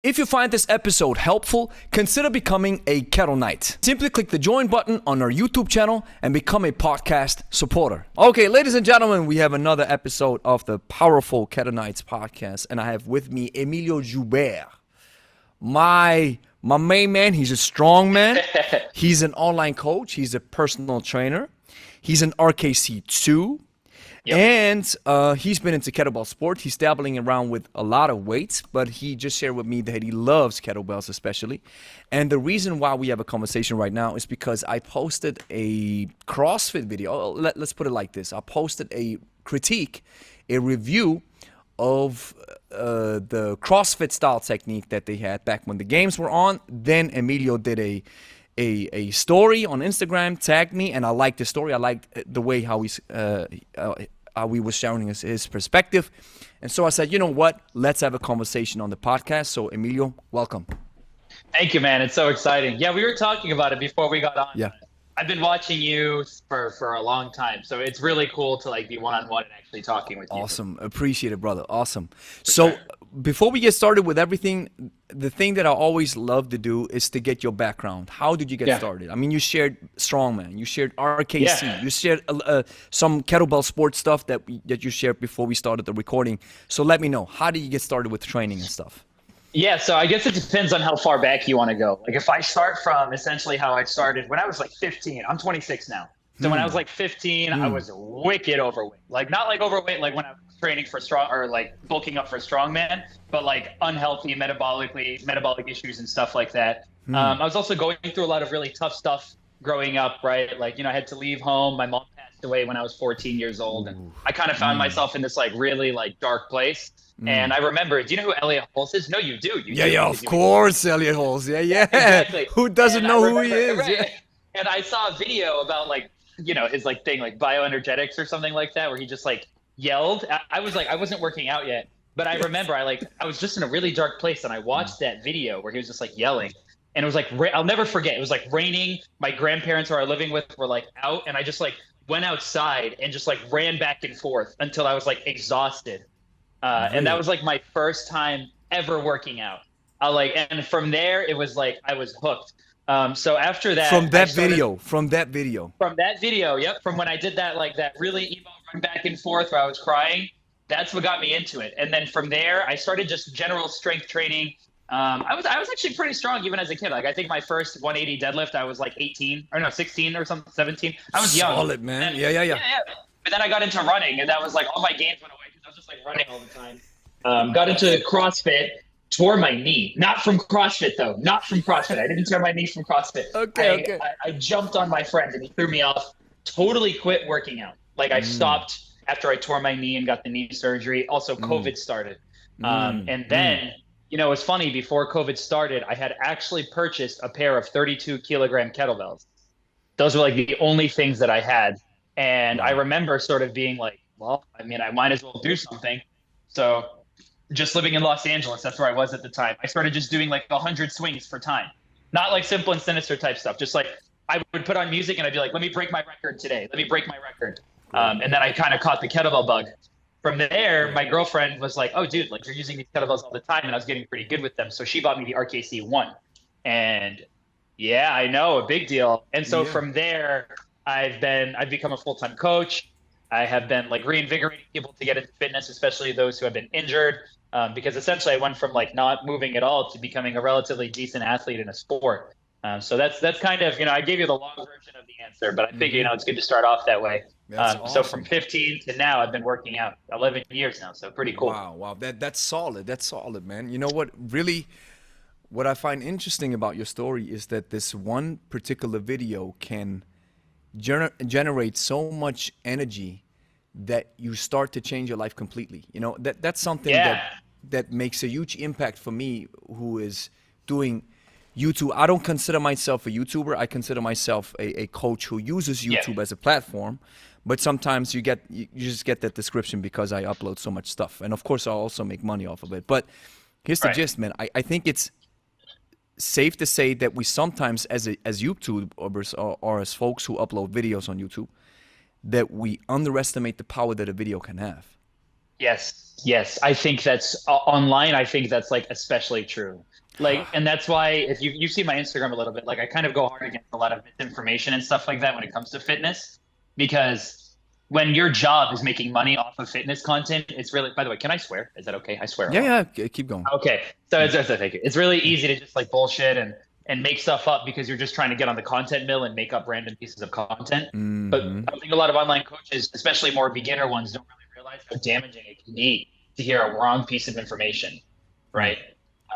If you find this episode helpful, consider becoming a Kettle Knight. Simply click the join button on our YouTube channel and become a podcast supporter. Okay, ladies and gentlemen, we have another episode of the powerful Kettle Knights podcast, and I have with me Emilio Joubert. My main man, he's a strong man. He's an online coach. He's a personal trainer. He's an RKC2. Yep. And he's been into kettlebell sport. He's dabbling around with a lot of weights, but he just shared with me that he loves kettlebells especially. And the reason why we have a conversation right now is because I posted a CrossFit video. Let's put it like this. I posted a critique, a review of the CrossFit style technique that they had back when the games were on. Then Emilio did a story on Instagram, tagged me, and I liked the story. I liked the way how he was sharing his perspective. And so I said, you know what? Let's have a conversation on the podcast. So Emilio, welcome. Thank you, man. It's so exciting. Yeah, we were talking about it before we got on. Yeah. I've been watching you for a long time. So it's really cool to be one-on-one and actually talking with you. Awesome. Appreciate it, brother. Awesome. So before we get started with everything, the thing that I always love to do is to get your background. How did you get started? I mean, you shared strongman, you shared RKC, you shared some kettlebell sports stuff that you shared before we started the recording. So let me know, how did you get started with training and stuff? Yeah, so I guess it depends on how far back you want to go. Like if I start from essentially how I started when I was 15, I'm 26 now. So when I was 15, I was wicked overweight. Not overweight like when I was training for strong or bulking up for strongman, but unhealthy metabolic issues and stuff like that. I was also going through a lot of really tough stuff growing up, right? I had to leave home. My mom passed away when I was 14 years old. And I kind of found myself in this really dark place. And I remember, do you know who Elliot Holmes is? No, you do. Yeah, of course, Elliot Holmes. Yeah. Exactly. Who doesn't know who he is? Right. Yeah. And I saw a video about his thing, bioenergetics or something like that, where he just yelled. I wasn't working out yet, but I remember I was just in a really dark place and I watched that video where he was just yelling. And it was I'll never forget. It was raining. My grandparents who I was living with were out, and I just went outside and just ran back and forth until I was exhausted. And that was my first time ever working out. And from there it was I was hooked. So after that, from that video, yep. From when I did that, that really emo run back and forth where I was crying, that's what got me into it. And then from there, I started just general strength training. I was actually pretty strong even as a kid. I think my first 180 deadlift, I was 16 or something, 17. I was young. Solid, man. Then, yeah. But then I got into running, and that was all my gains went away because I was just running all the time. Got into CrossFit. Tore my knee. Not from CrossFit, though. Not from CrossFit. I didn't tear my knee from CrossFit. Okay. I jumped on my friend, and he threw me off. Totally quit working out. I stopped after I tore my knee and got the knee surgery. Also, COVID started. And then, it's funny. Before COVID started, I had actually purchased a pair of 32-kilogram kettlebells. Those were the only things that I had. And I remember sort of being well, I might as well do something. So just living in Los Angeles, that's where I was at the time. I started just doing 100 swings for time. Not Simple and Sinister type stuff. Just I would put on music and I'd be let me break my record today. Let me break my record. And then I kind of caught the kettlebell bug. From there, my girlfriend was oh, dude, you're using these kettlebells all the time. And I was getting pretty good with them. So she bought me the RKC1. And yeah, I know, a big deal. And so from there, I've become a full-time coach. I have been reinvigorating people to get into fitness, especially those who have been injured. Because essentially I went from not moving at all to becoming a relatively decent athlete in a sport. So that's kind of, I gave you the long version of the answer, but I figure, it's good to start off that way. Awesome. So from 15 to now, I've been working out 11 years now. So pretty cool. Wow. That's solid. That's solid, man. You know what I find interesting about your story is that this one particular video can generate so much energy that you start to change your life completely. That's something that makes a huge impact for me, who is doing YouTube. I don't consider myself a YouTuber. I consider myself a coach who uses YouTube as a platform. But sometimes you just get that description because I upload so much stuff. And of course, I'll also make money off of it. But here's the gist, man. I think it's safe to say that we sometimes, as YouTubers or as folks who upload videos on YouTube, that we underestimate the power that a video can have. Yes. I think that's online. I think that's like especially true. Like, and that's why if you see my Instagram a little bit, like I kind of go hard against a lot of misinformation and stuff like that when it comes to fitness, because when your job is making money off of fitness content, it's really. By the way, can I swear? Is that okay? I swear a lot. Yeah, keep going. Okay, so thank you. It's really easy to just like bullshit and make stuff up because you're just trying to get on the content mill and make up random pieces of content. But I think a lot of online coaches, especially more beginner ones, don't really realize how damaging it can be to hear a wrong piece of information, right?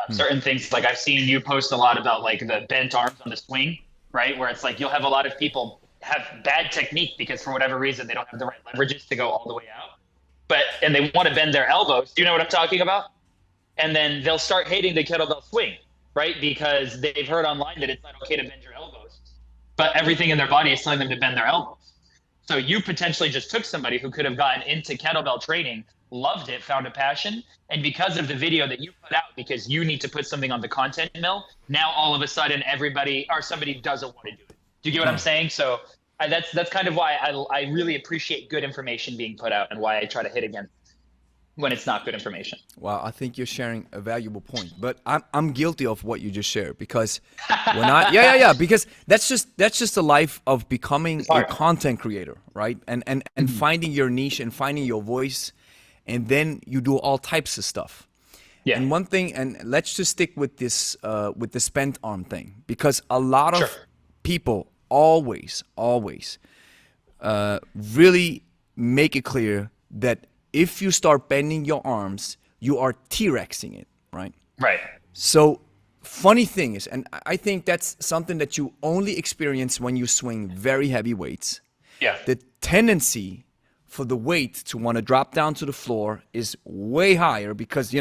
Certain things, like I've seen you post a lot about like the bent arms on the swing, right? Where it's like you'll have a lot of people have bad technique because for whatever reason they don't have the right leverages to go all the way out, and they want to bend their elbows. Do you know what I'm talking about? And then they'll start hating the kettlebell swing, right? Because they've heard online that it's not okay to bend your elbows, but everything in their body is telling them to bend their elbows. So you potentially just took somebody who could have gotten into kettlebell training, loved it, found a passion, and because of the video that you put out, because you need to put something on the content mill, now all of a sudden everybody or somebody doesn't want to do it. Do you get what I'm saying? So that's kind of why I really appreciate good information being put out and why I try to hit against when it's not good information. Wow, I think you're sharing a valuable point, but I'm guilty of what you just shared because when I because that's just the life of becoming a content creator, right? And finding your niche and finding your voice, and then you do all types of stuff. Yeah. And one thing, and let's just stick with the spent arm thing, because a lot of people always really make it clear that if you start bending your arms, you are T-Rexing it, right? Right. So funny thing is, and I think that's something that you only experience when you swing very heavy weights. Yeah. The tendency for the weight to want to drop down to the floor is way higher because,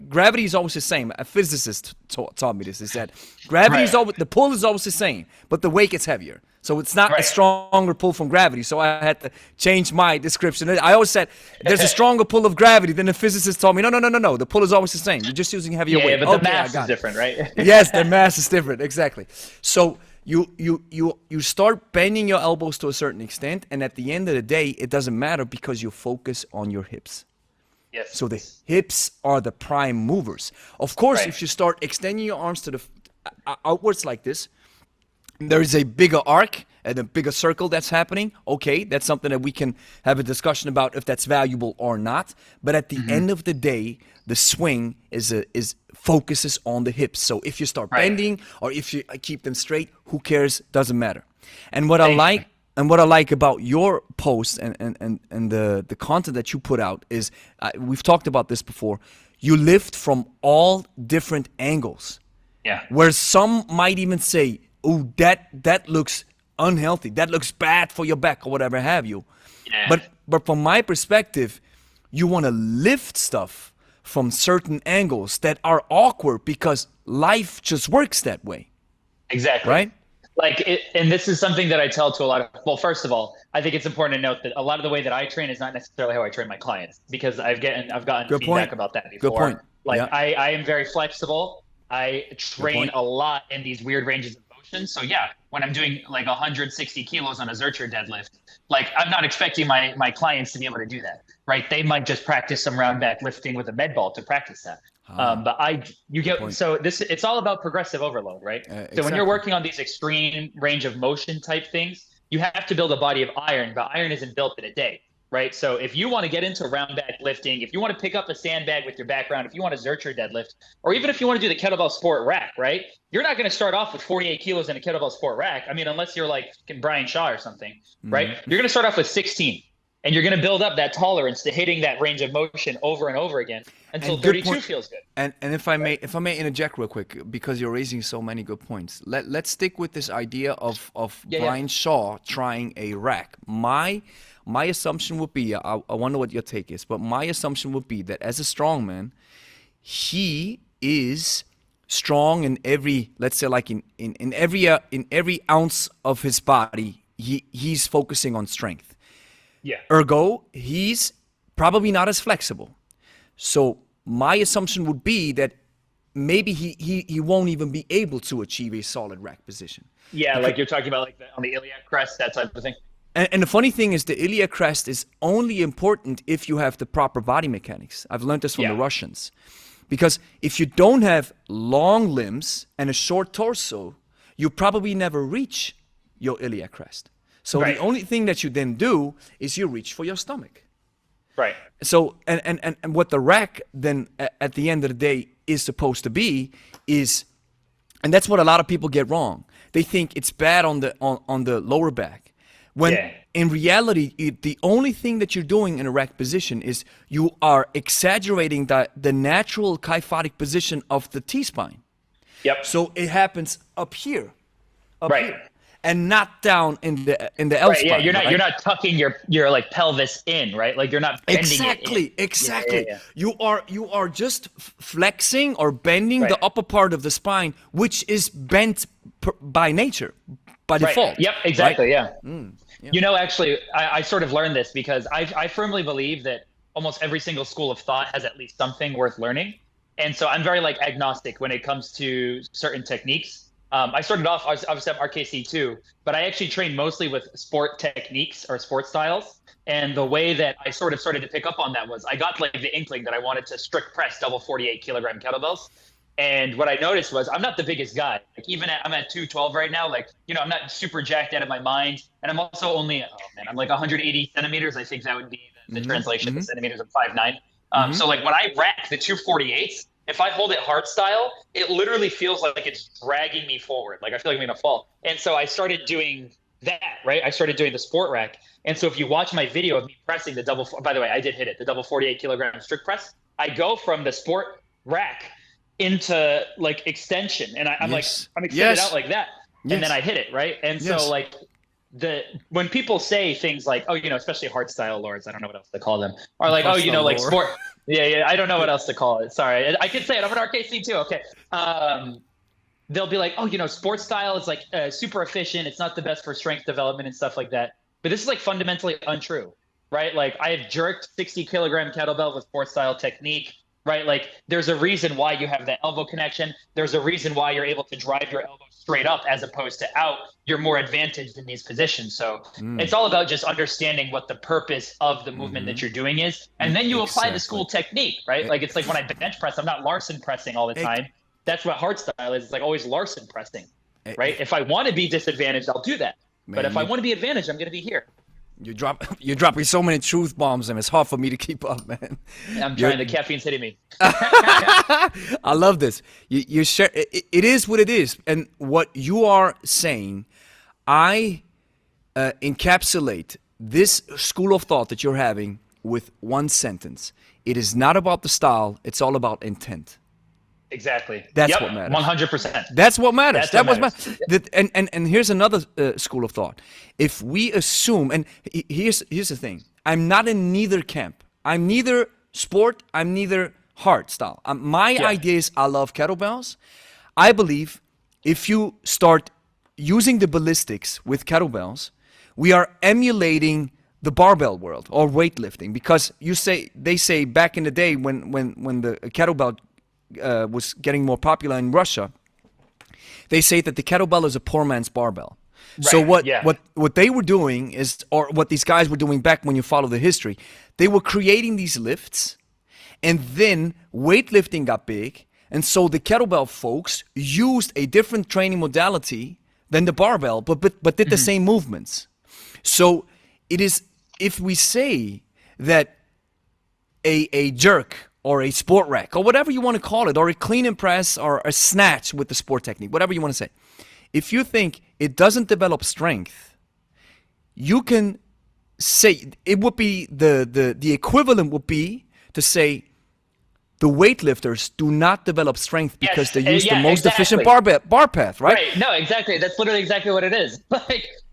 gravity is always the same. A physicist taught me this. He said gravity is always, the pull is always the same, but the weight gets heavier. So it's not a stronger pull from gravity. So I had to change my description. I always said there's a stronger pull of gravity. Then the physicist told me, no. The pull is always the same. You're just using heavier weight. Yeah, but the mass is different, right? Yes, the mass is different. Exactly. So you start bending your elbows to a certain extent, and at the end of the day, it doesn't matter because you focus on your hips. Yes. So the hips are the prime movers. Of course, if you start extending your arms to the outwards like this, there is a bigger arc and a bigger circle that's happening. Okay, that's something that we can have a discussion about if that's valuable or not. But at the end of the day, the swing is focuses on the hips. So if you start bending or if you keep them straight, who cares? Doesn't matter. And what I like about your posts and the content that you put out is we've talked about this before. You lift from all different angles. Yeah. Where some might even say, "Oh, that looks unhealthy. That looks bad for your back," or whatever have you. Yeah. But from my perspective, you want to lift stuff from certain angles that are awkward because life just works that way. Exactly. Right? And this is something that I tell to a lot of, well, first of all, I think it's important to note that a lot of the way that I train is not necessarily how I train my clients, because I've gotten Good feedback point. about that before. Good point. I am very flexible. I train a lot in these weird ranges of motion. So yeah, when I'm doing like 160 kilos on a Zercher deadlift, like I'm not expecting my clients to be able to do that, right? They might just practice some round back lifting with a med ball to practice that. It's all about progressive overload, right? So when you're working on these extreme range of motion type things, you have to build a body of iron, but iron isn't built in a day, right? So if you want to get into round back lifting, if you want to pick up a sandbag with your background, if you want to Zercher deadlift, or even if you want to do the kettlebell sport rack, right? You're not going to start off with 48 kilos in a kettlebell sport rack. I mean, unless you're like Brian Shaw or something, right? You're going to start off with 16. And you're going to build up that tolerance to hitting that range of motion over and over again until 32 feels good. And if I may interject real quick, because you're raising so many good points. Let's stick with this idea of Brian Shaw trying a rack. My assumption would be, I wonder what your take is, but my assumption would be that as a strongman, he is strong in every, let's say like in every ounce of his body, he's focusing on strength. Yeah. Ergo, he's probably not as flexible. So my assumption would be that maybe he won't even be able to achieve a solid rack position. Yeah, like you're talking about like on the iliac crest, that type of thing. And the funny thing is, the iliac crest is only important if you have the proper body mechanics. I've learned this from the Russians. Because if you don't have long limbs and a short torso, you probably never reach your iliac crest. So the only thing that you then do is you reach for your stomach. Right. So, and what the rack then at the end of the day is supposed to be is, and that's what a lot of people get wrong. They think it's bad on the lower back. When in reality, the only thing that you're doing in a rack position is you are exaggerating the natural kyphotic position of the T-spine. Yep. So it happens up here. Here. And not down in the L spine. Yeah, you're not tucking your like pelvis in, right? Like you're not bending it in. Exactly. Yeah. You are just flexing or bending the upper part of the spine, which is bent by nature, by default. Yep, exactly. Right? Yeah. You know, actually, I sort of learned this because I firmly believe that almost every single school of thought has at least something worth learning, and so I'm very like agnostic when it comes to certain techniques. I started off, I was at RKC too, but I actually trained mostly with sport techniques or sport styles. And the way that I sort of started to pick up on that was I got like the inkling that I wanted to strict press double 48 kilogram kettlebells. And what I noticed was I'm not the biggest guy. Like I'm at 212 right now. Like, you know, I'm not super jacked out of my mind. And I'm also only, I'm like 180 centimeters. I think that would be the translation to centimeters of 5'9". So like when I rack the 248s, if I hold it hard style, it literally feels like it's dragging me forward. Like I feel like I'm gonna fall. And so I started doing that, right? I started doing the sport rack. And so if you watch my video of me pressing by the way, I did hit it, the double 48 kilogram strict press. I go from the sport rack into like extension. And I'm extended out like that. And then I hit it, right? And so like when people say things like, oh, you know, especially hard style lords, I don't know what else to call them, are like, oh, you know, like sport. Yeah. I don't know what else to call it. Sorry. I can say it. I'm an RKC too. Okay. They'll be like, oh, you know, sports style is like super efficient. It's not the best for strength development and stuff like that. But this is like fundamentally untrue, right? Like I have jerked 60 kilogram kettlebell with sports style technique, right? Like there's a reason why you have that elbow connection. There's a reason why you're able to drive your elbow straight up as opposed to out. You're more advantaged in these positions. So it's all about just understanding what the purpose of the movement that you're doing is. And then you apply the school technique, right? Like it's like when I bench press, I'm not Larson pressing all the time. That's what hard style is. It's like always Larson pressing, right? If I want to be disadvantaged, I'll do that. But if I want to be advantaged, I'm going to be here. You're dropping so many truth bombs, and it's hard for me to keep up, man. I'm trying. The caffeine's hitting me. I love this. You share. It is what it is, and what you are saying, I encapsulate this school of thought that you're having with one sentence. It is not about the style. It's all about intent. Exactly. That's what matters. 100%. That's what matters. That's what matters. And here's another school of thought. If we assume, and here's the thing, I'm not in neither camp. I'm neither sport. I'm neither hard style. My idea is I love kettlebells. I believe if you start using the ballistics with kettlebells, we are emulating the barbell world or weightlifting, because they say back in the day when the kettlebell was getting more popular in Russia, they say that the kettlebell is a poor man's barbell. Right. So what they were doing is, or what these guys were doing back when you follow the history, they were creating these lifts, and then weightlifting got big, and so the kettlebell folks used a different training modality than the barbell, but did the same movements. So it is, if we say that a jerk or a sport rack, or whatever you want to call it, or a clean and press, or a snatch with the sport technique, whatever you want to say. If you think it doesn't develop strength, you can say, it would be, the equivalent would be to say, the weightlifters do not develop strength because they use the most efficient bar path, right? Right, no, exactly. That's literally exactly what it is.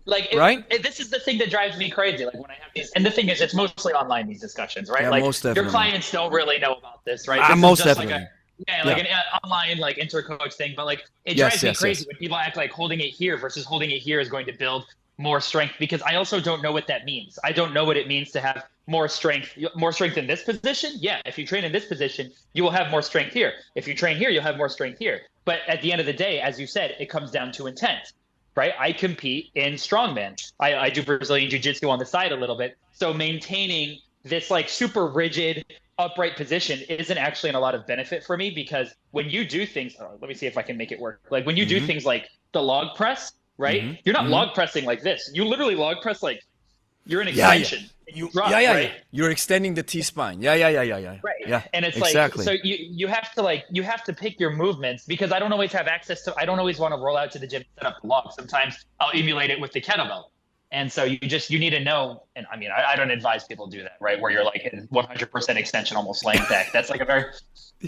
This is the thing that drives me crazy. Like when I have these, and the thing is, it's mostly online, these discussions, right? Yeah, like most your definitely. clients don't really know about this, right? Most definitely. An online like intercoach thing, but like it drives me crazy when people act like holding it here versus holding it here is going to build more strength, because I also don't know what that means. I don't know what it means to have more strength in this position. Yeah, if you train in this position, you will have more strength here. If you train here, you'll have more strength here. But at the end of the day, as you said, it comes down to intent. right? I compete in strongman. I do Brazilian jiu-jitsu on the side a little bit. So maintaining this like super rigid upright position isn't actually in a lot of benefit for me, because when you do things, let me see if I can make it work. Like when you do Mm-hmm. things like the log press, right? Mm-hmm. You're not Mm-hmm. log pressing like this. You literally log press like you're an Yeah, yeah. extension. You drop, Yeah. right? You're extending the T-spine. Yeah. Right. Yeah, And it's exactly. like, so you have to pick your movements, because I don't always have access to, I don't always want to roll out to the gym and set up the log. Sometimes I'll emulate it with the kettlebell. And so you need to know, and I mean, I don't advise people do that, right? Where you're like in 100% extension, almost laying back. That's like a very,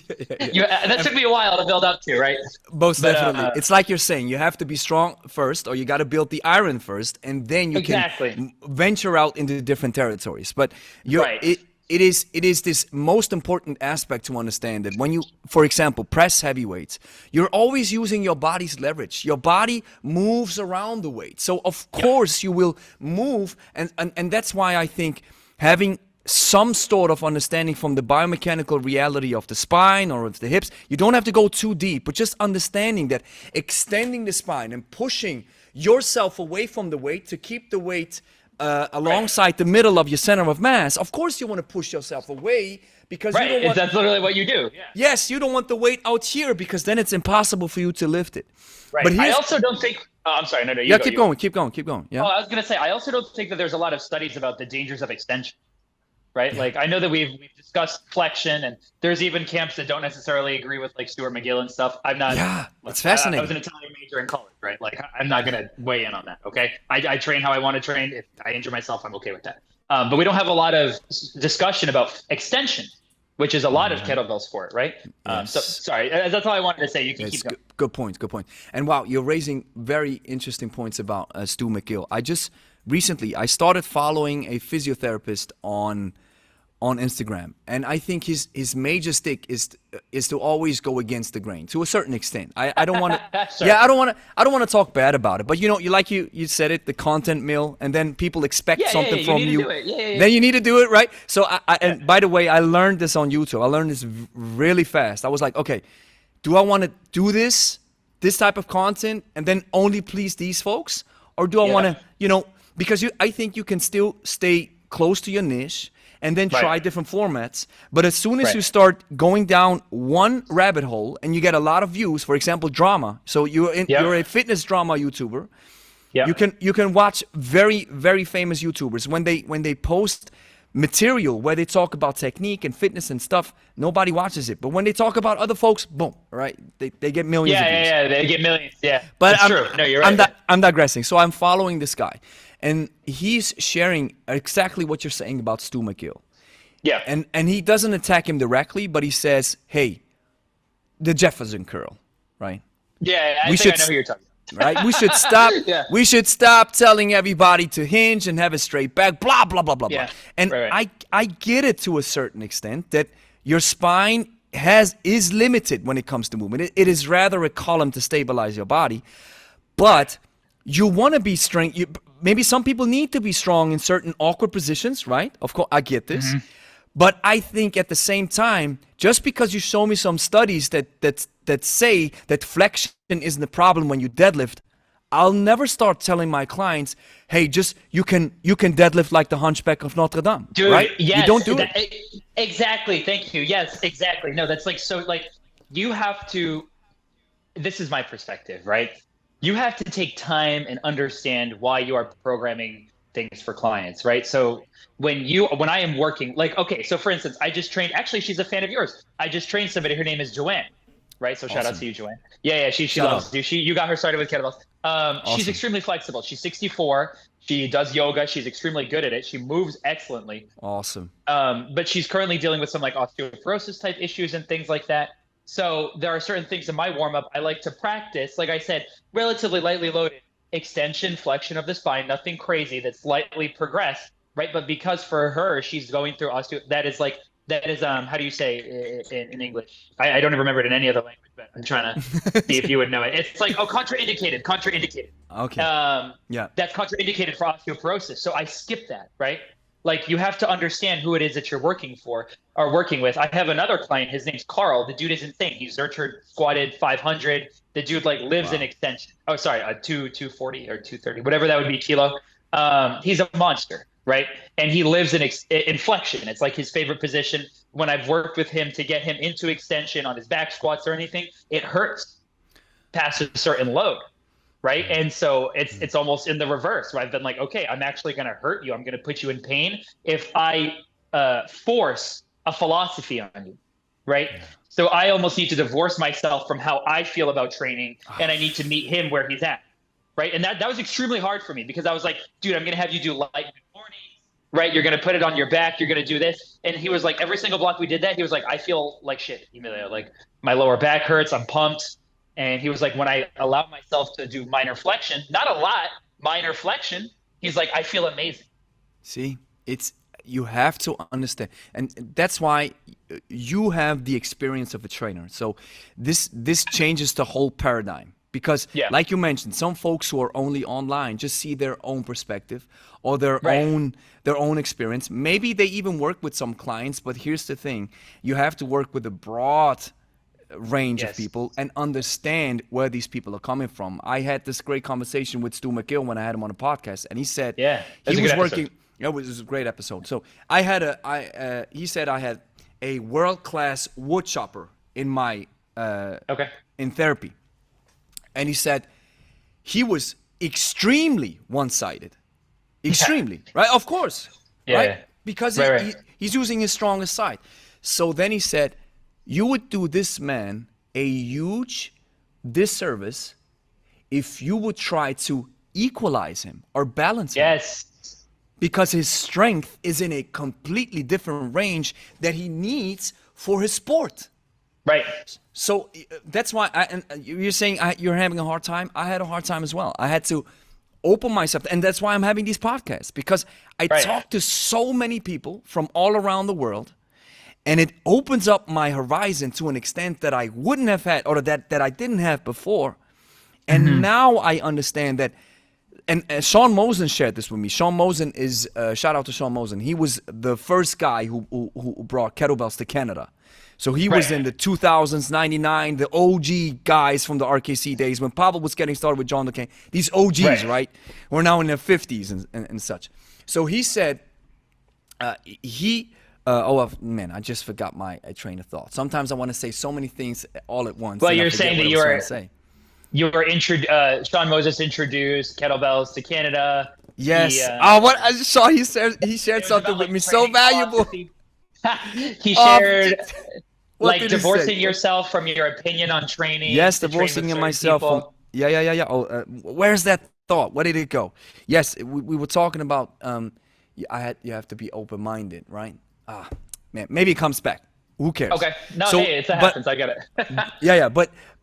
that took me a while to build up to, right? Most But, definitely. It's like you're saying, you have to be strong first, or you got to build the iron first, and then you Exactly. can venture out into different territories. But Right. it is this most important aspect to understand, that when you, for example, press heavy weights, you're always using your body's leverage. Your body moves around the weight. So of course you will move, and that's why I think having some sort of understanding from the biomechanical reality of the spine or of the hips, you don't have to go too deep, but just understanding that extending the spine and pushing yourself away from the weight to keep the weight alongside the middle of your center of mass. Of course you want to push yourself away, because you don't want, That's literally what you do. Yeah. yes, you don't want the weight out here, because then it's impossible for you to lift it. Right. But I here's, also don't think, I'm sorry, no, you yeah, go, keep you go. going. Yeah. Oh, I was going to say, I also don't think that there's a lot of studies about the dangers of extension, right? Yeah. Like I know that we've discussed flexion, and there's even camps that don't necessarily agree with like Stuart McGill and stuff. I'm not. Yeah, it's I fascinating. was an Italian major in college, right? Like I'm not going to weigh in on that. Okay, I train how I want to train. If I injure myself, I'm okay with that. But we don't have a lot of discussion about extension, which is a lot of kettlebell sport, right? So sorry, that's all I wanted to say. You can It's keep going. good point. And wow, you're raising very interesting points about Stu McGill. I just recently I started following a physiotherapist on Instagram, and I think his major stick is to always go against the grain to a certain extent. I don't want to Sure. yeah, I don't want to talk bad about it, but you know, you said it, the content mill, and then people expect something from you. you. Need to do it. Yeah. Then you need to do it, right? So and by the way, I learned this on YouTube. I learned this really fast. I was like, okay, do I want to do this type of content and then only please these folks, or do I want to, you know, because I think you can still stay close to your niche and then try different formats. But as soon as you start going down one rabbit hole and you get a lot of views, for example, drama. So you're a fitness drama YouTuber. Yeah. You can watch very, very famous YouTubers when they post material where they talk about technique and fitness and stuff, nobody watches it. But when they talk about other folks, boom, right? They get millions of views. Yeah, they get millions. Yeah. But That's true. No, you're right. I'm digressing. So I'm following this guy, and he's sharing exactly what you're saying about Stu McGill. Yeah. And he doesn't attack him directly, but he says, hey, the Jefferson curl, right? Yeah, I We think should I know who you're talking about. Right? We should stop. Yeah. We should stop telling everybody to hinge and have a straight back. Blah blah blah blah blah. Yeah. And Right. I get it to a certain extent that your spine is limited when it comes to movement. It is rather a column to stabilize your body, but you want to be strong. Maybe some people need to be strong in certain awkward positions, right? Of course, I get this. Mm-hmm. But I think at the same time, just because you show me some studies that say that flexion isn't a problem when you deadlift, I'll never start telling my clients, hey, just you can deadlift like the Hunchback of Notre Dame, Dude, right? yes, you don't do it. Exactly. Thank you. Yes, exactly. No, that's like, so like you have to, this is my perspective, right? You have to take time and understand why you are programming things for clients, right? So when I am working, like, okay, so for instance, I just trained, actually, she's a fan of yours. I just trained somebody, her name is Joanne, right? So shout out to you, Joanne. Yeah, she loves you. You got her started with kettlebells. She's extremely flexible. She's 64. She does yoga. She's extremely good at it. She moves excellently. Awesome. But she's currently dealing with some like osteoporosis type issues and things like that. So there are certain things in my warm up I like to practice. Like I said, relatively lightly loaded extension, flexion of the spine, nothing crazy, that's slightly progressed, right? But because for her, she's going through that is how do you say in English? I don't even remember it in any other language, but I'm trying to see if you would know it. It's like, contraindicated. Okay. Yeah. That's contraindicated for osteoporosis. So I skip that, right? Like you have to understand who it is that you're working for or working with. I have another client. His name's Carl. The dude is insane. He's Zercher squatted 500. The dude like lives in Wow. extension. Oh, sorry, 240 or 230, whatever that would be kilo. He's a monster, right? And he lives in flexion. It's like his favorite position. When I've worked with him to get him into extension on his back squats or anything, it hurts past a certain load, right? And so it's almost in the reverse, where I've been like, okay, I'm actually going to hurt you. I'm going to put you in pain if I force a philosophy on you, right? So I almost need to divorce myself from how I feel about training, and I need to meet him where he's at, right? And that was extremely hard for me because I was like, dude, I'm going to have you do light mornings, right? You're going to put it on your back. You're going to do this. And he was like, every single block we did that, he was like, I feel like shit, Emilio. Like my lower back hurts. I'm pumped. And he was like, when I allow myself to do minor flexion, not a lot, minor flexion, he's like, I feel amazing. See, you have to understand, and that's why you have the experience of a trainer. So this changes the whole paradigm. Because, like you mentioned, some folks who are only online just see their own perspective or their own experience. Maybe they even work with some clients, but here's the thing: you have to work with a broad range of people and understand where these people are coming from. I had this great conversation with Stu McGill when I had him on a podcast, and he said he was working. It was a great episode. So he said I had a world-class wood chopper in my in therapy. And he said he was extremely one-sided. Extremely, right? Of course, right? Because he's using his strongest side. So then he said, you would do this man a huge disservice if you would try to equalize him or balance him. Yes. Because his strength is in a completely different range that he needs for his sport. Right. So that's why and you're saying you're having a hard time. I had a hard time as well. I had to open myself, and that's why I'm having these podcasts, because I talk to so many people from all around the world, and it opens up my horizon to an extent that I wouldn't have had, or that I didn't have before. And now I understand that. And Sean Mosen shared this with me. Sean Mosen is shout out to Sean Mosen. He was the first guy who brought kettlebells to Canada. So he was in the 2000s, 99, the OG guys from the RKC days when Pavel was getting started with John LeCain. These OGs, right? We're now in their 50s and such. So he said, man, I just forgot my train of thought. Sometimes I want to say so many things all at once. Well, you're saying that Sean Moses introduced kettlebells to Canada. Yes. What I saw, he shared something with me so valuable. He shared divorcing yourself from your opinion on training. Yes, divorcing myself from where's that thought? Where did it go? Yes, we were talking about you have to be open-minded, right? Man, maybe it comes back. Who cares? Okay. No, hey, it happens. I get it.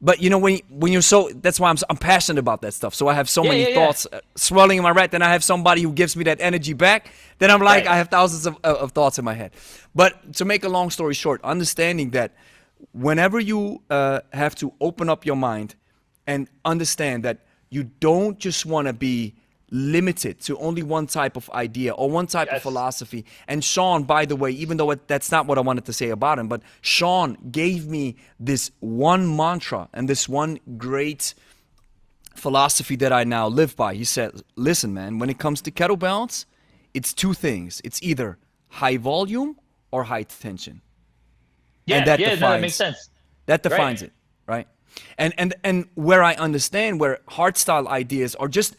But you know, when you're that's why I'm passionate about that stuff. So I have so many thoughts swirling in my head. Then I have somebody who gives me that energy back. Then I'm like, I have thousands of thoughts in my head. But to make a long story short, understanding that whenever you have to open up your mind and understand that you don't just want to be limited to only one type of idea or one type of philosophy. And Sean, by the way, even though that's not what I wanted to say about him, but Sean gave me this one mantra and this one great philosophy that I now live by. He said, listen, man, when it comes to kettlebells, it's two things. It's either high volume or high tension. And that makes sense. That defines it, right? And where I understand where hard style ideas are just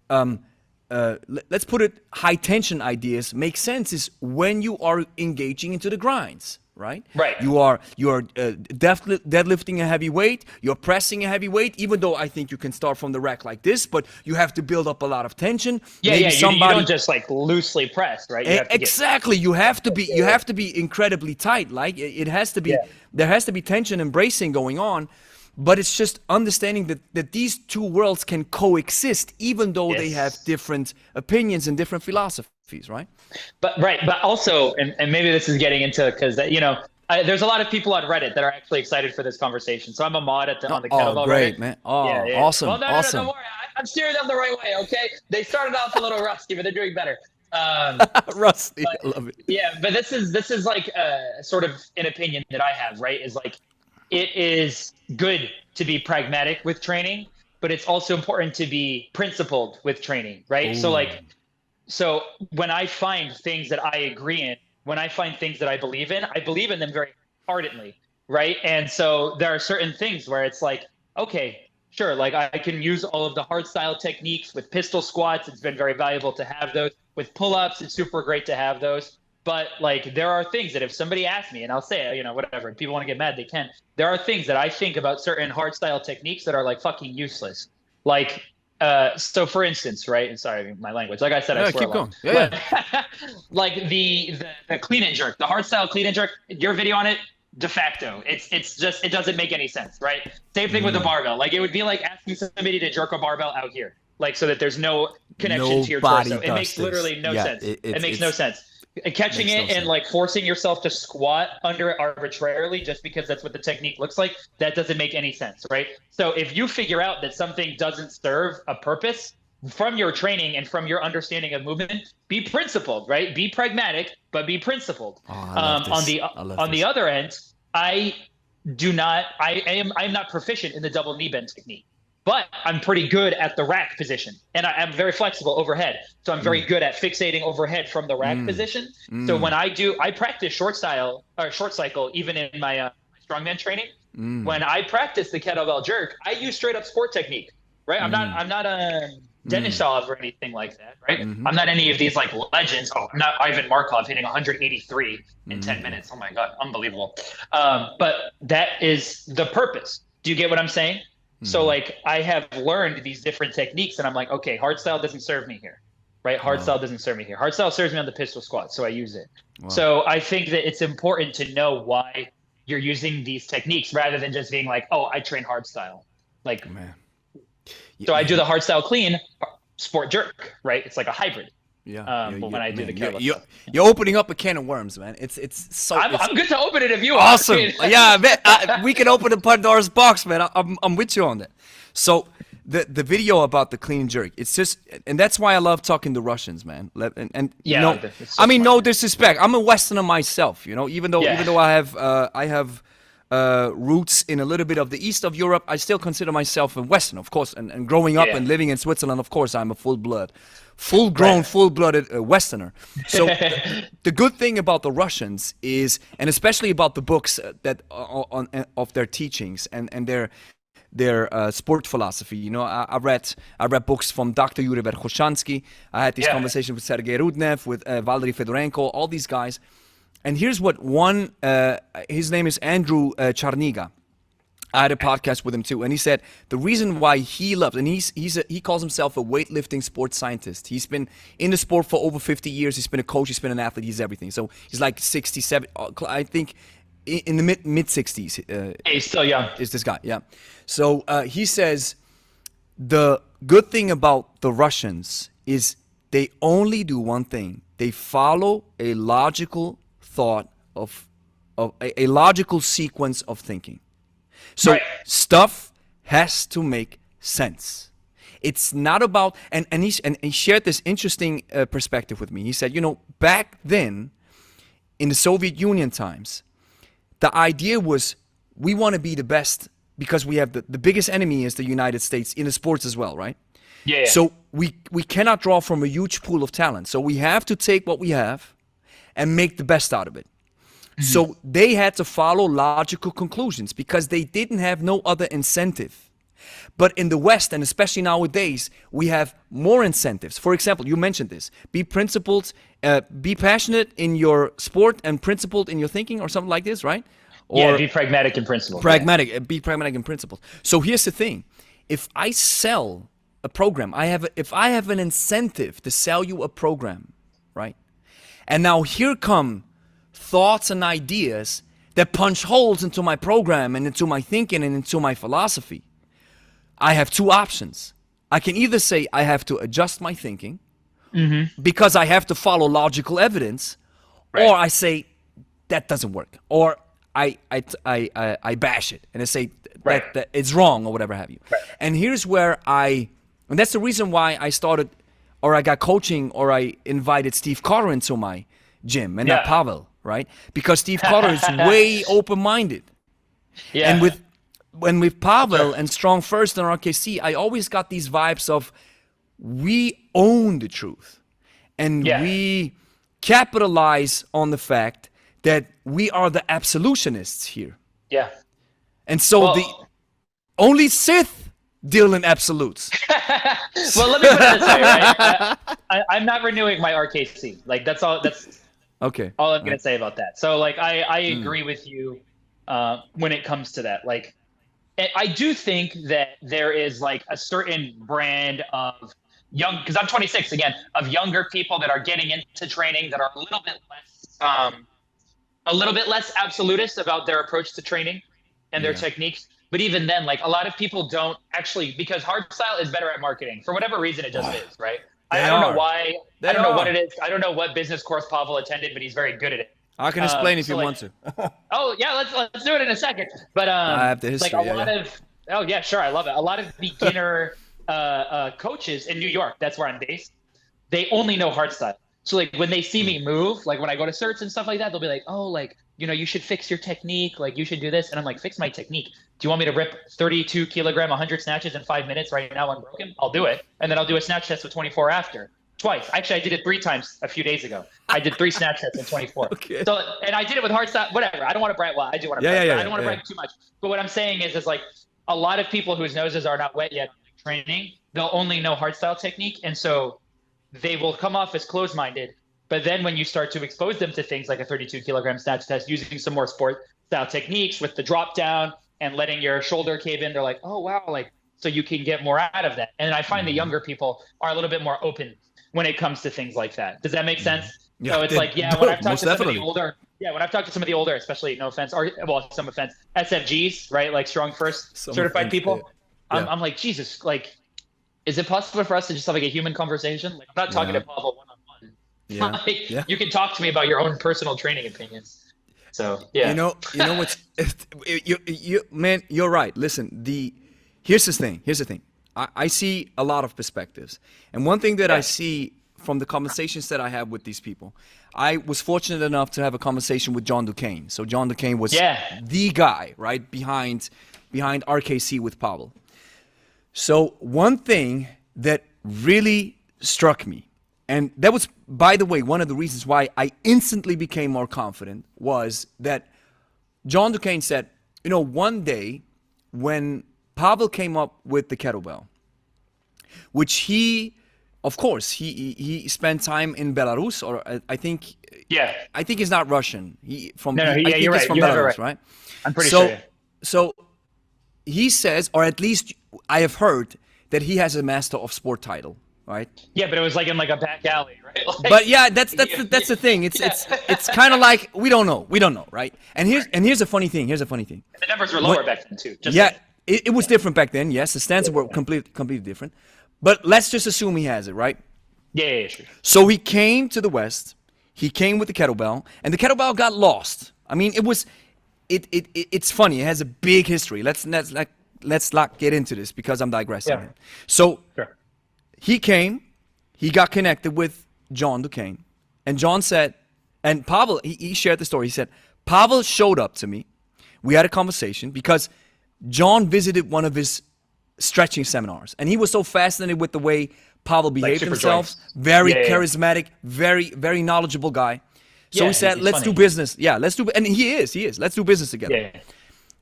let's put it, high tension ideas make sense is when you are engaging into the grinds, right? You are deadlifting a heavy weight, you're pressing a heavy weight, even though I think you can start from the rack like this, but you have to build up a lot of tension. You don't just like loosely press, right? You have to be incredibly tight. Like it has to be, there has to be tension and bracing going on. But it's just understanding that these two worlds can coexist, even though they have different opinions and different philosophies, right? But also, and maybe this is getting into, because there's a lot of people on Reddit that are actually excited for this conversation. So I'm a mod on the kettlebell. Oh, great, Reddit. man! Awesome, Well, no, awesome. don't worry. I'm steering them the right way. Okay, they started off a little rusty, but they're doing better. Rusty, But I love it. yeah, but this is like sort of an opinion that I have, right? Is like it is good to be pragmatic with training, but it's also important to be principled with training, right? So Oh, like so when I find things that I agree in, when I find things that I believe in them very ardently, right? And so there are certain things where it's like, okay, sure, like I can use all of the hard style techniques with pistol squats. It's been very valuable to have those. With pull-ups, it's super great to have those. But like there are things that if somebody asks me, and I'll say, whatever, and people want to get mad, they can. There are things that I think about certain hard style techniques that are like fucking useless. Like so for instance, right? And sorry, my language. Like I said, I yeah, swear a keep lot. going. Yeah, yeah. But like the clean and jerk, the hard style clean and jerk, your video on it, de facto. It's just it doesn't make any sense, right? Same thing with the barbell. Like it would be like asking somebody to jerk a barbell out here, like so that there's no connection to your Nobody torso. It does makes this. literally no Yeah, sense. It makes no it's sense. Catching makes no it and sense. like forcing yourself to squat under it arbitrarily just because that's what the technique looks like, that doesn't make any sense, right? So if you figure out that something doesn't serve a purpose from your training and from your understanding of movement, be principled, right? Be pragmatic, but be principled. Oh, I love On this. the I love on this. the other end, I do not. I'm not proficient in the double knee bend technique, but I'm pretty good at the rack position, and I'm very flexible overhead. So I'm very good at fixating overhead from the rack position. So when I practice short cycle, even in my strongman training. When I practice the kettlebell jerk, I use straight up sport technique, right? I'm not a Denisov or anything like that, right? I'm not any of these like legends. Oh, I'm not Ivan Markov hitting 183 in 10 minutes. Oh my God, unbelievable. But that is the purpose. Do you get what I'm saying? So like I have learned these different techniques and I'm like, okay, hard style doesn't serve me here, right? Hard style doesn't serve me here. Hard style serves me on the pistol squat, so I use it. So I think that it's important to know why you're using these techniques rather than just being like, oh, I train hard style. Like, Man. so I do the hard style clean, sport jerk, right? It's like a hybrid. Yeah, When I do the kettlebell stuff. you're opening up a can of worms, man. It's so I'm good to open it if you awesome. want. Yeah, man, we can open the Pandora's box, man. I'm with you on that. So the video about the clean and jerk, it's just, and that's why I love talking to Russians, man. And Yeah, no, it's so I mean, smart. no disrespect. I'm a Westerner myself, even though I have roots in a little bit of the east of Europe, I still consider myself a Westerner, of course. And growing up Yeah. and living in Switzerland, of course, I'm a full-grown, Right. full-blooded Westerner. So the good thing about the Russians is, and especially about the books that of their teachings and their sport philosophy. I read books from Dr. Joubert. I had this Yeah. conversation with Sergei Rudnev, with Valery Fedorenko, all these guys. And here's what his name is Andrew Charniga. I had a podcast with him too, and he said the reason why he loves, and he calls himself a weightlifting sports scientist. He's been in the sport for over 50 years. He's been a coach. He's been an athlete. He's everything. So he's like 67, I think, in the mid 60s. He's still young. Is this guy? Yeah. So he says the good thing about the Russians is they only do one thing. They follow a logical thought of a logical sequence of thinking. So Right. stuff has to make sense. It's not about, and he shared this interesting perspective with me. He said, back then in the Soviet Union times, the idea was we want to be the best because we have the biggest enemy is the United States in the sports as well, right? Yeah. So we cannot draw from a huge pool of talent. So we have to take what we have and make the best out of it. So they had to follow logical conclusions because they didn't have no other incentive. But in the West, and especially nowadays, we have more incentives. For example, you mentioned this. Be principled, be passionate in your sport and principled in your thinking or something like this, right? Or be pragmatic in principle. be pragmatic and principled. So here's the thing. If I sell a program, if I have an incentive to sell you a program, right? And now here come thoughts and ideas that punch holes into my program and into my thinking and into my philosophy. I have two options. I can either say I have to adjust my thinking because I have to follow logical evidence, Right. or I say that doesn't work, or I bash it and I say that it's wrong or whatever have you. Right. And here's where and that's the reason why I started or I got coaching, or I invited Steve Carter into my gym and not Pavel, right? Because Steve Carter is way open-minded. Yeah. And with Pavel and Strong First and RKC, I always got these vibes of we own the truth. And we capitalize on the fact that we are the absolutionists here. Yeah. And so the only Sith deal in absolutes. Well, let me put it this way, right? I'm not renewing my RKC. Like that's all okay. All I'm gonna say about that. So like I agree with you when it comes to that. Like I do think that there is like a certain brand of young, because I'm 26 again, of younger people that are getting into training that are a little bit less absolutist about their approach to training and their techniques. But even then, like a lot of people don't actually, because hardstyle is better at marketing for whatever reason. It just is, right? I don't know why. I don't know what it is. I don't know what business course Pavel attended, but he's very good at it. I can explain if you want to. Oh yeah, let's do it in a second. But I have the history. Like a lot of sure, I love it. A lot of beginner coaches in New York, that's where I'm based, they only know hardstyle. So like when they see me move, like when I go to certs and stuff like that, they'll be like, oh, like, you know, you should fix your technique, like you should do this. And I'm like, fix my technique. Do you want me to rip 32 kilogram 100 snatches in 5 minutes right now unbroken? I'll do it. And then I'll do a snatch test with 24 after. Twice. Actually, I did it 3 times a few days ago. I did 3 snatch tests in 24. Okay. So, and I did it with hardstyle, whatever. I don't want to brag. Well, I do want to brag. I don't want to brag too much. But what I'm saying is like a lot of people whose noses are not wet yet training, they'll only know hardstyle technique. And so they will come off as closed-minded. But then when you start to expose them to things like a 32 kilogram snatch test, using some more sport style techniques with the drop down and letting your shoulder cave in, they're like, oh, wow, like, so you can get more out of that. And I find the younger people are a little bit more open when it comes to things like that. Does that make sense? Yeah, so it's like, when I've talked to some of the older, when I've talked to some of the older, especially, no offense, or well, some offense, SFGs, right? Like Strong First certified people. I'm like, Jesus, like, is it possible for us to just have like a human conversation? Like, I'm not talking to Pavel one-on-one. You can talk to me about your own personal training opinions. So you know what's man, you're right. Listen, here's the thing. I see a lot of perspectives, and one thing that I see from the conversations that I have with these people, I was fortunate enough to have a conversation with John Duquesne. So John Duquesne was the guy, right, behind RKC with Pavel. So one thing that really struck me, and that was, by the way, one of the reasons why I instantly became more confident, was that John Duquesne said, you know, one day when Pavel came up with the kettlebell, which he, of course, he spent time in Belarus, or I think he's not Russian. He's from Belarus, right? I'm pretty sure. So he says, or at least I have heard, that he has a Master of Sport title, right? Yeah, but it was like in like a back alley, right? Like, but yeah, that's the thing. It's kind of like we don't know, right? And here's a funny thing. The numbers were lower back then too. It was different back then. Yes, the stands were completely different. But let's just assume he has it, right? Yeah, sure. So he came to the West. He came with the kettlebell, and the kettlebell got lost. I mean, it's funny. It has a big history. Let's not get into this because I'm digressing. Yeah. So he came, he got connected with John Duquesne, and John said, and Pavel, he shared the story. He said, Pavel showed up to me. We had a conversation because John visited one of his stretching seminars, and he was so fascinated with the way Pavel behaved himself. Joints. Very charismatic, very, very knowledgeable guy. So he said, let's do business. Yeah, let's do, and he is. Let's do business together. Yeah.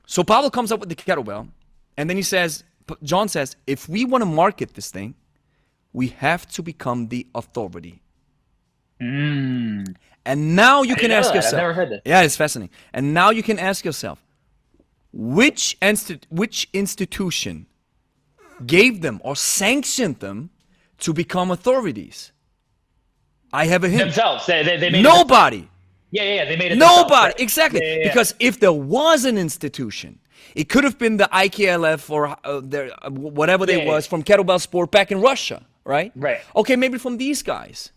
So Pavel comes up with the kettlebell, and then John says, if we want to market this thing, we have to become the authority. And now you can ask yourself. I've never heard that. Yeah, it's fascinating. And now you can ask yourself, which institution gave them or sanctioned them to become authorities? I have a hint. Themselves. They made nobody. Yeah, they made it. Nobody. Right? Exactly. Yeah. Because if there was an institution, it could have been the IKLF or whatever they was from kettlebell sport back in Russia, right? Right. Okay, maybe from these guys.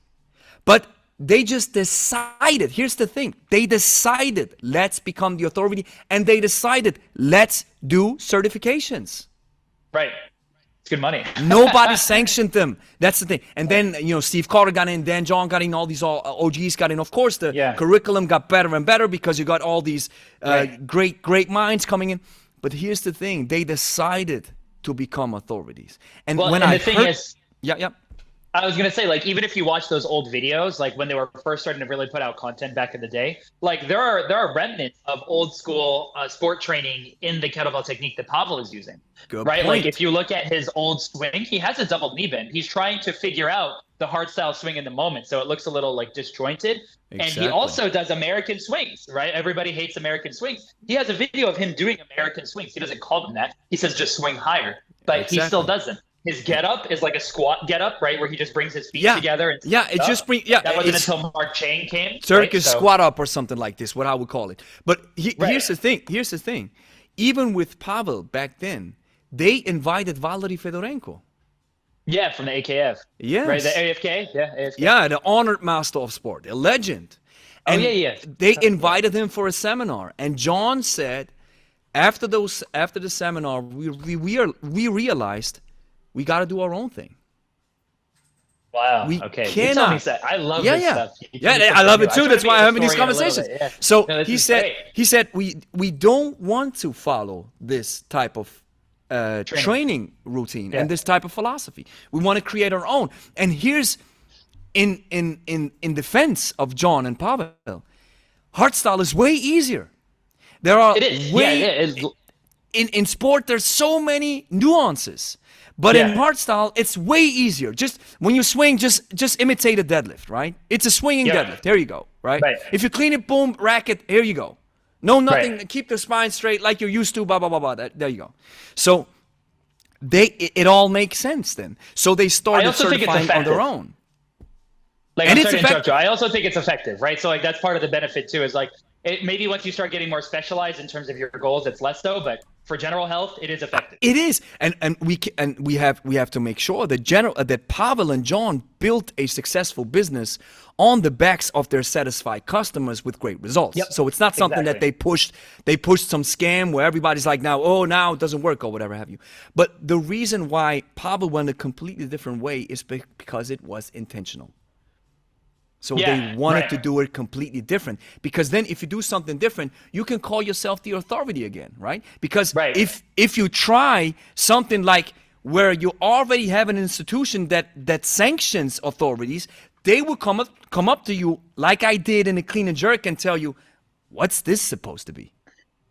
But they just decided, here's the thing, they decided, let's become the authority, and they decided, let's do certifications. Right. It's good money. Nobody sanctioned them. That's the thing. And then, Steve Carter got in, Dan John got in, all these OGs got in. Of course, the curriculum got better and better because you got all these great minds coming in. But here's the thing. They decided to become authorities. And the thing is, yeah. I was going to say, like, even if you watch those old videos, like when they were first starting to really put out content back in the day, like there are remnants of old school sport training in the kettlebell technique that Pavel is using. Good right? point. Like if you look at his old swing, he has a double knee bend. He's trying to figure out the hard style swing in the moment. So it looks a little like disjointed. Exactly. And he also does American swings, right? Everybody hates American swings. He has a video of him doing American swings. He doesn't call them that. He says just swing higher, but he still does them. His get up is like a squat get up, right? Where he just brings his feet together. And it just brings. Yeah, that wasn't until Mark Chain came. Turkish squat up or something like this, what I would call it. But here's the thing. Even with Pavel back then, they invited Valery Fedorenko. Yeah, from the AKF. Yes. Right, the AFK? Yeah, AFK. Yeah, the honored master of sport, a legend. And they invited him for a seminar. And John said, after the seminar, we realized we got to do our own thing. Wow. We okay. cannot. I love this stuff. I love it too. That's why I'm having these conversations. Yeah. So he said we don't want to follow this type of training routine and this type of philosophy. We want to create our own. And here's in defense of John and Pavel, hardstyle is way easier. There are in sport. There's so many nuances. But in hardstyle, it's way easier. Just when you swing, just imitate a deadlift, right? It's a swinging deadlift. There you go, right? If you clean it, boom, racket, here you go. No, nothing. Keep the spine straight like you're used to, blah, blah, blah, blah. There you go. So it all makes sense then. So they started certifying on their own. Like, I'm sorry to interrupt you. I also think it's effective, right? So like that's part of the benefit too, is like maybe once you start getting more specialized in terms of your goals, it's less so, but for general health, it is effective. It is, and we have to make sure that Pavel and John built a successful business on the backs of their satisfied customers with great results. Yep. So it's not something that they pushed some scam where everybody's like now it doesn't work or whatever have you. But the reason why Pavel went a completely different way is because it was intentional. So they wanted to do it completely different, because then if you do something different, you can call yourself the authority again, right? Because if you try something like where you already have an institution that sanctions authorities, they will come up to you like I did in a clean and jerk and tell you, what's this supposed to be?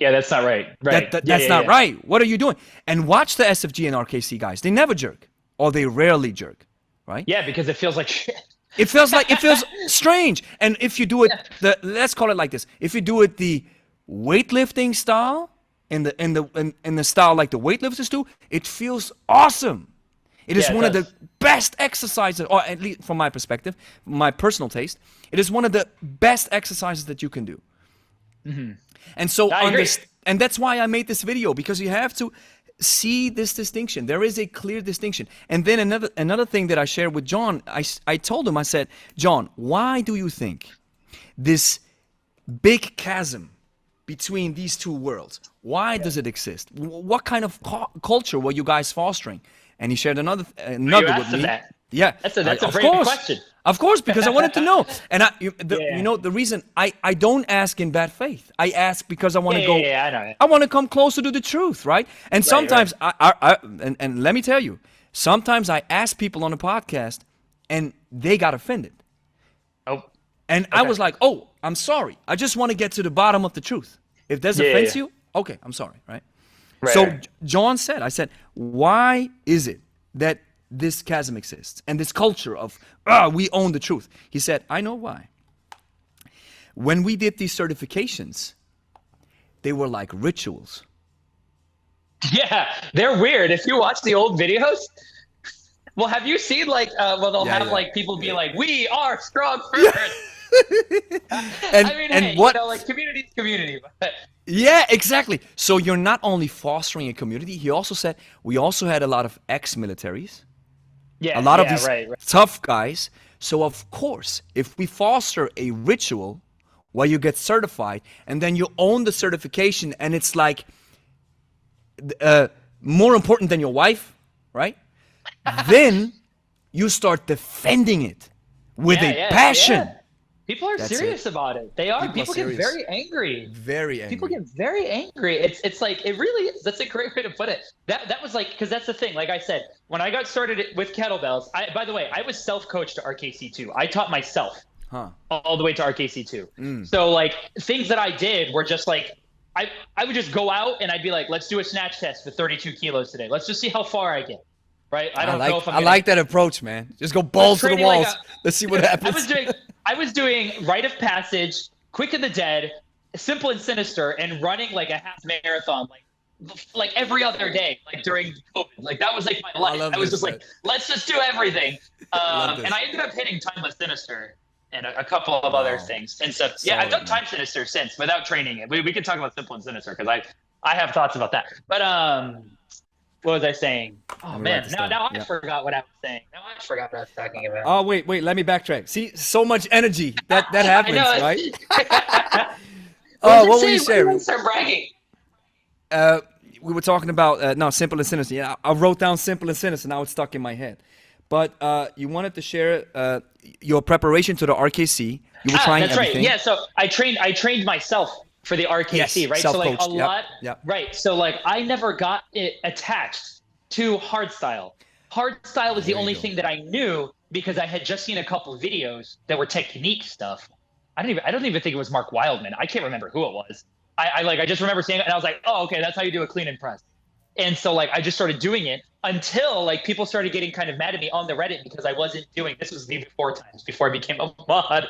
Yeah, that's not right. Right. That's not right. What are you doing? And watch the SFG and RKC guys. They never jerk, or they rarely jerk, right? Yeah, because it feels like shit. It feels strange. And if you do it, let's call it like this. If you do it the weightlifting style, in the style like the weightlifters do, it feels awesome. It is one of the best exercises, or at least from my perspective, my personal taste, it is one of the best exercises that you can do. Mm-hmm. And so and that's why I made this video, because you have to see this distinction. There is a clear distinction. And then another thing that I shared with John, I told him, I said, John, why do you think this big chasm between these two worlds, why does it exist? What kind of culture were you guys fostering? And he shared another with me. That. Yeah, that's a very good question. Of course, because I wanted to know. And the reason I don't ask in bad faith. I ask because I want to go. I know. I want to come closer to the truth, right? And sometimes and let me tell you, sometimes I ask people on the podcast, and they got offended. Oh. And I was like, oh, I'm sorry. I just want to get to the bottom of the truth. If this offends you, okay, I'm sorry, right? So John said, I said, why is it that this chasm exists and this culture of we own the truth? He said, I know why. When we did these certifications, they were like rituals. Yeah, they're weird. If you watch the old videos, well, have you seen like they'll have like people be like, we are strong first. Like community's community. Yeah, exactly. So you're not only fostering a community. He also said we also had a lot of ex-militaries. Yeah, a lot of these tough guys. So of course, if we foster a ritual where you get certified and then you own the certification, and it's like more important than your wife, right? then you start defending it with a passion. People are serious about it. They are. People get very angry. Very angry. People get very angry. It's like, it really is. That's a great way to put it. That was like, because that's the thing. Like I said, when I got started with kettlebells, by the way, I was self-coached to RKC2. I taught myself all the way to RKC2. So like things that I did were just like, I would just go out and I'd be like, let's do a snatch test for 32 kilos today. Let's just see how far I get. Right? I don't know if I like that approach, man. Just go balls to the walls. Let's see what happens. I was doing rite of passage, quick and the dead, simple and sinister, and running like a half marathon, like every other day, like during COVID. Like that was like my life. I was just like, let's just do everything. And I ended up hitting timeless sinister and a couple of other things and stuff. Yeah, I've done time sinister since without training it. We can talk about simple and sinister because I have thoughts about that. But what was I saying? Oh man, now I forgot what I was saying. Now I forgot what I was talking about. Oh wait, let me backtrack. See, so much energy that happens, right? What were you saying? Start bragging. We were talking about simple and sinister. Yeah, I wrote down simple and sinister. Now it's stuck in my head. But you wanted to share your preparation to the RKC. You were trying everything. Right. Yeah. So I trained myself for the RKC, right? So like a lot, right? So like I never got it attached to hardstyle. Hardstyle was the only thing that I knew because I had just seen a couple of videos that were technique stuff. I don't even think it was Mark Wildman. I can't remember who it was. I just remember seeing it and I was like, oh, okay, that's how you do a clean and press. And so like I just started doing it until like people started getting kind of mad at me on the Reddit because I wasn't doing, this was the before I became a mod,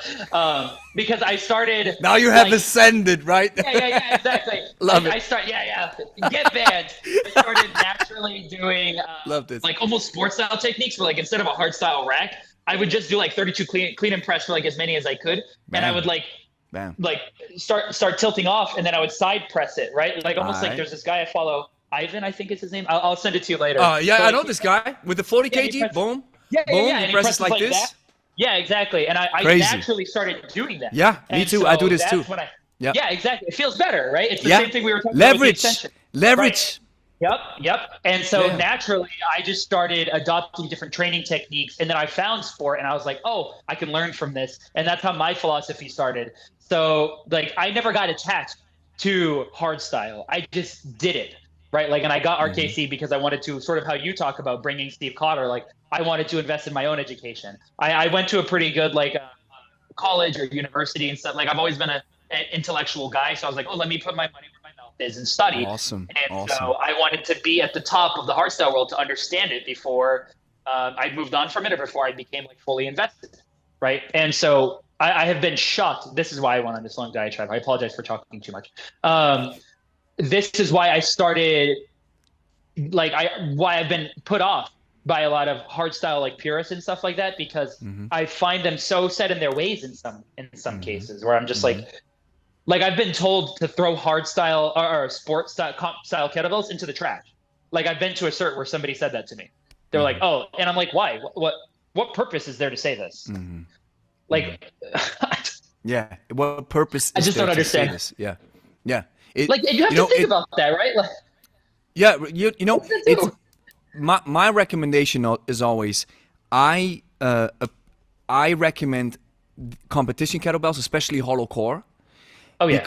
because I started. Now you have ascended, right? Yeah, exactly. Love it. I start, get banned. I started naturally doing love this. Like almost sports style techniques where like instead of a hard style rack, I would just do like 32 clean and press for like as many as I could. And I would like start tilting off and then I would side press it, right? Like almost like there's this guy I follow, Ivan, I think is his name. I'll send it to you later. Yeah, so, I know this guy with the 40 kg. Boom. Yeah. He presses like this. That. Yeah, exactly. And I naturally started doing that. Yeah, me too. So I do this too. Yeah, exactly. It feels better, right? It's the same thing we were talking about with the extension. Leverage. Right? Yep. And so naturally, I just started adopting different training techniques. And then I found sport and I was like, oh, I can learn from this. And that's how my philosophy started. So like, I never got attached to hard style. I just did it. Right. Like, and I got RKC because I wanted to sort of how you talk about bringing Steve Cotter. Like I wanted to invest in my own education. I went to a pretty good like college or university and stuff. Like I've always been an intellectual guy. So I was like, oh, let me put my money where my mouth is and study. Awesome. And so I wanted to be at the top of the hardstyle world to understand it before I moved on from it or before I became like fully invested. Right. And so I have been shocked. This is why I went on this long diatribe. I apologize for talking too much. This is why I started, why I've been put off by a lot of hardstyle like purists and stuff like that, because I find them so set in their ways in some cases where I'm just like I've been told to throw hardstyle or sport style kettlebells into the trash. Like I've been to a cert where somebody said that to me. They're like, oh, and I'm like, why? What purpose is there to say this? Like, what purpose? I just don't understand this? Yeah. You have to think about that, right? Like, it's my recommendation is always I recommend competition kettlebells, especially hollow core. Oh yeah.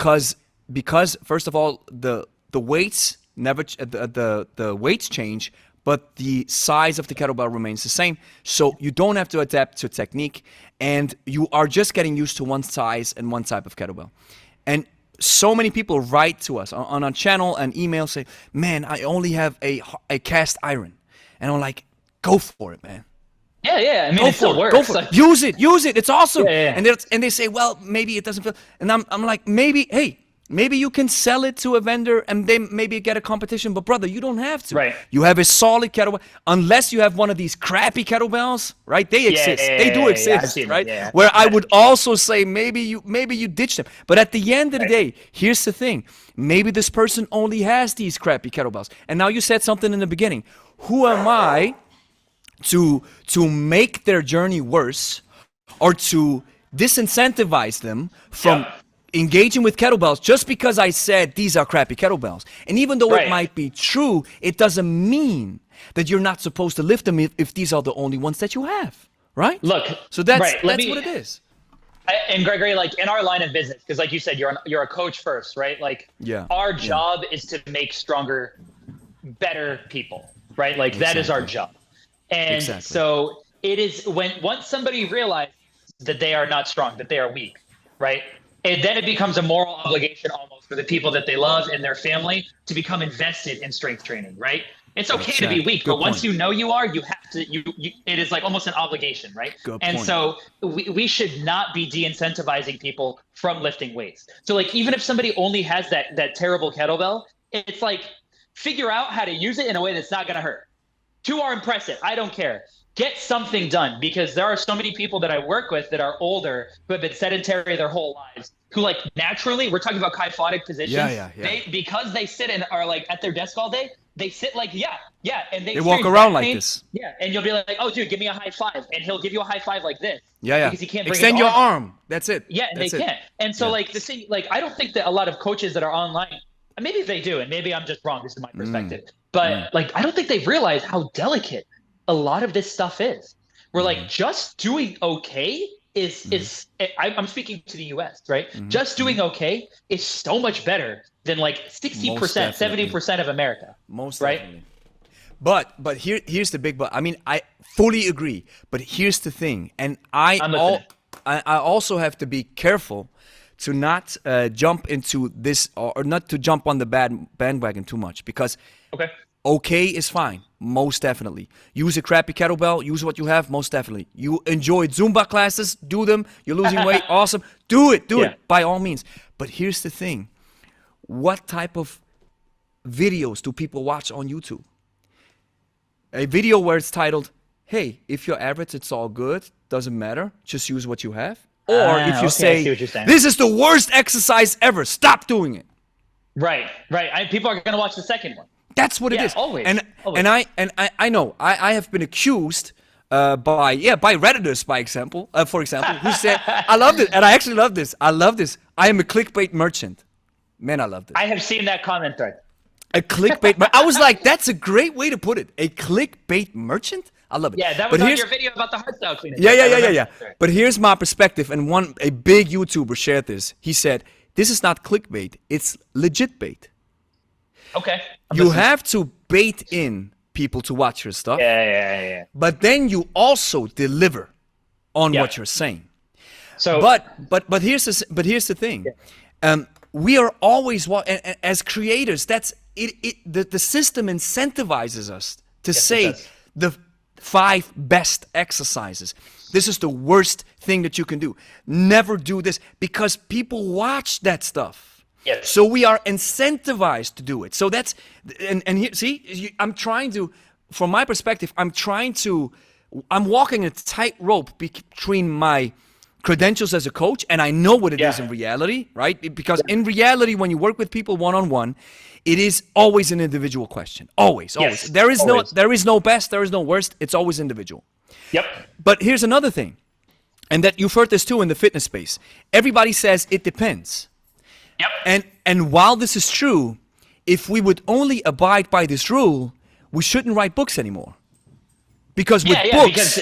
Because first of all, the weights never the weights change, but the size of the kettlebell remains the same. So you don't have to adapt to technique, and you are just getting used to one size and one type of kettlebell. And so many people write to us on our channel and email say, man, I only have a cast iron. And I'm like, go for it, man. Yeah. I mean, it still works. Go for it. Use it. It's awesome. Yeah. And they say, well, maybe it doesn't feel. And I'm like, maybe you can sell it to a vendor and then maybe get a competition. But brother, you don't have to. Right. You have a solid kettlebell. Unless you have one of these crappy kettlebells, right? They exist. They do exist, right? Yeah. Where I would also say maybe you ditch them. But at the end of the day, here's the thing. Maybe this person only has these crappy kettlebells. And now you said something in the beginning. Who am I to make their journey worse or to disincentivize them from engaging with kettlebells just because I said these are crappy kettlebells. And even though it might be true, it doesn't mean that you're not supposed to lift them if these are the only ones that you have, right? Look, so that's what it is. And Gregory, like in our line of business, because like you said, you're a coach first, right? Like our job is to make stronger, better people, right? Like that is our job. And so it is once somebody realizes that they are not strong, that they are weak, right? And then it becomes a moral obligation almost for the people that they love and their family to become invested in strength training, right? It's okay to be weak, but once you know you are, you have to, it is like almost an obligation, right? So we should not be de-incentivizing people from lifting weights. So like, even if somebody only has that terrible kettlebell, it's like, figure out how to use it in a way that's not going to hurt. To or impress it, I don't care. Get something done, because there are so many people that I work with that are older who have been sedentary their whole lives, who like naturally, we're talking about kyphotic positions. Because they sit and are like at their desk all day, they sit like, and they walk around like this. Yeah, and you'll be like, oh, dude, give me a high five. And he'll give you a high five like this. Because he can't bring extend your arm. That's it. Yeah, and they can't. And so like the thing, like I don't think that a lot of coaches that are online, maybe they do, and maybe I'm just wrong. This is my perspective. But like, I don't think they realize how delicate a lot of this stuff is. We're like, just doing okay is I'm speaking to the US, right? Just doing okay is so much better than like 60%, 70% of America. Most right? Definitely. But here's the big but. I mean, I fully agree. But here's the thing, and I also have to be careful to not jump into this, or not to jump on the bandwagon too much, because okay is fine, most definitely. Use a crappy kettlebell, use what you have, most definitely. You enjoyed Zumba classes, do them. You're losing weight, awesome. Do it by all means. But here's the thing. What type of videos do people watch on YouTube? A video where it's titled, hey, if you're average, it's all good, doesn't matter, just use what you have. Or if you say, this is the worst exercise ever, stop doing it. Right. People are going to watch the second one. That's what it is. Always. And I know I have been accused by Redditors, for example, who said, I love this, and I actually love this. I am a clickbait merchant. Man, I love this. I have seen that comment thread. A clickbait. I was like, that's a great way to put it. A clickbait merchant? I love it. Yeah, that was on your video about the hardstyle cleaning. Yeah. But here's my perspective, and a big YouTuber shared this. He said, this is not clickbait, it's legit bait. Okay. You have to bait in people to watch your stuff. Yeah. But then you also deliver on what you're saying. So, but here's the thing. We are always as creators. That's it. The system incentivizes us to say the 5 best exercises. This is the worst thing that you can do. Never do this, because people watch that stuff. Yes. So we are incentivized to do it. So that's and here, see, I'm trying to, from my perspective, I'm walking a tightrope between my credentials as a coach, and I know what it is in reality, right? Because in reality, when you work with people one-on-one, it is always an individual question. Always. There is no best, there is no worst. It's always individual. Yep. But here's another thing, and that you've heard this too in the fitness space. Everybody says it depends. Yep. And while this is true, if we would only abide by this rule, we shouldn't write books anymore. Because with books,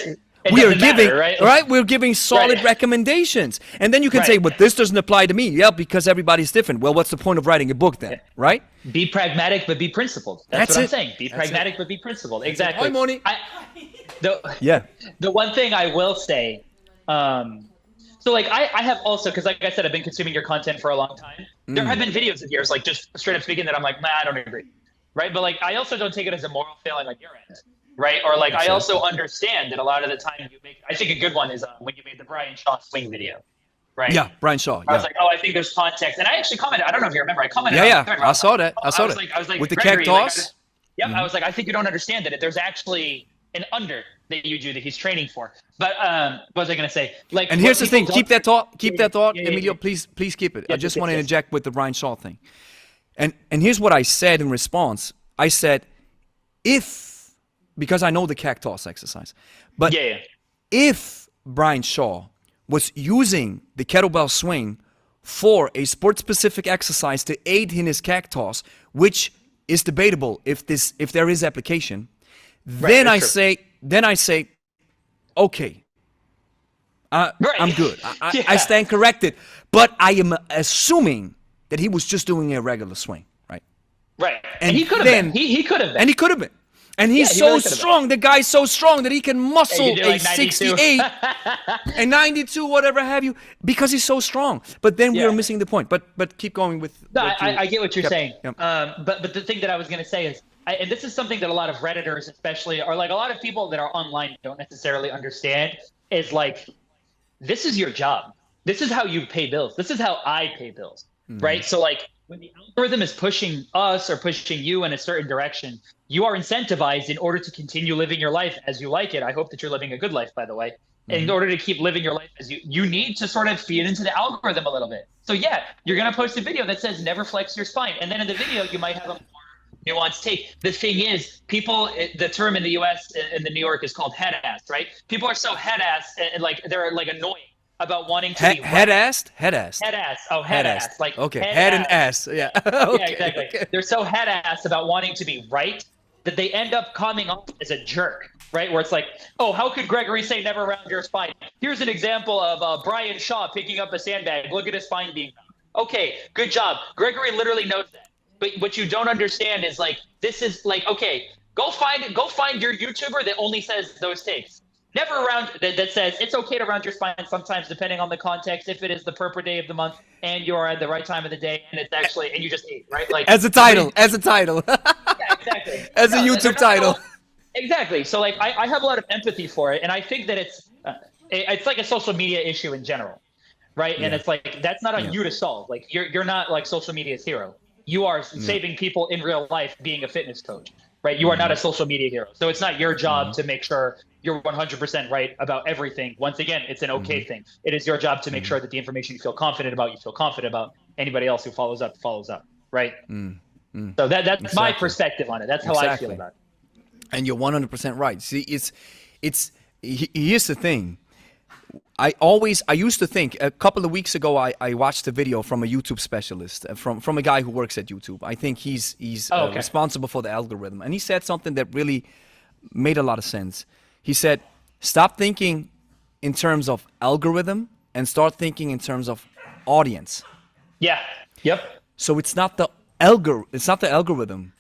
we are giving, right? We're giving solid recommendations. And then you can say, but this doesn't apply to me. Yeah, because everybody's different. Well, what's the point of writing a book then, right? Be pragmatic, but be principled. That's what I'm saying. Be pragmatic, but be principled. Exactly. Hi, Moni. The one thing I will say, so like I have also, because like I said, I've been consuming your content for a long time. There have been videos of yours, like just straight up speaking, that I'm like, I don't agree, right? But like I also don't take it as a moral failing on your end, right? Or like I also understand that a lot of the time you make, I think a good one is when you made the Brian Shaw swing video, right? Yeah, Brian Shaw. I was like, I think there's context, and I actually commented. I don't know if you remember. I commented. I saw that. I saw that. I was like, with the Gregory, cactus. I was like, I think you don't understand that there's actually an under that you do that he's training for. But what was I going to say? Like, and here's the thing. Keep that thought, Emilio. Please keep it. I just want to interject with the Brian Shaw thing. And here's what I said in response. I said, because I know the cactus exercise, but if Brian Shaw was using the kettlebell swing for a sport-specific exercise to aid in his calf toss, which is debatable if there is application, then I say, okay, I'm good. I stand corrected. But I am assuming that he was just doing a regular swing, right? Right. And he could have been. He could have been. And he could have been. And he's so really strong. The guy's so strong that he can muscle a 68, a 92, whatever have you, because he's so strong. But then we are missing the point. But keep going with. No, I get what you're saying. Yep. But the thing that I was going to say is, and this is something that a lot of Redditors, especially, or like a lot of people that are online don't necessarily understand, is like, this is your job. This is how you pay bills. This is how I pay bills, right? So like, when the algorithm is pushing us or pushing you in a certain direction, you are incentivized in order to continue living your life as you like it. I hope that you're living a good life, by the way. And in order to keep living your life as you need to sort of feed into the algorithm a little bit. So yeah, you're going to post a video that says never flex your spine. And then in the video, you might have a more nuanced take. The thing is, people, the term in the US and the New York is called head ass, right? People are so head ass and like they're like annoying about wanting to be head ass. Oh, head ass. Like okay, head and ass. Yeah. Okay. Yeah, exactly. Okay. They're so head ass about wanting to be right that they end up coming off as a jerk, right? Where it's like, oh, how could Gregory say never round your spine? Here's an example of Brian Shaw picking up a sandbag. Look at his spine being round. Okay, good job. Gregory literally knows that. But what you don't understand is like, this is like, okay, go find your YouTuber that only says those takes. Never around that says it's okay to round your spine sometimes, depending on the context. If it is the proper day of the month and you are at the right time of the day, and it's actually and you just ate, right? Like as a title. Yeah, exactly. As a YouTube title. Exactly. So like I have a lot of empathy for it, and I think that it's like a social media issue in general, right? Yeah. And it's like that's not on you to solve. Like you're not like social media's hero. You are saving people in real life, being a fitness coach, right? You are not a social media hero. So it's not your job to make sure you're 100% right about everything. Once again, it's an okay thing. It is your job to make sure that the information you feel confident about. Anybody else who follows up, right? So that's my perspective on it. That's how I feel about it. And you're 100% right. See, here's the thing. I used to think, a couple of weeks ago, I watched a video from a YouTube specialist, from a guy who works at YouTube. I think he's responsible for the algorithm. And he said something that really made a lot of sense. He said, stop thinking in terms of algorithm and start thinking in terms of audience. Yeah. Yep. So it's not the algorithm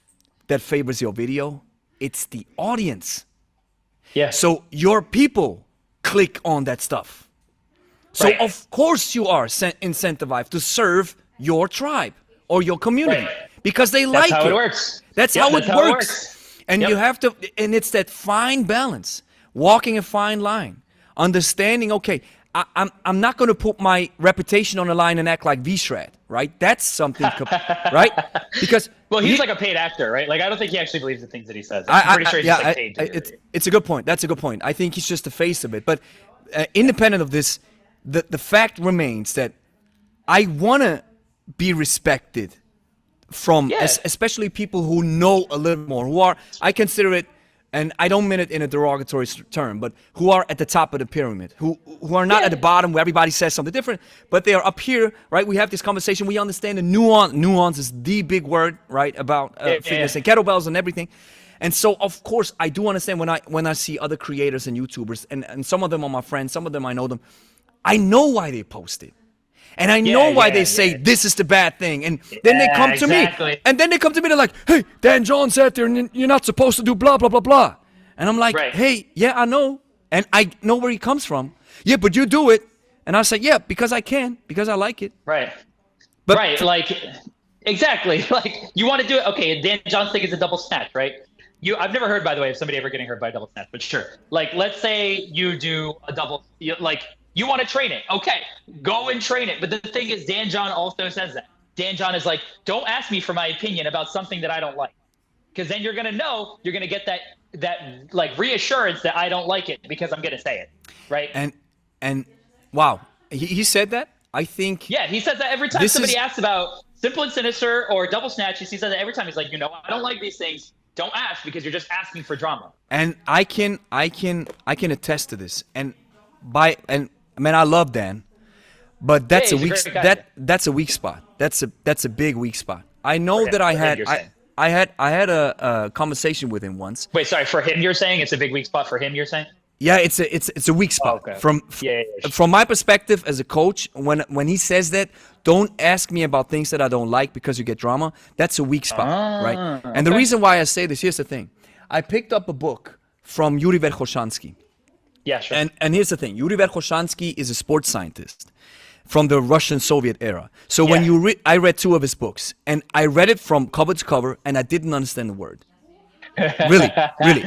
that favors your video. It's the audience. Yeah. So your people click on that stuff. So of course you are incentivized to serve your tribe or your community because they like it. That's how it works. That's how it works. And you have to, and it's that fine balance, walking a fine line, understanding, okay, I'm not going to put my reputation on the line and act like V-Shred, right? That's something, right? Because he's like a paid actor, right? Like I don't think he actually believes the things that he says. I'm pretty sure he's like paid. It's a good point. That's a good point. I think he's just the face of it. But independent of this, the fact remains that I want to be respected from, especially people who know a little more, who are, I consider it, and I don't mean it in a derogatory term, but who are at the top of the pyramid, who are not at the bottom where everybody says something different, but they are up here, right? We have this conversation. We understand the nuance. Nuance is the big word, right, about fitness and kettlebells and everything. And so, of course, I do understand when I see other creators and YouTubers, and some of them are my friends, some of them I know them, I know why they post it. And I know why they say this is the bad thing. And then they come to me. And then they come to me, they're like, hey, Dan John said there, you're not supposed to do blah, blah, blah, blah. And I'm like, hey, yeah, I know. And I know where he comes from. Yeah, but you do it. And I say, yeah, because I can, because I like it. Right. But like, exactly. Like, you want to do it. Okay, Dan John's thing is a double snatch, right? I've never heard, by the way, of somebody ever getting hurt by a double snatch, but sure. Like, let's say you do a double, you want to train it. Okay, go and train it. But the thing is, Dan John also says that. Dan John is like, don't ask me for my opinion about something that I don't like. Because then you're going to know, you're going to get that like reassurance that I don't like it because I'm going to say it. Right. And wow, he said that? I think. Yeah, he says that every time somebody asks about simple and sinister or double snatches. He says that every time. He's like, I don't like these things. Don't ask because you're just asking for drama. And I can attest to this. And I love Dan, but that's Hey, a he's a weak great guy. that's a weak spot. That's a big weak spot. I know him, that I for him, had you're saying. I had a conversation with him once. Wait, sorry. For him, you're saying it's a big weak spot for him. You're saying. Yeah, it's a weak Oh, spot okay. from Yeah, yeah, from my perspective as a coach. When he says that, don't ask me about things that I don't like because you get drama. That's a weak spot, right? And the Okay. reason why I say this, here's the thing: I picked up a book from Yuri Verkhoshansky, Yeah, sure. and here's the thing: Yuri Verkhoshansky is a sports scientist from the Russian Soviet era. So when Yeah. I read two of his books, and I read it from cover to cover, and I didn't understand the word. Really, really,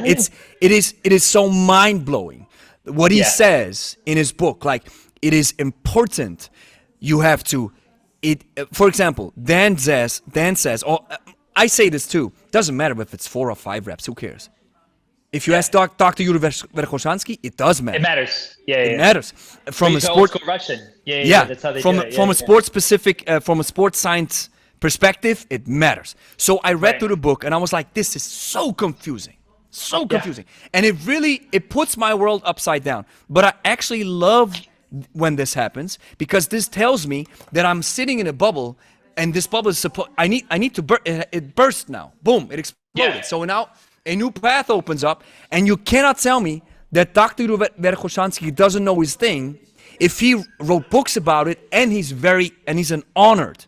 it is so mind blowing what he Yeah. says in his book. Like, it is important. You have to. For example, Dan says, or I say this too. Doesn't matter if it's 4 or 5 reps. Who cares? If you ask Dr. Yuri Verkhoshansky, it does matter. It matters. Yeah, It yeah. matters from a He's sport. old school Russian. Yeah, yeah, Yeah, that's how they from do it. from Yeah, a sports specific, from a sports science perspective, it matters. So I read Right. through the book and I was like, this is so confusing, so confusing, and it puts my world upside down. But I actually love when this happens because this tells me that I'm sitting in a bubble, and this bubble is supposed. I need to burst. It burst now. Boom! It exploded. Yeah. So now a new path opens up, and you cannot tell me that Dr. Verkhoshansky doesn't know his thing if he wrote books about it, and he's an honored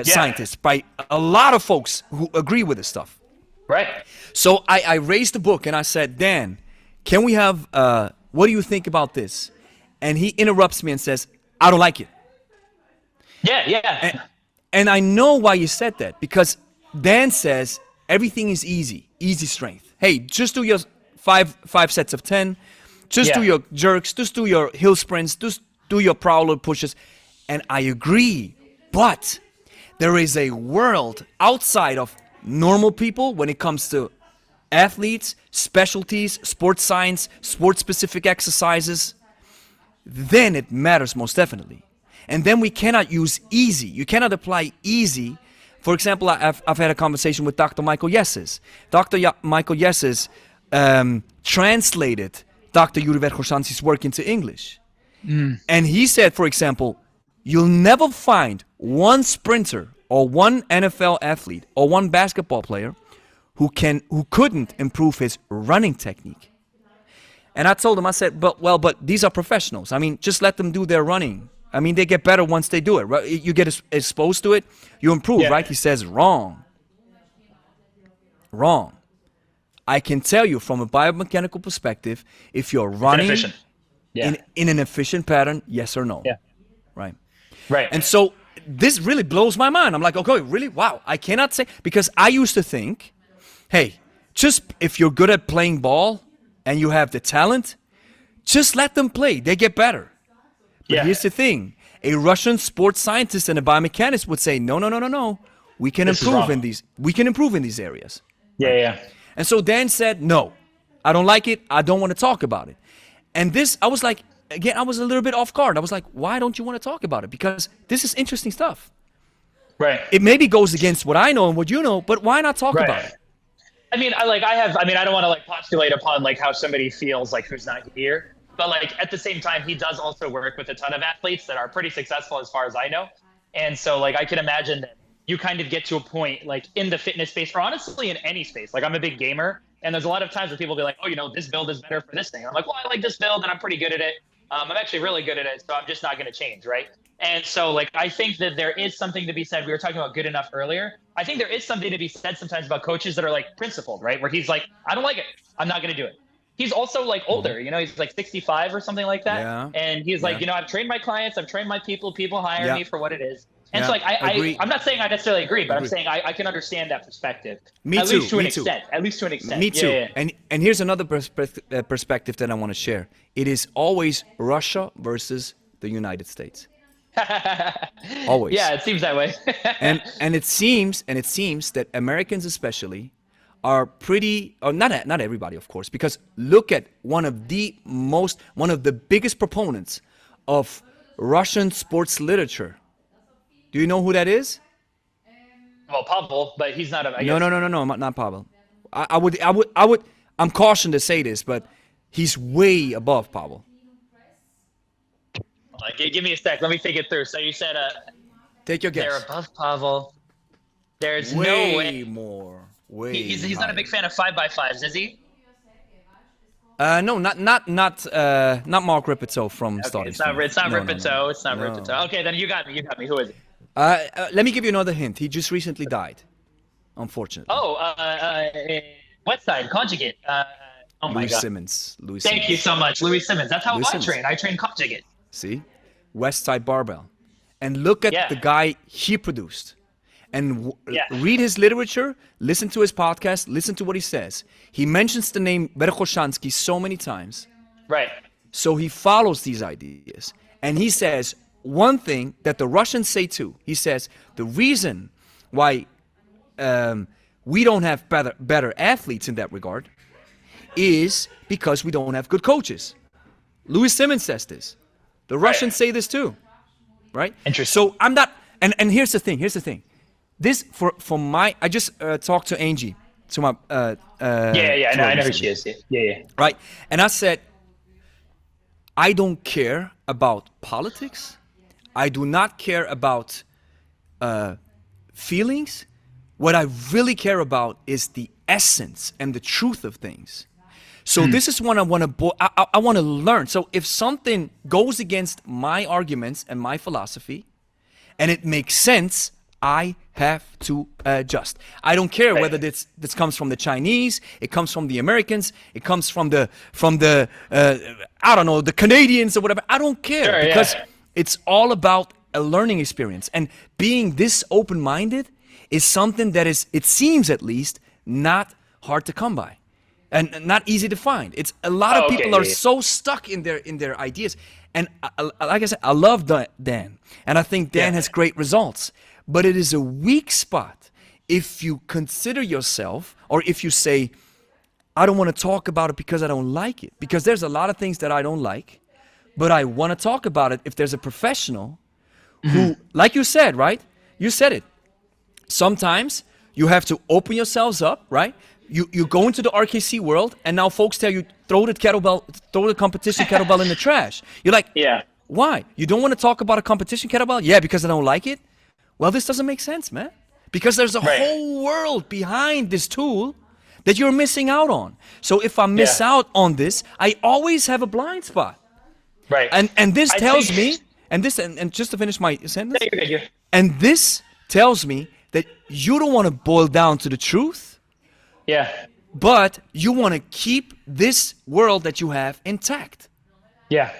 scientist by a lot of folks who agree with this stuff. Right. So I raised the book and I said, Dan, can we have, what do you think about this? And he interrupts me and says, I don't like it. Yeah, yeah. And I know why you said that, because Dan says everything is easy strength. Hey, just do your five sets of 10. Just do Yeah. your jerks. Just do your hill sprints. Just do your prowler pushes. And I agree, but there is a world outside of normal people when it comes to athletes, specialties, sports science, sports-specific exercises. Then it matters most definitely. And then we cannot use easy. You cannot apply easy. For example, I've had a conversation with Dr. Michael Yesses. Michael Yesses translated Dr. Yuri Verkhoshansky's work into English. And he said, for example, you'll never find one sprinter or one NFL athlete or one basketball player who couldn't improve his running technique. And I told him, I said, but these are professionals. I mean, just let them do their running. I mean, they get better once they do it, right? You get exposed to it, you improve, Yeah. right? He says, wrong. Wrong. I can tell you from a biomechanical perspective, if you're running Inefficient. Yeah. in an efficient pattern, yes or no. Yeah. Right. Right. And so this really blows my mind. I'm like, okay, really? Wow. I cannot say, because I used to think, hey, just if you're good at playing ball and you have the talent, just let them play. They get better. But Yeah. here's the thing. A Russian sports scientist and a biomechanist would say, no. We can This is improve wrong. we can improve in these areas. Yeah, yeah. And so Dan said, no, I don't like it. I don't want to talk about it. And this, I was like, again, I was a little bit off guard. I was like, why don't you want to talk about it? Because this is interesting stuff. Right. It maybe goes against what I know and what you know, but why not talk about it? I mean, I don't want to like postulate upon like how somebody feels like who's not here, but like at the same time, he does also work with a ton of athletes that are pretty successful as far as I know. And so like, I can imagine that you kind of get to a point like in the fitness space, or honestly in any space. Like I'm a big gamer, and there's a lot of times where people be like, oh, this build is better for this thing. I'm like, well, I like this build and I'm pretty good at it. I'm actually really good at it, so I'm just not going to change, right? And so, like, I think that there is something to be said. We were talking about good enough earlier. I think there is something to be said sometimes about coaches that are, like, principled, right? Where he's like, I don't like it. I'm not going to do it. He's also, like, older. He's, like, 65 or something like that. Yeah. And he's like, Yeah. I've trained my clients. I've trained my people. People hire Yeah. me for what it is. And Yeah. so, like, Agree. I'm not saying I necessarily agree, but I'm Agree. saying I can understand that perspective. Me At too, least to an me too. extent. At least to an extent. Me too. Yeah, yeah. And here's another perspective that I want to share. It is always Russia versus the United States. Always. Yeah, it seems that way. and it seems that Americans especially are pretty, or not everybody of course, because look at one of the biggest proponents of Russian sports literature. Do you know who that is? Well, Pavel, but he's not a. I No, guess. not Pavel. I'm cautioned to say this, but he's way above Pavel. Give me a sec. Let me think it through. So you said Take your they're guess. above Pavel. There's no Way way. more. Way He's not a big fan of 5x5s, is he? No, not Mark Ripito from Okay, Starting it's not Strength. No, no, Ripito. no. It's not No. Ripito. Okay, then you got me. Who is it? Let me give you another hint. He just recently died, unfortunately. Oh, West Side Conjugate. Oh my Louis God. Simmons. Louis Thank Simmons. you so much, Louis Simmons. That's how Louis I Simmons. train. I train Conjugate. See? West Side Barbell. And look at Yeah. the guy he produced. And Yeah. read his literature, listen to his podcast, listen to what he says. He mentions the name Verkhoshansky so many times. Right. So he follows these ideas. And he says one thing that the Russians say too. He says the reason why we don't have better athletes in that regard is because we don't have good coaches. Louis Simmons says this. The Russians say this too, right? Interesting. So I'm not, and here's the thing. This for my, I just talked to Angie, to my Yeah. I know who she is. Yeah. right, and I said, I don't care about politics. I do not care about feelings. What I really care about is the essence and the truth of things. So this is what I want to I want to learn. So if something goes against my arguments and my philosophy, and it makes sense, I have to adjust. I don't care whether this comes from the Chinese, it comes from the Americans, it comes from the I don't know, the Canadians or whatever. I don't care, Sure, because yeah. it's all about a learning experience. And being this open-minded is something that is, it seems at least, not hard to come by. And not easy to find. It's a lot of people are so stuck in their ideas. And like I said, I love Dan, and I think Dan has great results. But it is a weak spot if you consider yourself, or if you say, I don't want to talk about it because I don't like it. Because there's a lot of things that I don't like, but I want to talk about it if there's a professional who, like you said, right? You said it. Sometimes you have to open yourselves up, right? You go into the RKC world, and now folks tell you, throw the competition kettlebell in the trash. You're like, why? You don't want to talk about a competition kettlebell? Yeah, because I don't like it. Well, this doesn't make sense, man. Because there's a whole world behind this tool that you're missing out on. So if I miss out on this, I always have a blind spot. Right. And this tells me, and just to finish my sentence, and this tells me that you don't want to boil down to the truth. Yeah. But you want to keep this world that you have intact. Yeah.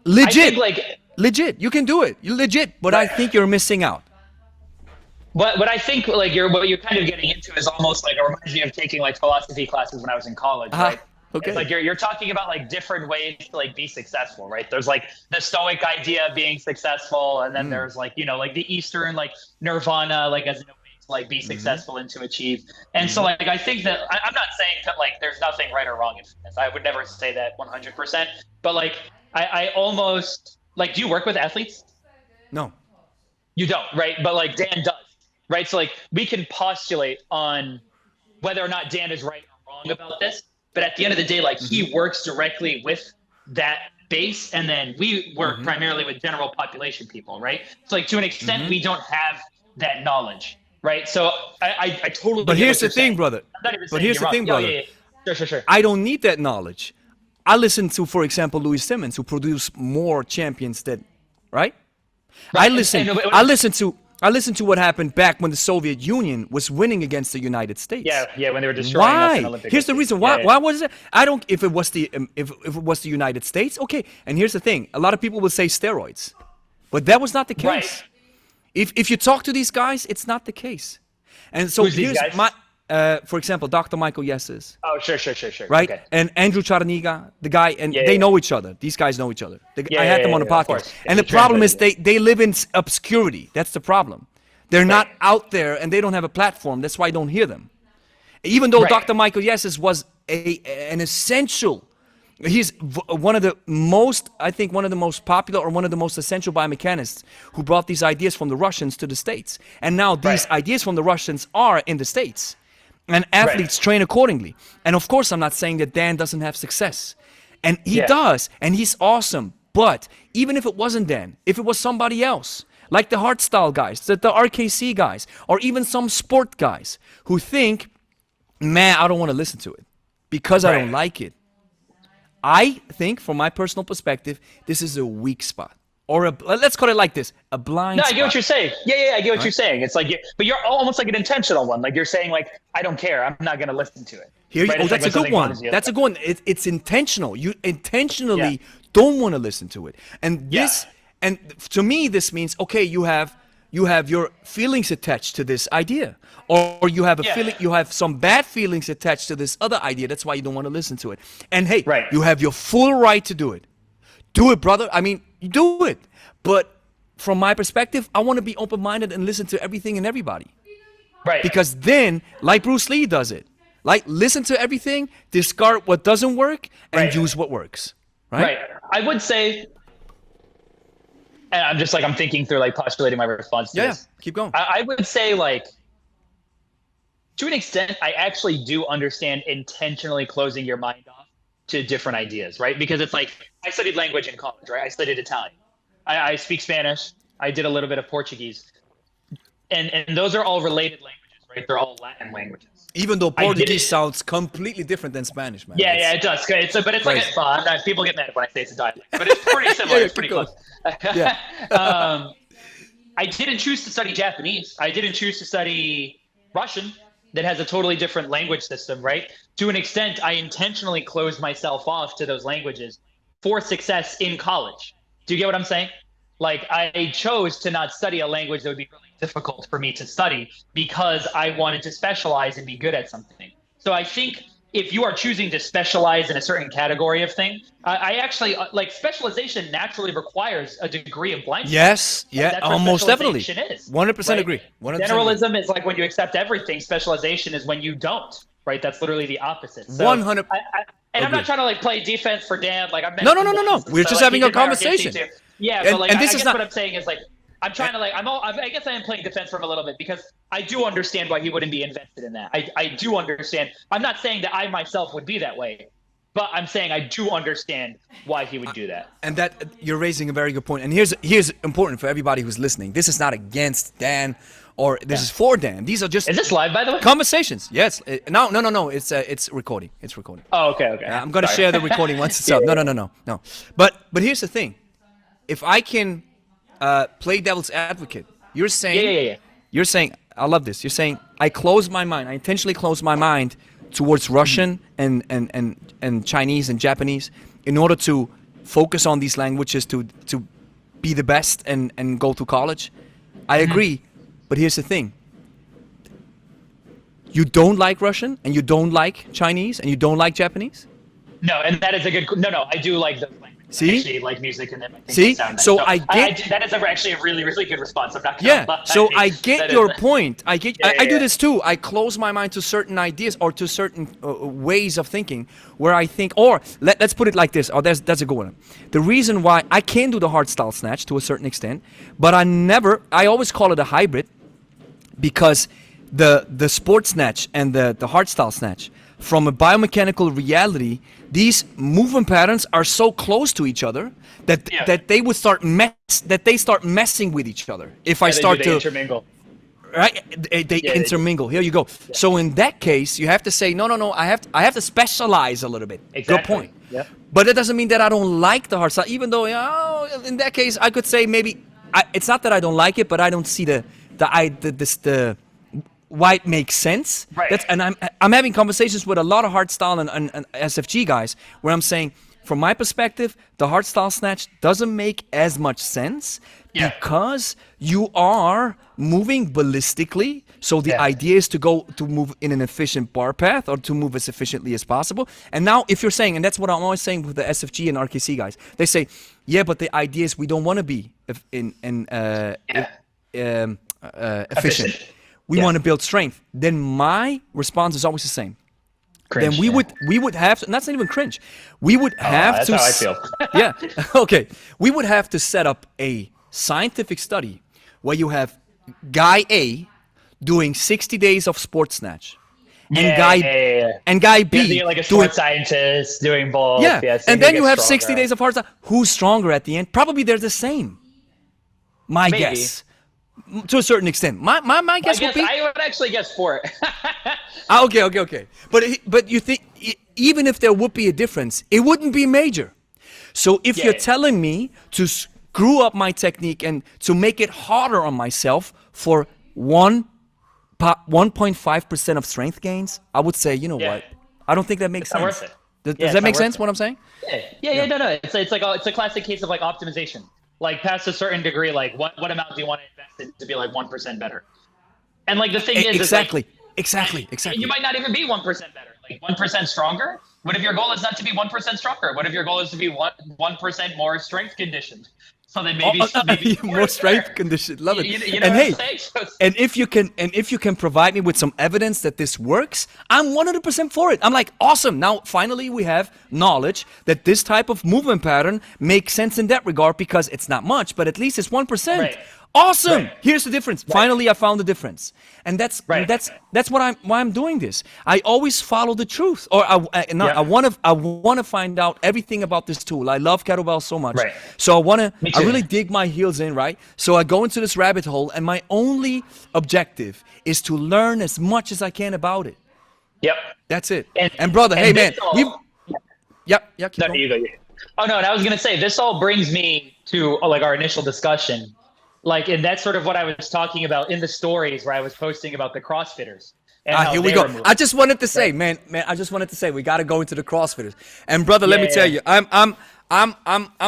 Legit. I think, legit. You can do it. You're legit. But I think you're missing out. What I think what you're kind of getting into is almost like, it reminds me of taking like philosophy classes when I was in college, right? Okay. It's like you're talking about like different ways to like be successful, right? There's like the Stoic idea of being successful, and then there's like, you know, like the Eastern like nirvana, like as a way to like be successful and to achieve. And so like I think that I'm not saying that like there's nothing right or wrong in fitness. I would never say that 100%. But like I almost like, do you work with athletes? No. You don't, right? But like Dan does, right? So like we can postulate on whether or not Dan is right or wrong about this. But at the end of the day, like he works directly with that base, and then we work primarily with general population people, right? So like to an extent, we don't have that knowledge, right? So I totally. But here's the thing, brother. Sure. I don't need that knowledge. I listen to, for example, Louis Simmons, who produced more champions than, right? I listen to what happened back when the Soviet Union was winning against the United States. Yeah, when they were destroying us in Olympic. Here's the reason why. Why was it? I don't. If it was the the United States, okay. And here's the thing: a lot of people will say steroids, but that was not the case. Right. If you talk to these guys, it's not the case. And so here's for example, Dr. Michael Yesses. Oh, sure. Right? Okay. And Andrew Charniga, the guy, and they know each other. These guys know each other. I had them on the podcast. And the problem is they live in obscurity. That's the problem. They're not out there, and they don't have a platform. That's why I don't hear them. Even though Dr. Michael Yesses was an essential, he's one of the most popular, or one of the most essential biomechanists who brought these ideas from the Russians to the States. And now these ideas from the Russians are in the States. And athletes train accordingly. And of course, I'm not saying that Dan doesn't have success. And he does. And he's awesome. But even if it wasn't Dan, if it was somebody else, like the hardstyle guys, the RKC guys, or even some sport guys who think, man, I don't want to listen to it because I don't like it. I think, from my personal perspective, this is a weak spot. Or let's call it like this, a blind spot. I get what you're saying. Yeah, I get what you're saying. It's like, but you're almost like an intentional one. Like you're saying, like, I don't care. I'm not going to listen to it. That's a good one. That's a good one. It's intentional. You intentionally don't want to listen to it. And this, and to me, this means, okay, you have your feelings attached to this idea, or you have a feeling, you have some bad feelings attached to this other idea. That's why you don't want to listen to it. And hey, you have your full right to do it. Do it, brother. I mean, you do it. But from my perspective, I want to be open-minded and listen to everything and everybody. Right. Because then, like Bruce Lee does it, like listen to everything, discard what doesn't work, and use what works. Right. I would say, and I'm thinking through, like, postulating my response to this. Yeah, keep going. I would say, like, to an extent, I actually do understand intentionally closing your mind off to different ideas, right? Because it's like, I studied language in college, right? I studied Italian. I speak Spanish. I did a little bit of Portuguese. And those are all related languages, right? They're all Latin languages. Even though Portuguese sounds completely different than Spanish, man. Yeah, it does. But it's like, people get mad when I say it's a dialect, but it's pretty similar. It's pretty close. I didn't choose to study Japanese. I didn't choose to study Russian. That has a totally different language system, right? To an extent, I intentionally closed myself off to those languages for success in college. Do you get what I'm saying? Like, I chose to not study a language that would be really difficult for me to study because I wanted to specialize and be good at something. So I think if you are choosing to specialize in a certain category of thing, I actually, like, specialization naturally requires a degree of blindness. Yes, almost definitely. Is, 100% right? agree. 100% Generalism agree. is like when you accept everything. Specialization is when you don't, right? That's literally the opposite. So 100. And I'm not trying to, like, play defense for Dan. Like, I'm no. We're just having a conversation. Yeah, but, like, I guess what I'm saying is, like, I'm trying to, like, I guess I am playing defense for him a little bit because I do understand why he wouldn't be invested in that. I do understand. I'm not saying that I myself would be that way, but I'm saying I do understand why he would do that. And that you're raising a very good point. And here's important for everybody who's listening. This is not against Dan, or this is for Dan. These are just. Is this live, by the way? Conversations. Yes. No. It's recording. It's recording. Oh, okay. I'm gonna share the recording once it's up. No. But here's the thing. If I can play devil's advocate, you're saying. Yeah. You're saying, I love this. You're saying I close my mind. I intentionally close my mind towards Russian and Chinese and Japanese in order to focus on these languages to be the best and go to college. I agree, but here's the thing. You don't like Russian and you don't like Chinese and you don't like Japanese? No, and that is a good. No, I do like those languages. See? I actually like music and then. See? So I get that is actually a really, really good response. I'm not gonna. Yeah. So I get your point. I get. I do this too. I close my mind to certain ideas or to certain ways of thinking where I think. Or let's put it like this. Oh, that's a good one. The reason why I can do the hardstyle snatch to a certain extent, but I always call it a hybrid, because the sports snatch and the hardstyle snatch, from a biomechanical reality, these movement patterns are so close to each other that they would start messing with each other. If I start to intermingle. Right, they intermingle. Here you go. Yeah. So in that case, you have to say no. I have to specialize a little bit. Exactly. Good point. Yeah. But it doesn't mean that I don't like the hardstyle. Even though, in that case, I could say maybe it's not that I don't like it, but I don't see the why it makes sense. Right. And I'm having conversations with a lot of hardstyle and SFG guys where I'm saying, from my perspective, the hardstyle snatch doesn't make as much sense because you are moving ballistically. So the idea is to move in an efficient bar path or to move as efficiently as possible. And now if you're saying, and that's what I'm always saying with the SFG and RKC guys, they say, but the idea is we don't want to be efficient. We want to build strength. Then my response is always the same. Cringe, then we would have to, and that's not even cringe. We would have to. That's how I feel. Okay. We would have to set up a scientific study where you have guy A doing 60 days of sports snatch, and guy B You're like a doing sports scientist doing both. yeah, Yes, and then you have 60 stronger. days of hard time. Who's stronger at the end? Probably they're the same. My Maybe. guess, to a certain extent. My guess would be. I would actually guess for it. Okay. But you think even if there would be a difference, it wouldn't be major. So if you're telling me to screw up my technique and to make it harder on myself for 1.5% of strength gains, I would say, you know what? I don't think that makes sense. Worth it. Does that make sense? What I'm saying? Yeah. No. It's a classic case of like optimization. Like past a certain degree, like what amount do you want to invest in to be like 1% better? And like the thing is, exactly. You might not even be 1% better. Like 1% stronger. What if your goal is not to be 1% stronger? What if your goal is to be 1% more strength conditioned? So then maybe more strength conditioned. Love it. You know and what hey, I'm saying? and if you can provide me with some evidence that this works, I'm 100% for it. I'm like, awesome. Now finally we have knowledge that this type of movement pattern makes sense in that regard because it's not much, but at least it's 1%. Right. Awesome. Right. Here's the difference. Right. Finally, I found the difference, and that's why I'm doing this. I always follow the truth, or I want to find out everything about this tool. I love kettlebells so much, right. So I really dig my heels in, right? So I go into this rabbit hole, and my only objective is to learn as much as I can about it. Yep. That's it. And brother, hey man, Yep. Keep going. You go. Oh no, and I was gonna say this all brings me to like our initial discussion. Like, and that's sort of what I was talking about in the stories where I was posting about the CrossFitters. And here we go. I just wanted to say, man, I just wanted to say we got to go into the CrossFitters. And brother, let me tell you, I'm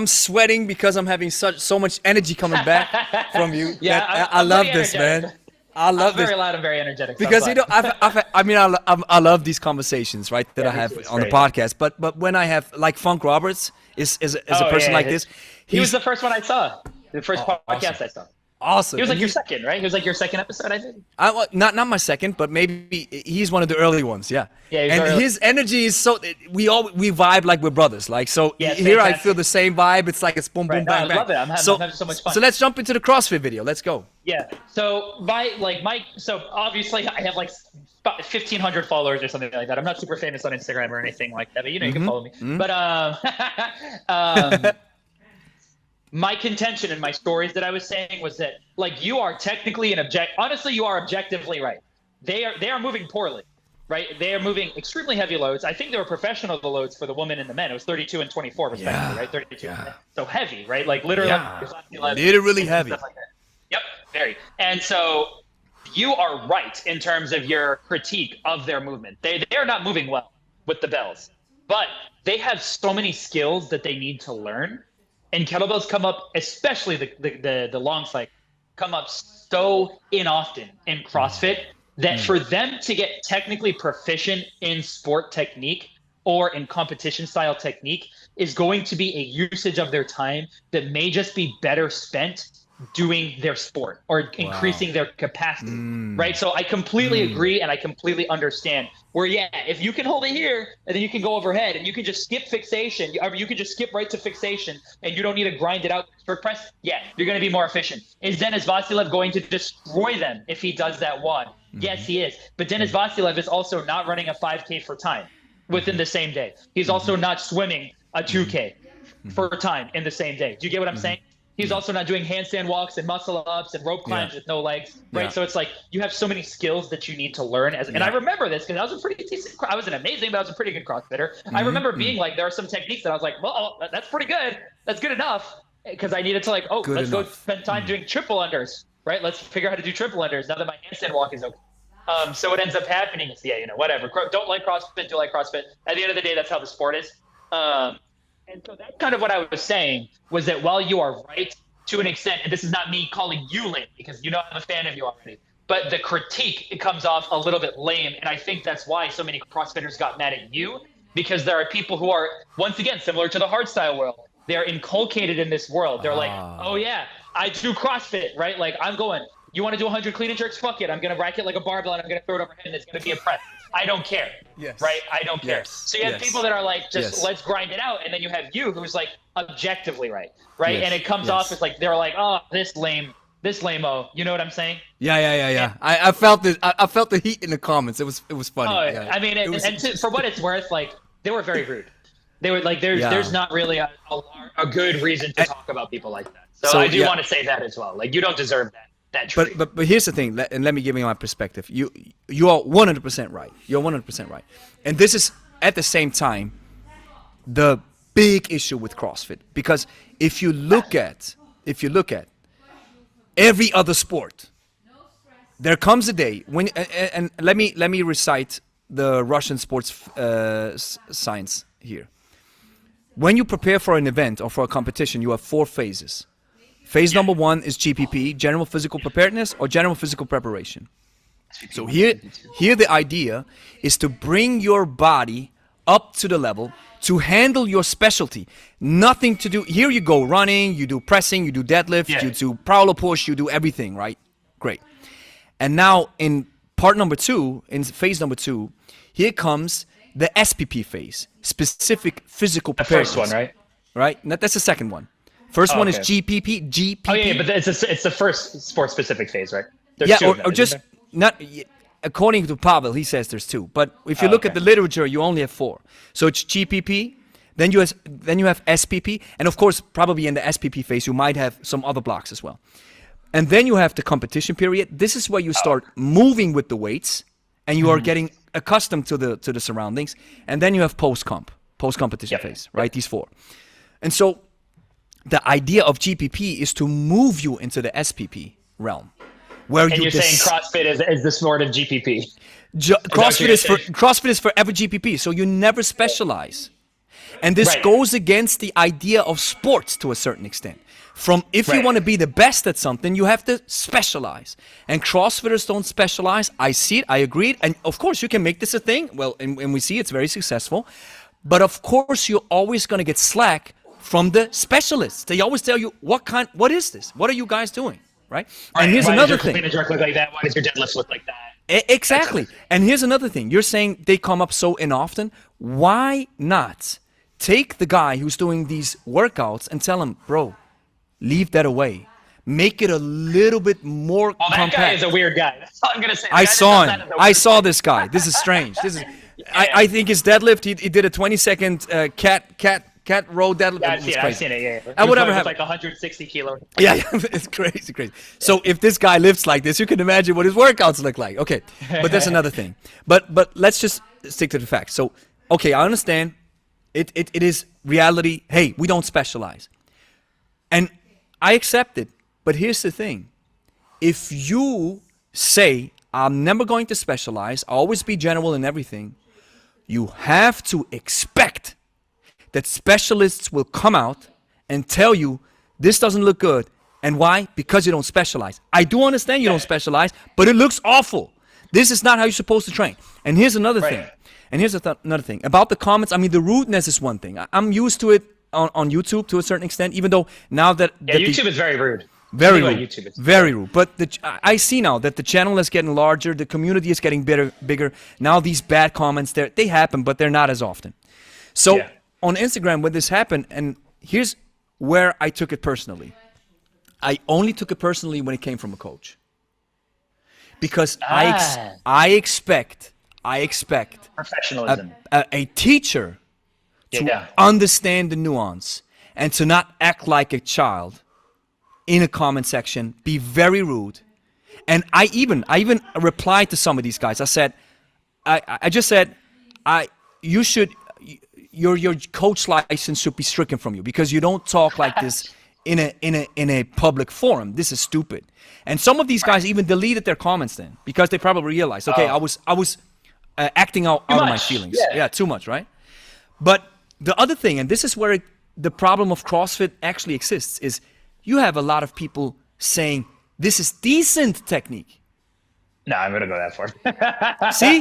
sweating because I'm having so much energy coming back from you. I love this, man. I love this. Very loud and very energetic. Because you know, I love these conversations, right? That I have on the podcast. But when I have like Funk Roberts is a person like this. He was the first one I saw. The first podcast I saw. Awesome. He was like your second, right? He was like your second episode, I think. Not my second, but maybe he's one of the early ones. Yeah. And his energy is so we vibe like we're brothers. Like so here fantastic. I feel the same vibe. It's like it's boom boom bang bang. I love it. I'm having so much fun. So let's jump into the CrossFit video. Let's go. Yeah. So so obviously I have like 1,500 followers or something like that. I'm not super famous on Instagram or anything like that, but you know you can follow me. But my contention in my stories that I was saying was that like you are technically honestly you are objectively right. They are moving poorly, right? They are moving extremely heavy loads. I think they were professional the loads for the women and the men. It was 32 and 24 respectively, right? 32. Yeah. So heavy, right? Like literally literally heavy. Stuff like that. Yep, very. And so you are right in terms of your critique of their movement. They are not moving well with the bells, but they have so many skills that they need to learn. And kettlebells come up, especially the long cycle, come up so often in CrossFit that for them to get technically proficient in sport technique or in competition style technique is going to be a usage of their time that may just be better spent doing their sport or increasing their capacity, right? So I completely agree and I completely understand where, if you can hold it here and then you can go overhead and you can just skip fixation, or you can just skip right to fixation and you don't need to grind it out for press, you're going to be more efficient. Is Denis Vasilev going to destroy them if he does that one? Yes, he is. But Denis Vasilev is also not running a 5K for time within the same day. He's also not swimming a 2K for time in the same day. Do you get what I'm saying? He's also not doing handstand walks and muscle ups and rope climbs with no legs, right? So it's like you have so many skills that you need to learn. And I remember this because I was a pretty decent. I wasn't amazing, but I was a pretty good CrossFitter. I remember being like, there are some techniques that I was like, well, that's pretty good. That's good enough. Because I needed to like, let's go spend time doing triple unders, right? Let's figure out how to do triple unders now that my handstand walk is okay. So what ends up happening is, whatever. Don't like CrossFit, do like CrossFit. At the end of the day, that's how the sport is. And so that's kind of what I was saying was that while you are right to an extent, and this is not me calling you lame because you know I'm a fan of you already, but the critique, it comes off a little bit lame. And I think that's why so many CrossFitters got mad at you, because there are people who are, once again, similar to the hardstyle world. They're inculcated in this world. They're like, oh yeah, I do CrossFit, right? Like I'm going, you want to do 100 clean and jerks? Fuck it. I'm going to rack it like a barbell and I'm going to throw it overhead and it's going to be a press. I don't care. Right? I don't care. So you have people that are like, let's grind it out. And then you have you who's like objectively right? And it comes off as like, they're like, oh, this lame this lame-o. You know what I'm saying? Yeah. I felt this. I felt the heat in the comments. It was funny. Oh, Yeah. I mean, for what it's worth, like they were very rude. They were like, there's not really a good reason to talk about people like that. So I do want to say that as well. Like, you don't deserve that treat. But here's the thing, and let me give you my perspective. You are 100% right. You're 100% right. And this is at the same time the big issue with CrossFit, because if you look at every other sport, there comes a day when, and let me recite the Russian sports science here. When you prepare for an event or for a competition, you have 4 phases. Phase number 1 is GPP, general physical preparedness, or general physical preparation. So here the idea is to bring your body up to the level to handle your specialty. Nothing to do. Here you go running, you do pressing, you do deadlift, you do parallel push, you do everything, right? Great. And now in part number 2, in phase number 2, here comes the SPP phase, specific physical preparedness. The first one, right? Right? That's the second one. First one is GPP. Oh yeah, but it's the first sport-specific phase, right? There's 2 of them, or just not. According to Pavel, he says there's 2. But if you look at the literature, you only have 4. So it's GPP, then you have SPP, and of course, probably in the SPP phase, you might have some other blocks as well. And then you have the competition period. This is where you start moving with the weights, and you are getting accustomed to the surroundings. And then you have post-competition phase, right? These 4. And so the idea of GPP is to move you into the SPP realm. Where and you're saying CrossFit is the sport of GPP. CrossFit is forever GPP, so you never specialize. And this goes against the idea of sports to a certain extent. If you want to be the best at something, you have to specialize. And CrossFitters don't specialize. I see it, I agree. And of course, you can make this a thing. Well, and we see it's very successful. But of course, you're always going to get slack from the specialists. They always tell you, what is this? What are you guys doing? Right? And here's another thing. Why does your clean and jerk look like that? Why does your deadlift look like that? Exactly. And here's another thing. You're saying they come up so often. Why not take the guy who's doing these workouts and tell him, bro, leave that away. Make it a little bit more compact. That guy is a weird guy. That's all I'm going to say. I saw him. I saw this guy. This is strange. I think his deadlift, he did a 20-second cat row deadlift. Yeah, I've seen it. Yeah. And whatever happened. Like 160 kilos. Yeah, it's crazy. So if this guy lifts like this, you can imagine what his workouts look like. Okay, but that's another thing. But let's just stick to the facts. So, okay, I understand. It is reality. Hey, we don't specialize. And I accept it. But here's the thing. If you say, I'm never going to specialize, I'll always be general in everything, you have to expect that specialists will come out and tell you this doesn't look good. And why? Because you don't specialize. I do understand you don't specialize, but it looks awful. This is not how you're supposed to train. And here's another thing. And here's another thing. About the comments, I mean, the rudeness is one thing. I'm used to it on YouTube to a certain extent, even though now that... YouTube is very rude. Very rude. Very rude. But I see now that the channel is getting larger, the community is getting bigger. Now these bad comments, they happen, but they're not as often. So... Yeah. On Instagram, when this happened, and here's where I took it personally. I only took it personally when it came from a coach. Because I expect professionalism. A teacher to understand the nuance and to not act like a child in a comment section, be very rude. And I even replied to some of these guys. I said, I just said, you should... Your coach license should be stricken from you because you don't talk like this in a public forum. This is stupid. And some of these guys even deleted their comments then because they probably realized, okay, I was acting out of my feelings. Yeah, too much, right? But the other thing, and this is where the problem of CrossFit actually exists, is you have a lot of people saying this is decent technique. No, I'm gonna go that far. See,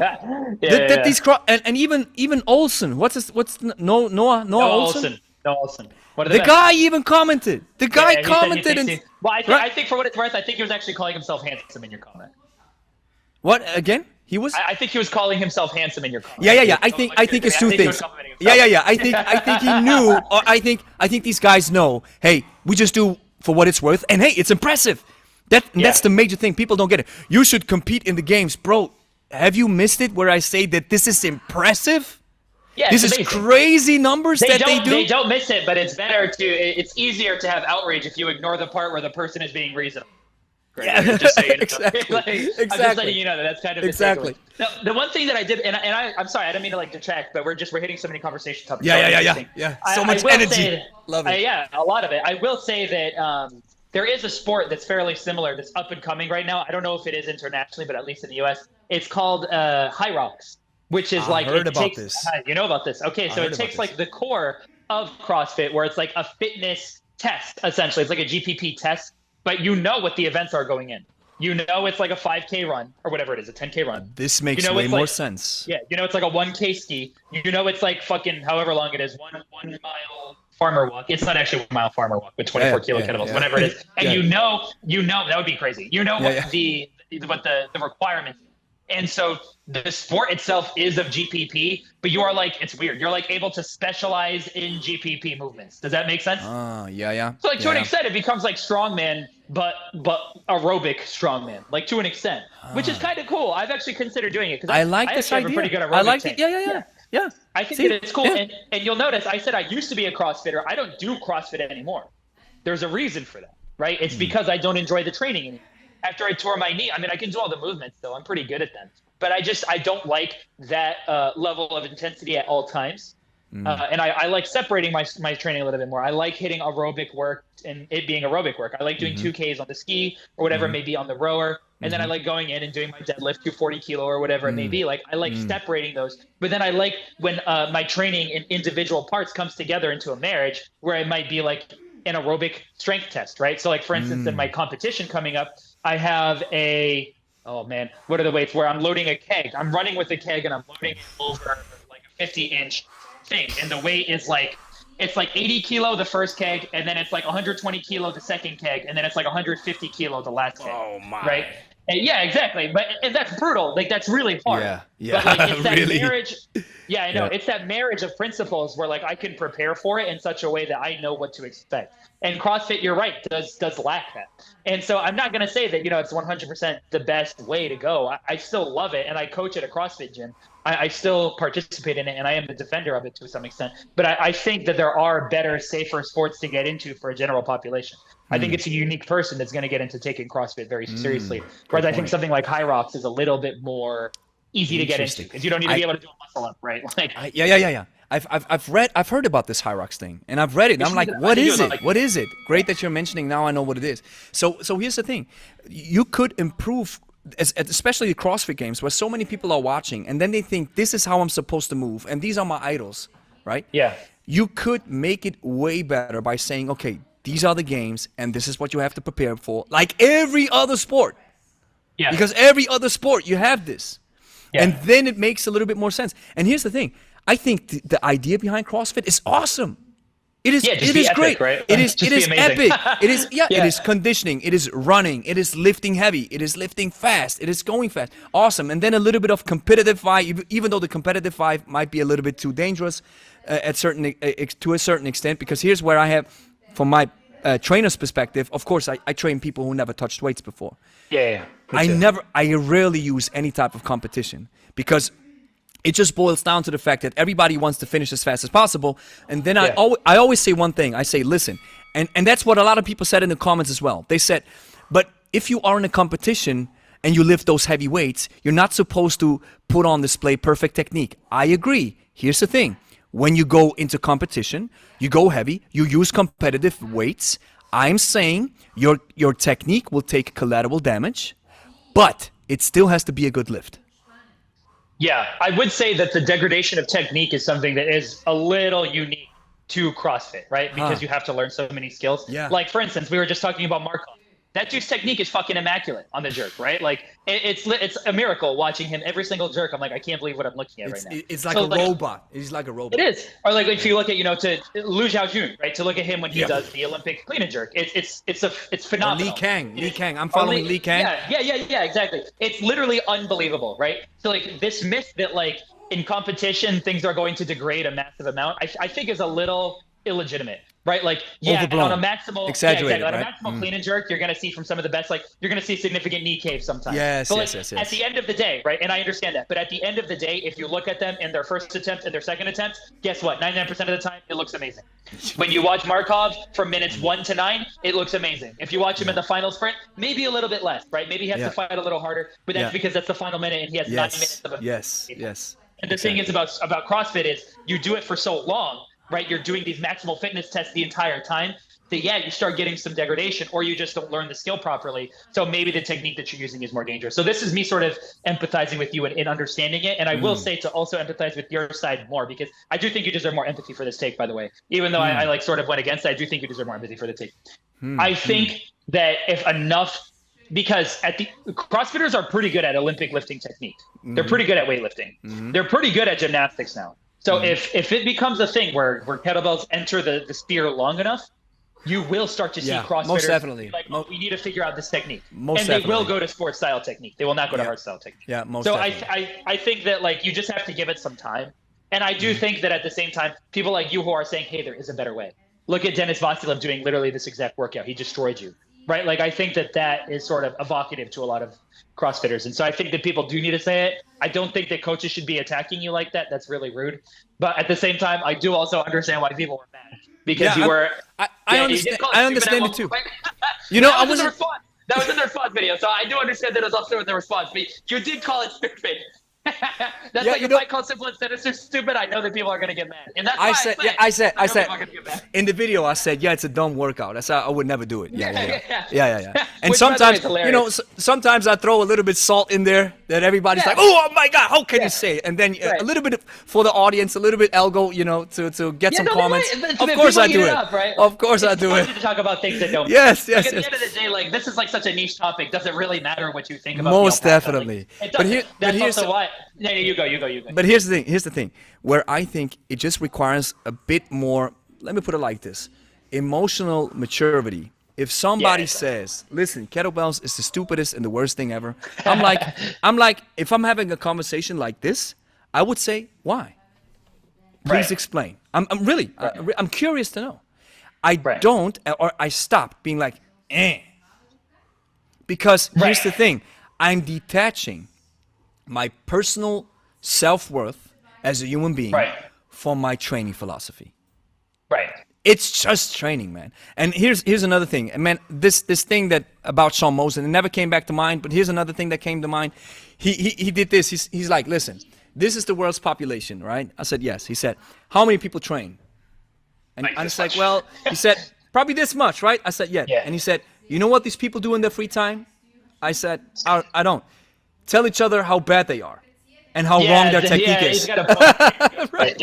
these and even Olsen. What's Noah Olsen? Noah Olsen. The guy even commented. The guy commented. I think for what it's worth, I think he was actually calling himself handsome in your comment. What again? He was. I think he was calling himself handsome in your comment. Yeah. I think it's 2 things. Yeah. I think he knew. Or I think these guys know. Hey, we just do for what it's worth, and hey, it's impressive. That's the major thing. People don't get it. You should compete in the games, bro. Have you missed it where I say that this is impressive? Yeah, this is crazy numbers they do. They don't miss it, but it's better to. It's easier to have outrage if you ignore the part where the person is being reasonable. Right? Yeah, just so you know. exactly. I'm just letting you know that's kind of exactly. The one thing that I did, and I'm sorry, I didn't mean to like detract, but we're hitting so many conversation topics. Yeah. So much energy. Love it. Yeah, a lot of it. I will say that there is a sport that's fairly similar that's up and coming right now. I don't know if it is internationally, but at least in the U.S., it's called High Rocks, which is like heard about this. You know about this? Okay, so it takes like the core of CrossFit, where it's like a fitness test essentially. It's like a GPP test. But you know what the events are going in. You know it's like a 5K run or whatever it is, a 10K run. This makes way more sense. Yeah, you know it's like a 1K ski. You know it's like fucking however long it is, 1 mile farmer walk. It's not actually 1 mile farmer walk with 24 kilo kettlebells, whatever it is. And you know that would be crazy. You know what the requirements. And so the sport itself is of GPP, but you are like, it's weird. You're like able to specialize in GPP movements. Does that make sense? Yeah. So like to an extent, it becomes like strongman, but aerobic strongman, like to an extent, which is kind of cool. I've actually considered doing it because I like this idea. Pretty good aerobic I like tank. it. Yeah. I think that it's cool. Yeah. And you'll notice I said I used to be a CrossFitter. I don't do CrossFit anymore. There's a reason for that, right? It's because I don't enjoy the training anymore. After I tore my knee, I mean, I can do all the movements though. I'm pretty good at them. But I don't like that level of intensity at all times. And I like separating my training a little bit more. I like hitting aerobic work and it being aerobic work. I like doing 2Ks on the ski or whatever it may be on the rower. And then I like going in and doing my deadlift 240 kilo or whatever it may be. Like I like separating those. But then I like when my training in individual parts comes together into a marriage where it might be like an aerobic strength test, right? So like for instance, in my competition coming up, I have what are the weights where I'm loading a keg? I'm running with a keg and I'm loading it over like a 50-inch thing. And the weight is like, it's like 80 kilo the first keg, and then it's like 120 kilo the second keg, and then it's like 150 kilo the last keg. Oh my. Right? And yeah, exactly. And that's brutal. Like that's really hard. Yeah. But like it's that really. marriage. Yeah, I know. It's that marriage of principles where like I can prepare for it in such a way that I know what to expect. And CrossFit, you're right, does lack that. And so I'm not going to say that, it's 100% the best way to go. I still love it, and I coach at a CrossFit gym. I still participate in it, and I am a defender of it to some extent. But I think that there are better, safer sports to get into for a general population. I think it's a unique person that's going to get into taking CrossFit very seriously. Whereas I think something like High Rocks is a little bit more easy to get into because you don't need to be able to do a muscle up, right? Yeah. I've heard about this High Rocks thing, and I've read it. And I'm like, what is it? What is it? Great that you're mentioning. Now I know what it is. So here's the thing: you could improve, especially the CrossFit games, where so many people are watching, and then they think this is how I'm supposed to move, and these are my idols, right? Yeah. You could make it way better by saying, okay, these are the games, and this is what you have to prepare for, like every other sport. Yeah. Because every other sport you have this, and then it makes a little bit more sense. And here's the thing. I think the idea behind CrossFit is awesome. It is epic, great. Right? It is epic. It is Yeah. It is conditioning. It is running. It is lifting heavy. It is lifting fast. It is going fast. Awesome. And then a little bit of competitive vibe, even though the competitive vibe might be a little bit too dangerous to a certain extent. Because here's where I have, from my trainer's perspective, of course, I train people who never touched weights before. Yeah. I rarely use any type of competition because it just boils down to the fact that everybody wants to finish as fast as possible. And then I always say one thing. I say, listen, and that's what a lot of people said in the comments as well. They said, but if you are in a competition and you lift those heavy weights, you're not supposed to put on display perfect technique. I agree. Here's the thing. When you go into competition, you go heavy, you use competitive weights. I'm saying your technique will take collateral damage, but it still has to be a good lift. Yeah, I would say that the degradation of technique is something that is a little unique to CrossFit, right? Because you have to learn so many skills. Yeah. Like, for instance, we were just talking about Markov. That dude's technique is fucking immaculate on the jerk, right? Like, it's a miracle watching him every single jerk. I'm like, I can't believe what I'm looking at right now. It's like a robot. He's like a robot. It is. Or like if you look at, to Lu Xiaojun, right? To look at him when he does the Olympic clean and jerk. It's phenomenal. Lee Kang. I'm following Lee Kang. Yeah, exactly. It's literally unbelievable, right? So like this myth that like in competition things are going to degrade a massive amount, I think is a little illegitimate. right? Like, yeah, Overblown. on a maximal, Exaggerated, on a right? maximal clean and jerk, you're gonna see from some of the best, like you're gonna see significant knee cave sometimes. Yes, but like, yes. at the end of the day, right? And I understand that, but at the end of the day, if you look at them in their first attempt and their second attempt, guess what? 99% of the time, it looks amazing. When you watch Markov from minutes 1 to 9, it looks amazing. If you watch him in the final sprint, maybe a little bit less, right? Maybe he has to fight a little harder, but that's because that's the final minute and he has 9 minutes of a Yes. And the thing is about CrossFit is you do it for so long, right? You're doing these maximal fitness tests the entire time that, you start getting some degradation or you just don't learn the skill properly. So maybe the technique that you're using is more dangerous. So this is me sort of empathizing with you and understanding it. And I will say to also empathize with your side more, because I do think you deserve more empathy for this take, by the way. Even though I like sort of went against it, I do think you deserve more empathy for the take. I think that if enough, because CrossFitters are pretty good at Olympic lifting technique. They're pretty good at weightlifting. They're pretty good at gymnastics now. So if it becomes a thing where kettlebells enter the sphere long enough, you will start to see CrossFitters most definitely. Like, we need to figure out this technique. They will go to sports style technique. They will not go to hard style technique. Yeah, most so definitely. I think that like you just have to give it some time. And I do think that at the same time, people like you who are saying, hey, there is a better way. Look at Denis Vasilev doing literally this exact workout. He destroyed you, right? Like I think that is sort of evocative to a lot of CrossFitters. And so I think that people do need to say it. I don't think that coaches should be attacking you like that. That's really rude. But at the same time, I do also understand why people were mad. Because you were... I understand it too. You know, that was in the response video. So I do understand that it was also in the response. But you did call it stupid. That's like if I call Simple and Sinister stupid, I know that people are going to get mad. And that's why I said in the video, I said, it's a dumb workout. I said I would never do it. Yeah. And Which, sometimes, by the way, is hilarious. sometimes I throw a little bit salt in there that everybody's like, oh my God, how can you say it? And then a little bit for the audience, a little bit elgo, to get some comments. Of course I do it. Of course I do it. To talk about things that don't. Yes. At the end of the day, like this is like such a niche topic. Does it really matter what you think about? Most definitely. That's also why. No, you go. But here's the thing, where I think it just requires a bit more, let me put it like this, emotional maturity. If somebody says, listen, kettlebells is the stupidest and the worst thing ever, I'm like, if I'm having a conversation like this, I would say, why? Please explain. I'm really, I'm curious to know. I don't, or I stop being like, Because here's the thing, I'm detaching my personal self-worth as a human being from my training philosophy. Right. It's just training, man. And here's another thing. Man, this thing that about Sean Mosen, it never came back to mind, but here's another thing that came to mind. He did this. He's like, listen, this is the world's population, right? I said, yes. He said, how many people train? And I was like, well, he said, probably this much, right? I said, yeah. And he said, you know what these people do in their free time? I said, I don't. Tell each other how bad they are and how wrong their technique is. He's got a point. Right.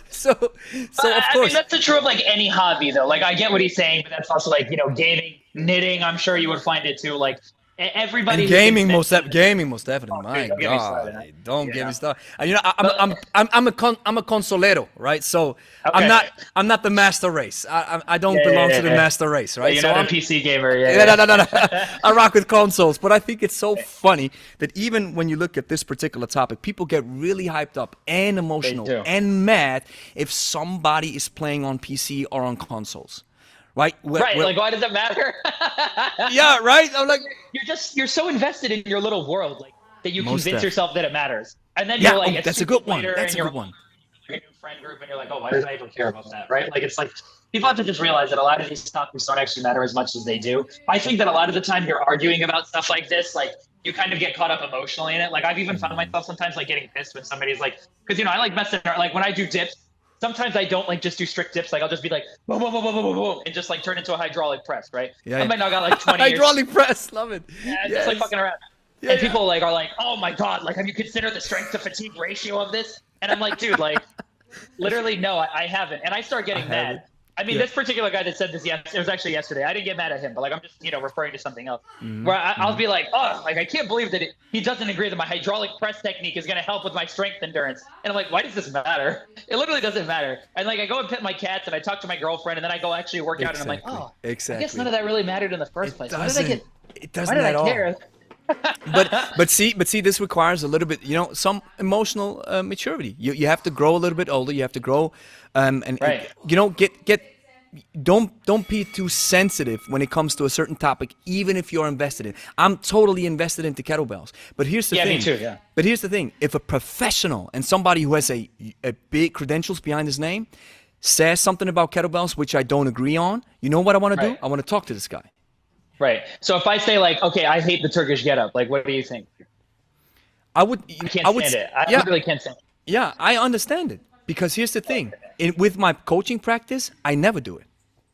So of course. I mean, that's the true of like any hobby, though. Like, I get what he's saying, but that's also like, gaming, knitting. I'm sure you would find it too. Like, everybody. And gaming most definitely. My God, don't get me started. I'm a consolero, right? So I'm not the master race. I don't belong to the master race, right? You're not a PC gamer. No. I rock with consoles, but I think it's so funny that even when you look at this particular topic, people get really hyped up and emotional and mad if somebody is playing on PC or on consoles. Right. Like, why does it matter? Yeah, right. I'm like, you're so invested in your little world, like that you convince yourself that it matters, and then you're like, that's a good one. That's a good one. Like a new friend group, and you're like, oh, why did I even care about that? Right? Like, it's like people have to just realize that a lot of these topics don't actually matter as much as they do. I think that a lot of the time you're arguing about stuff like this, like you kind of get caught up emotionally in it. Like I've even found myself sometimes like getting pissed when somebody's like, because I like messing around. Like when I do dips. Sometimes I don't like just do strict dips. Like I'll just be like, boom, boom, boom, boom, boom, boom, and just like turn into a hydraulic press, right? I might not got like 20 hydraulic press, love it. Yeah, just like fucking around. And people like are like, oh my God, like have you considered the strength to fatigue ratio of this? And I'm like, dude, like literally no, I haven't. And I start getting mad. I mean, this particular guy that said this, it was actually yesterday. I didn't get mad at him, but like I'm just, referring to something else. Where I'll be like, oh, like I can't believe that he doesn't agree that my hydraulic press technique is going to help with my strength endurance. And I'm like, why does this matter? It literally doesn't matter. And like I go and pet my cats and I talk to my girlfriend and then I go actually work out and I'm like, oh, I guess none of that really mattered in the first place. Why did I care? but see, this requires a little bit, some emotional maturity. You have to grow a little bit older. You have to grow, and get don't be too sensitive when it comes to a certain topic, even if you're invested in. I'm totally invested into kettlebells. But here's the thing. Me too, yeah. But here's the thing. If a professional and somebody who has a big credentials behind his name says something about kettlebells which I don't agree on, you know what I want to do? I want to talk to this guy. Right. So if I say like, okay, I hate the Turkish getup, like, what do you think? I can't stand it. I really can't stand it. Yeah, I understand it. Because here's the thing. With my coaching practice, I never do it.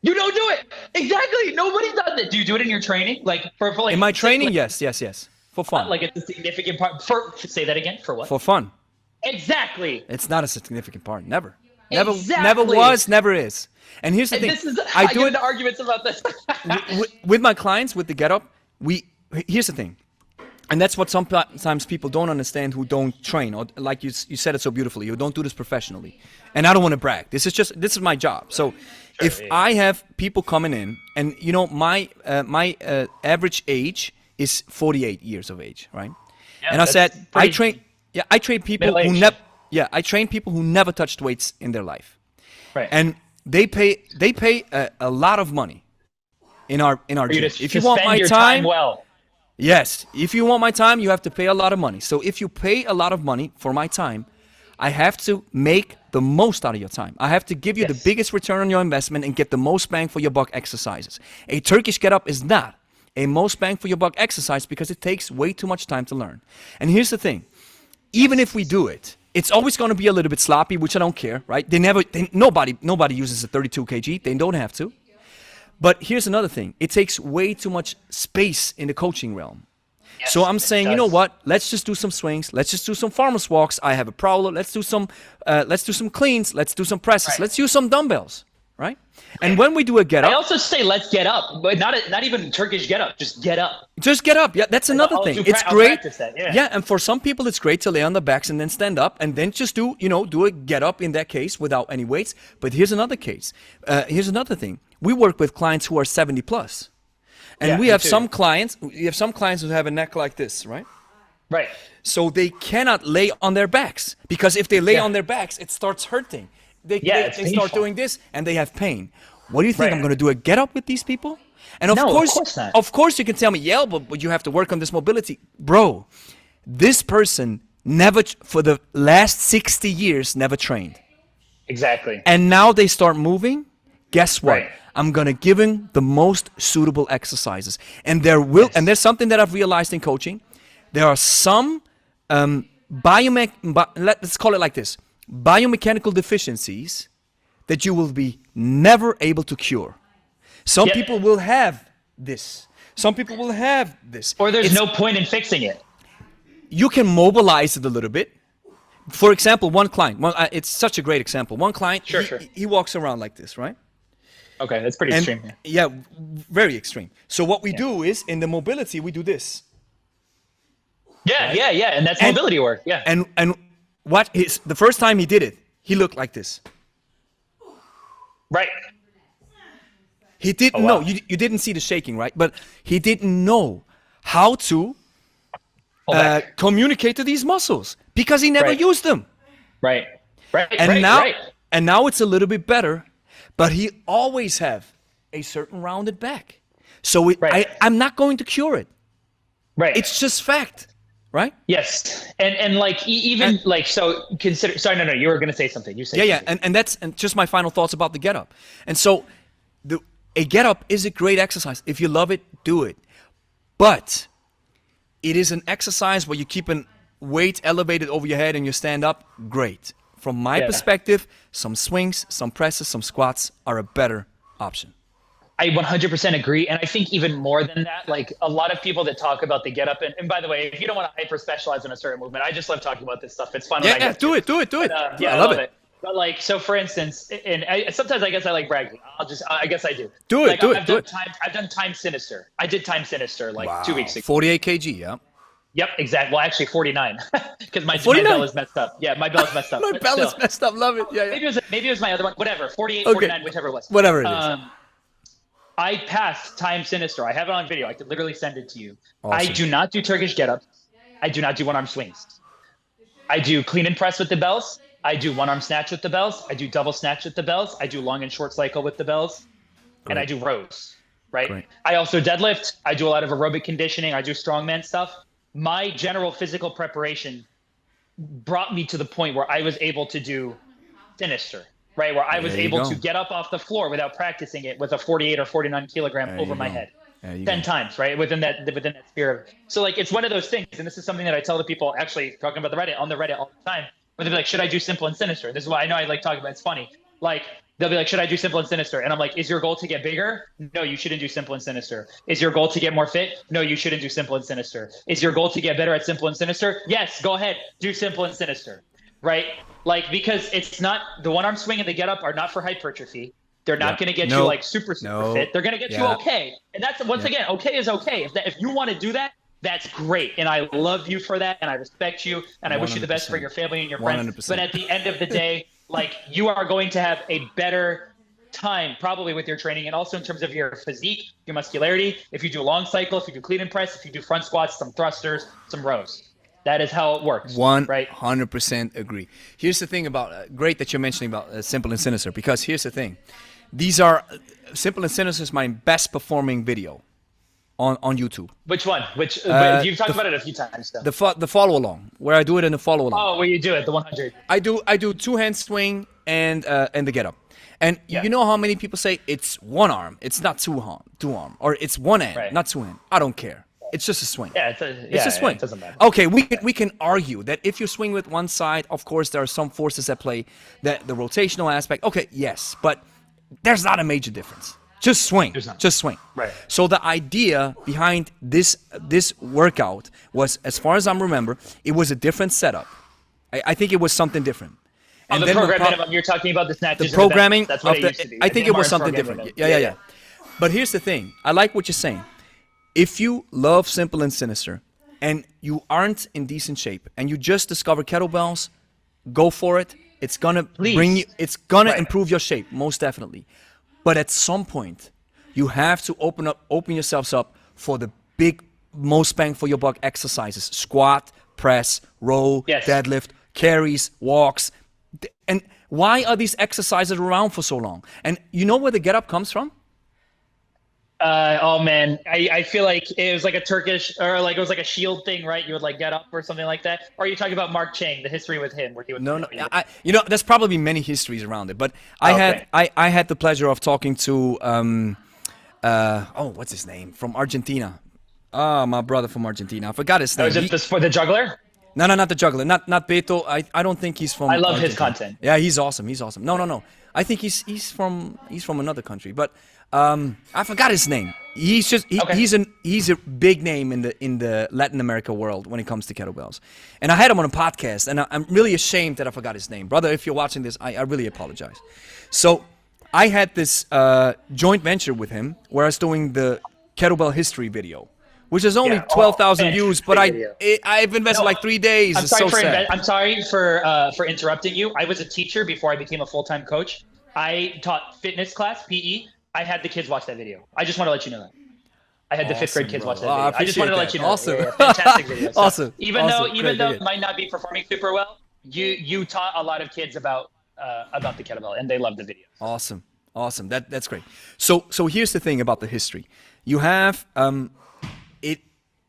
You don't do it. Exactly. Nobody does it. Do you do it in your training? Like for like in my training, yes. For fun. Like it's a significant part. Say that again. For what? For fun. Exactly. It's not a significant part. Never. Exactly. Never was, never is. And here's the thing. I do it. Arguments about this. with my clients, with the get up, here's the thing. And that's what sometimes people don't understand who don't train, or like you said it so beautifully, who don't do this professionally. And I don't want to brag. This is my job. So if I have people coming in, and you know my average age is 48 years of age, right? Yeah, and I said I train people who never I train people who never touched weights in their life. Right. And they pay a lot of money in our gym. If you want my time well. Yes, if you want my time, you have to pay a lot of money. So if you pay a lot of money for my time, I have to make the most out of your time. I have to give you the biggest return on your investment and get the most bang for your buck exercises. A Turkish get-up is not a most bang for your buck exercise because it takes way too much time to learn. And here's the thing. Even if we do it, it's always going to be a little bit sloppy, which I don't care, right? Nobody uses a 32 kg. They don't have to. But here's another thing. It takes way too much space in the coaching realm. Yes, so I'm saying, you know what? Let's just do some swings. Let's just do some farmer's walks. I have a prowler. Let's do some cleans. Let's do some presses. Right. Let's use some dumbbells, right? And when we do a get up, I also say let's get up, but not even Turkish get up. Just get up. Just get up. Yeah, that's another thing. It's great. Yeah, and for some people, it's great to lay on the backs and then stand up and then just do a get up in that case without any weights. But here's another case. Here's another thing. We work with clients who are 70 plus. And we have some clients who have a neck like this, right? Right. So they cannot lay on their backs because if they lay on their backs, it starts hurting. They start doing this and they have pain. What do you think? I'm going to do a get up with these people? And of course you can tell me, yeah, but you have to work on this mobility. Bro, this person never, for the last 60 years, never trained. Exactly. And now they start moving. Guess what? Right. I'm going to give him the most suitable exercises. And and there's something that I've realized in coaching. There are some let's call it like this, biomechanical deficiencies that you will be never able to cure. Some people will have this. Some people will have this. Or there's no point in fixing it. You can mobilize it a little bit. For example, one client, it's such a great example. One client, he walks around like this, right? Okay, that's pretty extreme. Yeah, very extreme. So what we do is, in the mobility, we do this. Yeah, right? And that's mobility work. Yeah. And the first time he did it, he looked like this. Right. He didn't know. You didn't see the shaking, right? But he didn't know how to communicate to these muscles because he never used them. Right. And now it's a little bit better. But he always have a certain rounded back. So I'm not going to cure it. Right. It's just fact. Right? Yes. And like so consider, sorry, no, you were going to say something. You say something. And that's just my final thoughts about the get up. And so a get up is a great exercise. If you love it, do it. But it is an exercise where you keep a weight elevated over your head and you stand up. Great. From my perspective, some swings, some presses, some squats are a better option. I 100% agree. And I think even more than that, like a lot of people that talk about the get up, and by the way, if you don't want to hyper specialize in a certain movement, I just love talking about this stuff. It's fun. Yeah, do it. But, I love it. But like, so for instance, sometimes I guess I like bragging. I guess I do. Do it. I've done time Sinister. I did time Sinister 2 weeks ago. 48 kg, yeah. Yep, exactly. Well, actually 49 because my bell is messed up. Yeah, my bell is messed up. My bell is messed up. Love it. Yeah. Maybe it was my other one. Whatever. 48, 49, whichever it was. Whatever it is. I passed time Sinister. I have it on video. I could literally send it to you. Awesome. I do not do Turkish get-ups. I do not do one-arm swings. I do clean and press with the bells. I do one arm snatch with the bells. I do double snatch with the bells. I do long and short cycle with the bells. And I do rows, right? Great. I also deadlift. I do a lot of aerobic conditioning. I do strongman stuff. My general physical preparation brought me to the point where I was able to do Sinister, right? Where I was able to get up off the floor without practicing it with a 48 or 49 kilogram over my head. 10 times, right? Within that sphere of, so like, it's one of those things. And this is something that I tell the people, actually talking about on the Reddit all the time, where they'll be like, should I do simple and sinister? This is why I know I like talking about, it's funny. Like, they'll be like, should I do simple and sinister? And I'm like, is your goal to get bigger? No, you shouldn't do simple and sinister. Is your goal to get more fit? No, you shouldn't do simple and sinister. Is your goal to get better at simple and sinister? Yes, go ahead, do simple and sinister, right? Like, because it's not, the one arm swing and the get up are not for hypertrophy. They're not going to get you like super fit. They're going to get you okay. And that's, once again, okay is okay. If you want to do that, that's great. And I love you for that. And I respect you. And I wish you the best for your family and your friends. 100%. But at the end of the day, like, you are going to have a better time probably with your training, and also in terms of your physique, your muscularity. If you do a long cycle, if you do clean and press, if you do front squats, some thrusters, some rows. That is how it works. 100% agree. Here's the thing about, great that you're mentioning about Simple and Sinister, because here's the thing. These are, Simple and Sinister is my best performing video on YouTube. Which one? You've talked about it a few times though. The follow along, where I do it in the follow along. Oh, where you do it, the 100. I do two hand swing and the get up. And you know how many people say it's one arm, it's not two arm, or it's one hand, not two hand. I don't care. It's just a swing. Yeah, it's a swing. It doesn't matter. Okay, we can argue that if you swing with one side, of course there are some forces at play, that the rotational aspect. Okay, yes, but there's not a major difference. Just swing. Just swing. Right. So the idea behind this workout was, as far as I remember, it was a different setup. I think it was something different. And the program minimum, you're talking about the snatches. The programming. That's what it used to be. I think it was something different. Yeah. But here's the thing. I like what you're saying. If you love Simple and Sinister, and you aren't in decent shape, and you just discovered kettlebells, go for it. It's gonna bring you. It's gonna improve your shape, most definitely. But at some point, you have to open yourselves up for the big, most bang for your buck exercises: squat, press, row, deadlift, carries, walks. And why are these exercises around for so long? And you know where the get up comes from? Oh man, I feel like it was like a Turkish, or like it was like a shield thing, right? You would like get up or something like that. Or are you talking about Mark Chang, the history with him, where he would? No. There's probably many histories around it, but I had the pleasure of talking to what's his name, from Argentina? My brother from Argentina. I forgot his name. Is it for the juggler? No, not the juggler. Not Beto. I don't think he's from. I love Argentina. his content. Yeah, he's awesome. No. I think he's from another country, but I forgot his name. He's a big name in the Latin America world when it comes to kettlebells. And I had him on a podcast, and I'm really ashamed that I forgot his name. Brother, if you're watching this, I really apologize. So I had this joint venture with him where I was doing the kettlebell history video, which is only 12,000 views, but I've invested like 3 days. I'm sorry for interrupting you. I was a teacher before I became a full-time coach. I taught fitness class, PE. I had the kids watch that video. I just want to let you know that. I had the fifth grade kids watch that video. I just wanted to let you know. Awesome. Fantastic video. So awesome. Even though it might not be performing super well, you taught a lot of kids about the kettlebell, and they loved the video. Awesome. That's great. So here's the thing about the history. You have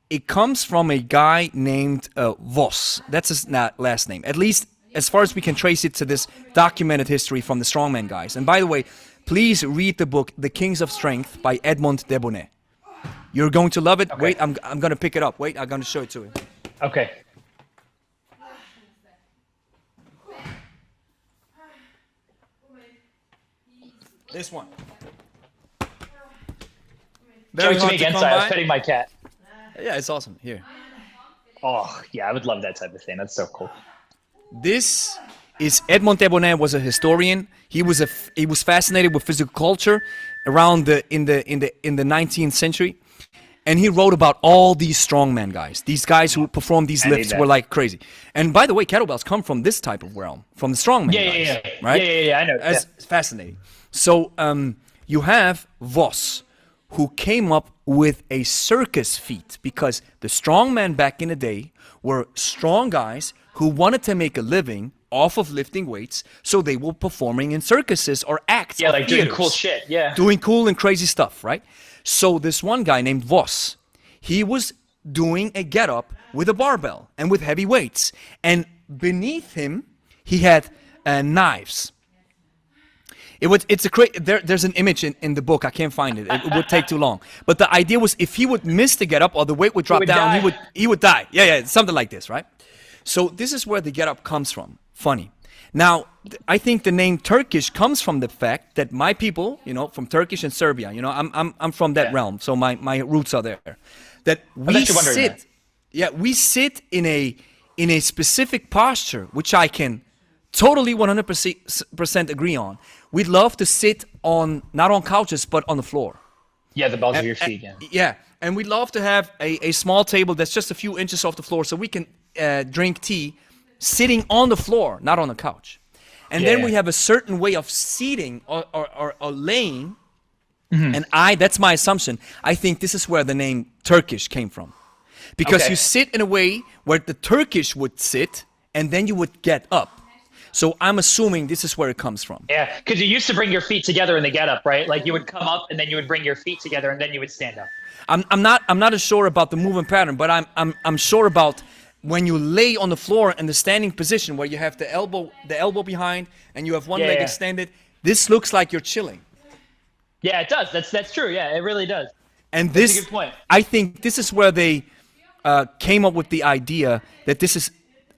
it comes from a guy named Voss. That's his last name. At least as far as we can trace it to this documented history from the strongman guys. And by the way, please read the book The Kings of Strength by Edmond Debonnet. You're going to love it. Okay. Wait, I'm going to pick it up. Wait, I'm going to show it to you. Okay. This one. Show it to me again. Sorry, I was petting my cat. Yeah, it's awesome. Here. Oh, yeah, I would love that type of thing. That's so cool. This is Edmond Debonnet was a historian. He was fascinated with physical culture around in the 19th century, and he wrote about all these strongman guys. These guys who performed these lifts were like crazy. And by the way, kettlebells come from this type of realm, from the strongman guys. Right? Yeah, I know. That's fascinating. So you have Voss, who came up with a circus feat, because the strongmen back in the day were strong guys who wanted to make a living off of lifting weights, so they were performing in circuses or acts. Yeah, or like doing theaters, cool shit. Yeah. doing cool and crazy stuff, right? So this one guy named Voss, he was doing a get-up with a barbell and with heavy weights, and beneath him he had knives. There's an image in the book. I can't find it. It would take too long. But the idea was, if he would miss the get up or the weight would drop down, he would die. Yeah, something like this, right? So this is where the get up comes from. Funny. Now, I think the name Turkish comes from the fact that my people, from Turkish and Serbia, I'm from that realm, so my roots are there. That we sit in a specific posture, which I can totally 100% agree on. We'd love to sit not on couches, but on the floor. Yeah, the balls of your feet. Yeah, and we'd love to have a small table that's just a few inches off the floor, so we can drink tea sitting on the floor, not on the couch. And then we have a certain way of seating or laying. And that's my assumption. I think this is where the name Turkish came from. Because you sit in a way where the Turkish would sit, and then you would get up. So I'm assuming this is where it comes from. Yeah, because you used to bring your feet together in the get up, right? Like you would come up and then you would bring your feet together and then you would stand up. I'm not as sure about the movement pattern, but I'm sure about when you lay on the floor in the standing position where you have the elbow behind and you have one leg extended. This looks like you're chilling. Yeah, it does. That's true. Yeah, it really does. And that's a good point. I think this is where they came up with the idea that this is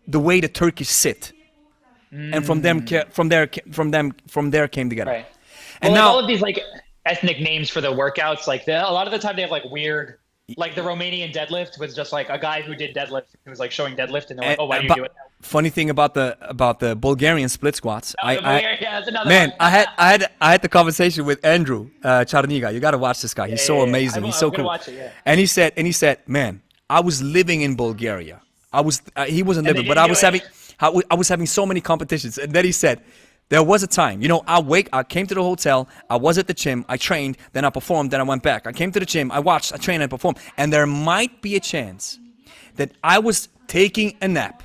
the way the Turkish sit. And from there came the get up. Right. And well, now all of these like ethnic names for the workouts, like a lot of the time they have like weird, like the Romanian deadlift was just like a guy who did deadlift who was like showing deadlift, and they're like, oh, why do you do it? Funny thing about the Bulgarian split squats, that's another man, one. I had the conversation with Andrew Charniga. You got to watch this guy. He's so amazing. He's so cool. Watch it, yeah. And he said, man, I was living in Bulgaria. He wasn't living, but I was having so many competitions. And then he said, there was a time, I came to the hotel, I was at the gym, I trained, then I performed, then I went back. I came to the gym, I watched, I trained, I performed. And there might be a chance that I was taking a nap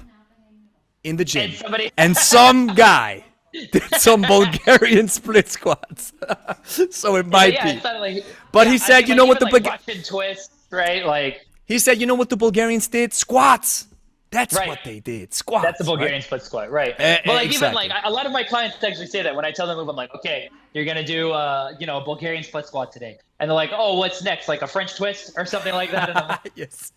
in the gym and some guy did some Bulgarian split squats. So it might be. Like, but he said, you know what the Russian twist, right? Like he said, you know what the Bulgarians did? Squats. That's what they did. Squats. That's the Bulgarian split squat, right? But like even like a lot of my clients actually say that when I tell them, I'm like, okay, you're gonna do a Bulgarian split squat today, and they're like, oh, what's next? Like a French twist or something like that? And I'm like, yes.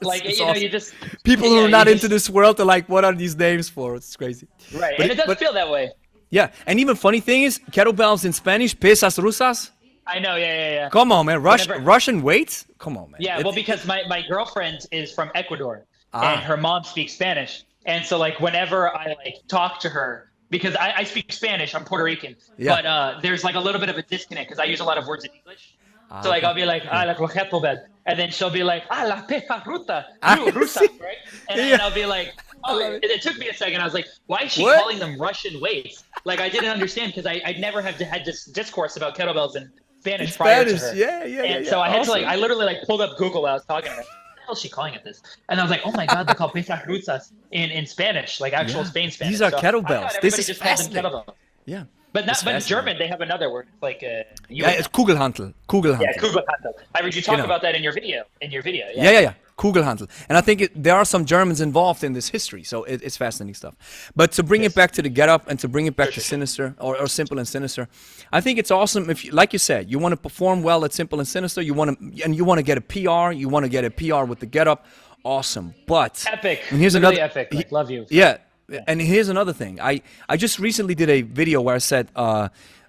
Like awesome. you just people who are not into this world are like, what are these names for? It's crazy. Right, and it does feel that way. Yeah, and even funny thing is, kettlebells in Spanish, pesas rusas. I know, yeah. Come on, man, Russian weights? Come on, man. Yeah, well, because my girlfriend is from Ecuador. And her mom speaks Spanish. And so like whenever I like talk to her, because I speak Spanish, I'm Puerto Rican, but there's like a little bit of a disconnect because I use a lot of words in English. So like I'll be like, la kettlebell, and then she'll be like, la pesa rusa, right? And then I'll be like, oh, it took me a second. I was like, why is she calling them Russian weights? Like I didn't understand because I never had this discourse about kettlebells in Spanish prior to her. Yeah. And so I had to I literally like pulled up Google while I was talking to her. What the hell is she calling it this? And I was like, oh my god, they call pesas rusas in Spanish, like actual Spain Spanish. These are kettlebells. This is fascinating. Yeah. But in German they have another word. It's like it's Kugelhantel. Yeah, Kugelhantel. I heard you talk about that in your video. Yeah. Kugelhantel. And I think there are some Germans involved in this history, so it's fascinating stuff. But to bring it back to the get up and to bring it back to Sinister or Simple and Sinister, I think it's awesome if, like you said, you want to perform well at Simple and Sinister, you want to get a PR, you want to get a PR with the get up, awesome. But epic. And here's another epic. Like, love you. Yeah. And here's another thing. I just recently did a video where I said 2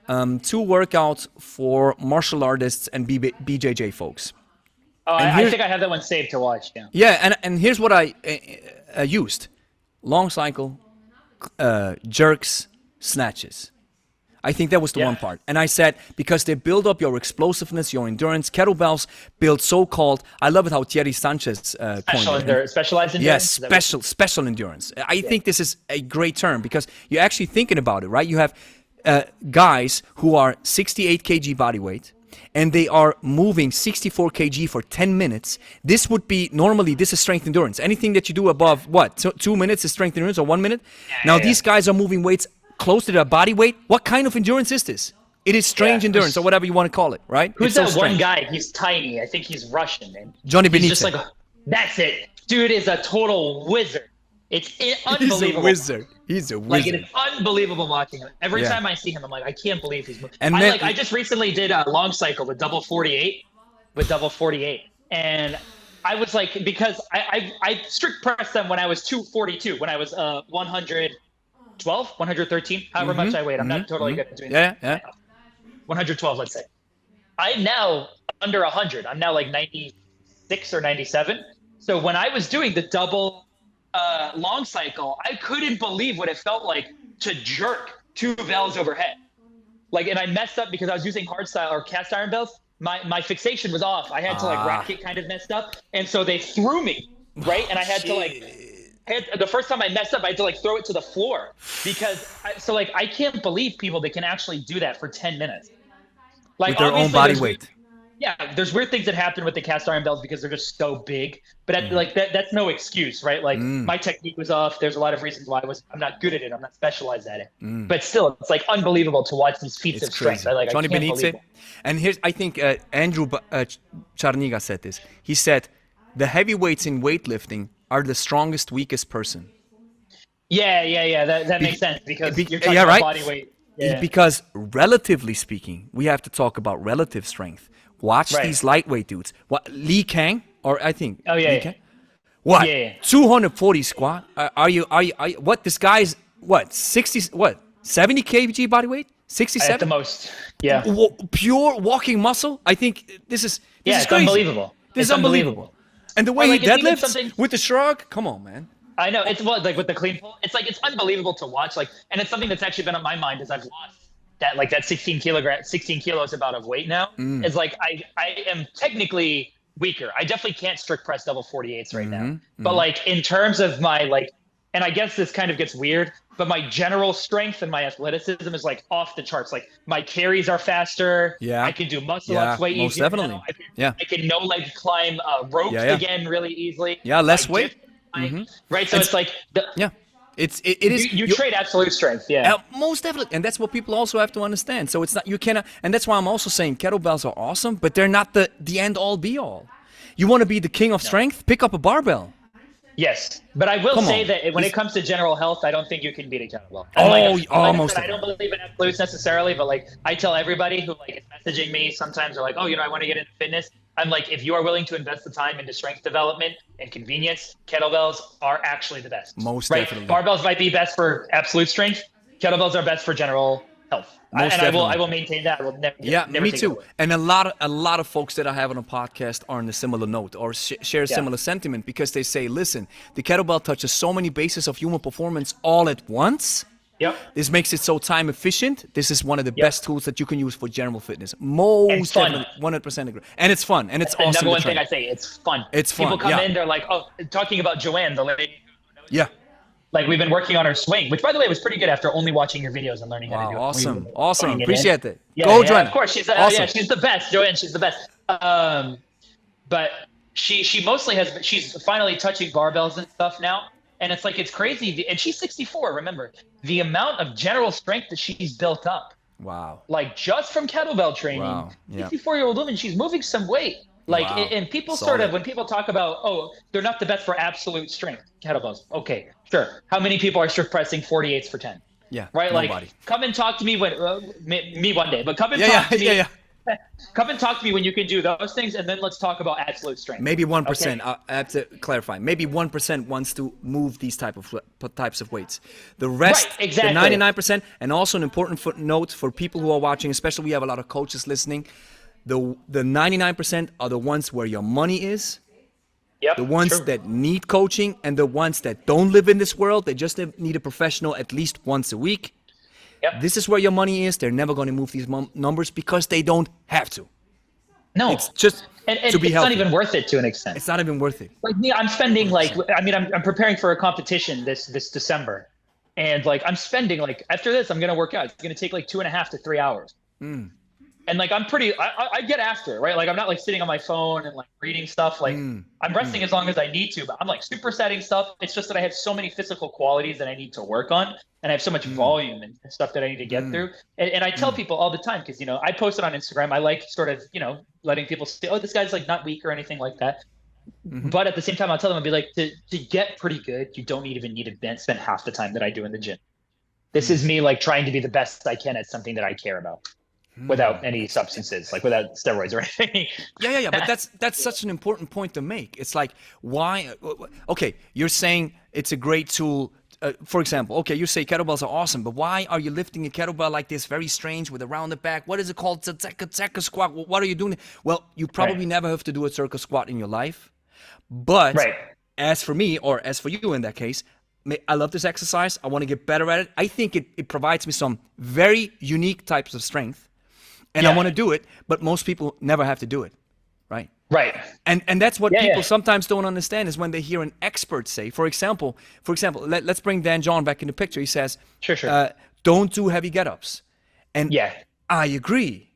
workouts for martial artists and BJJ folks. Oh, I think I have that one saved to watch. Yeah. Yeah, and here's what I used: long cycle, jerks, snatches. I think that was the one part. And I said, because they build up your explosiveness, your endurance. Kettlebells build so-called, I love it how Thierry Sanchez coined it. Specialized Yes, endurance? special endurance. I think this is a great term because you're actually thinking about it, right? You have guys who are 68 kg body weight, and they are moving 64 kg for 10 minutes, this would be normally, this is strength endurance. Anything that you do above what? So 2 minutes is strength endurance, or 1 minute? Now these guys are moving weights close to their body weight. What kind of endurance is this? It is strange endurance, or whatever you want to call it, right? Who's it's so that one strange. guy? He's tiny. I think he's Russian, man. Johnny He's Benitez. just like, that's it. Dude is a total wizard. It's unbelievable. He's a wizard. Like, it is unbelievable watching him. Every time I see him, I'm like, I can't believe he's moving. And then, I just recently did a long cycle with double 48, and I was like, because I strict pressed them when I was 242, when I was 112, 113, however much I weighed. I'm not totally good at doing that. Yeah. 112, let's say. I'm now under 100. I'm now like 96 or 97. So when I was doing the double long cycle, I couldn't believe what it felt like to jerk 2 bells overhead. Like, and I messed up because I was using hard style or cast iron bells. My fixation was off. I had to like rack it kind of messed up. And so they threw me, right? And I had to like, the first time I messed up, I had to like throw it to the floor because I can't believe people that can actually do that for 10 minutes. Like, with their own body weight. Yeah, there's weird things that happen with the cast iron bells because they're just so big. But that's no excuse, right? Like, my technique was off. There's a lot of reasons why I'm not good at it. I'm not specialized at it. But still, it's like unbelievable to watch these feats of strength. I Johnny can't Benitez. believe it. And here's, I think Andrew Charniga said this. He said, the heavyweights in weightlifting are the strongest, weakest person. Yeah. That makes sense because you're talking about body weight. Yeah. Because relatively speaking, we have to talk about relative strength. Watch these lightweight dudes. What, Lee Kang, or I think. Oh yeah. Lee Kang? What? Yeah. 240 squat? Are you? What? This guy's what? 60? What? 70 kg body weight? 67? At the most. Yeah. Pure walking muscle. I think this is. This is it's crazy. unbelievable. This is unbelievable. And the way like, he deadlifts with the shrug. Come on, man. I know, it's like with the clean pull. It's like, it's unbelievable to watch. Like, and it's something that's actually been on my mind as I've lost that 16 kilos about of weight now. Is like I am technically weaker. I definitely can't strict press double 48s right now. But like in terms of my like, and I guess this kind of gets weird, but my general strength and my athleticism is like off the charts. Like my carries are faster. Yeah. I can do muscle ups way easier. Most definitely. I can no leg climb ropes again really easily. Yeah, less weight. Right. So it's like it is. You trade absolute strength. Yeah. Most definitely, and that's what people also have to understand. So it's not, you cannot, and that's why I'm also saying kettlebells are awesome, but they're not the end all be all. You want to be the king of strength? Pick up a barbell. Yes, but I will say that when it comes to general health, I don't think you can beat a kettlebell. Almost. I don't believe in absolutes necessarily, but like I tell everybody who like is messaging me, sometimes they're like, "Oh, I want to get into fitness." I'm like, if you are willing to invest the time into strength development and convenience, kettlebells are actually the best. Most definitely. Barbells might be best for absolute strength. Kettlebells are best for general health. I will maintain that. I will never me too. And a lot of folks that I have on a podcast are on a similar note or share a similar sentiment because they say, listen, the kettlebell touches so many bases of human performance all at once. Yep. This makes it so time efficient. This is one of the best tools that you can use for general fitness. Most definitely, 100% agree. And it's fun, and it's awesome. The number one thing I say, it's fun. It's fun. People come in, they're like, "Oh, talking about Joanne, the lady." Yeah. Like we've been working on her swing, which by the way was pretty good after only watching your videos and learning how to do it. Awesome. Appreciate it. Yeah, Go, Joanne. Of course, she's the best. Joanne, she's the best. But she mostly she's finally touching barbells and stuff now. And it's like, it's crazy. And she's 64, remember. The amount of general strength that she's built up. Wow. Like just from kettlebell training. Wow. Yeah. 64-year-old woman, she's moving some weight. Like, and people when people talk about, oh, they're not the best for absolute strength, kettlebells. Okay, sure. How many people are strict pressing 48s for 10? Yeah. Right? Nobody. Like, come and talk to me me one day, but come and talk to me. Yeah. Come and talk to me when you can do those things, and then let's talk about absolute strength. Maybe 1%. Okay. I have to clarify. Maybe 1% wants to move these types of weights. The rest, the 99%, and also an important footnote for people who are watching, especially we have a lot of coaches listening. The 99% are the ones where your money is. Yep, the ones that need coaching, and the ones that don't live in this world. They just need a professional at least once a week. Yep. This is where your money is. They're never going to move these numbers because they don't have to. No, it's just to be healthy. It's not even worth it to an extent. It's not even worth it. Like me, I'm spending I'm preparing for a competition this December, and like I'm spending after this I'm gonna work out. It's gonna take 2.5 to 3 hours. And like I get after it, right? Like I'm not like sitting on my phone and like reading stuff. Like I'm resting as long as I need to, but I'm like supersetting stuff. It's just that I have so many physical qualities that I need to work on, and I have so much volume and stuff that I need to get through. And I tell people all the time, because I post it on Instagram. I like sort of letting people say, oh, this guy's like not weak or anything like that. But at the same time, I'll tell them, I'll be like, to get pretty good, you don't even need to spend half the time that I do in the gym. This is me like trying to be the best I can at something that I care about. Without any substances, like without steroids or anything. Yeah. But that's such an important point to make. It's like, why? Okay, you're saying it's a great tool. For example, okay, you say kettlebells are awesome, but why are you lifting a kettlebell like this, very strange, with a rounded back? What is it called? It's a circle squat. What are you doing? Well, you probably never have to do a circle squat in your life. But as for me, or as for you in that case, I love this exercise. I want to get better at it. I think it provides me some very unique types of strength. And I want to do it, but most people never have to do it, right? Right. And that's what people sometimes don't understand, is when they hear an expert say, for example, let's bring Dan John back in the picture. He says, Sure. Don't do heavy get-ups. And I agree.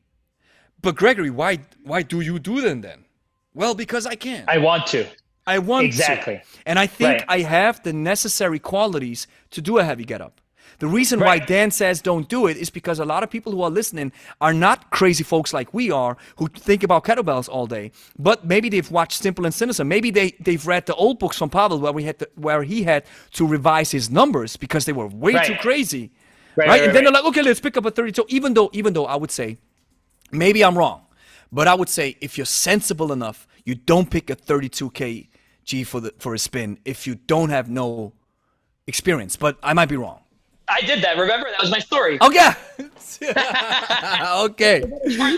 But Gregory, why do you do them then? Well, because I can. I want to. Exactly. And I think I have the necessary qualities to do a heavy get-up. The reason why Dan says don't do it is because a lot of people who are listening are not crazy folks like we are, who think about kettlebells all day. But maybe they've watched Simple and Sinister. Maybe they've read the old books from Pavel where he had to revise his numbers because they were way too crazy. Right? And then they're like, okay, let's pick up a 32. Even though I would say, maybe I'm wrong, but I would say if you're sensible enough, you don't pick a 32 kg for a spin if you don't have no experience. But I might be wrong. I did that. Remember, that was my story. Oh yeah. Okay.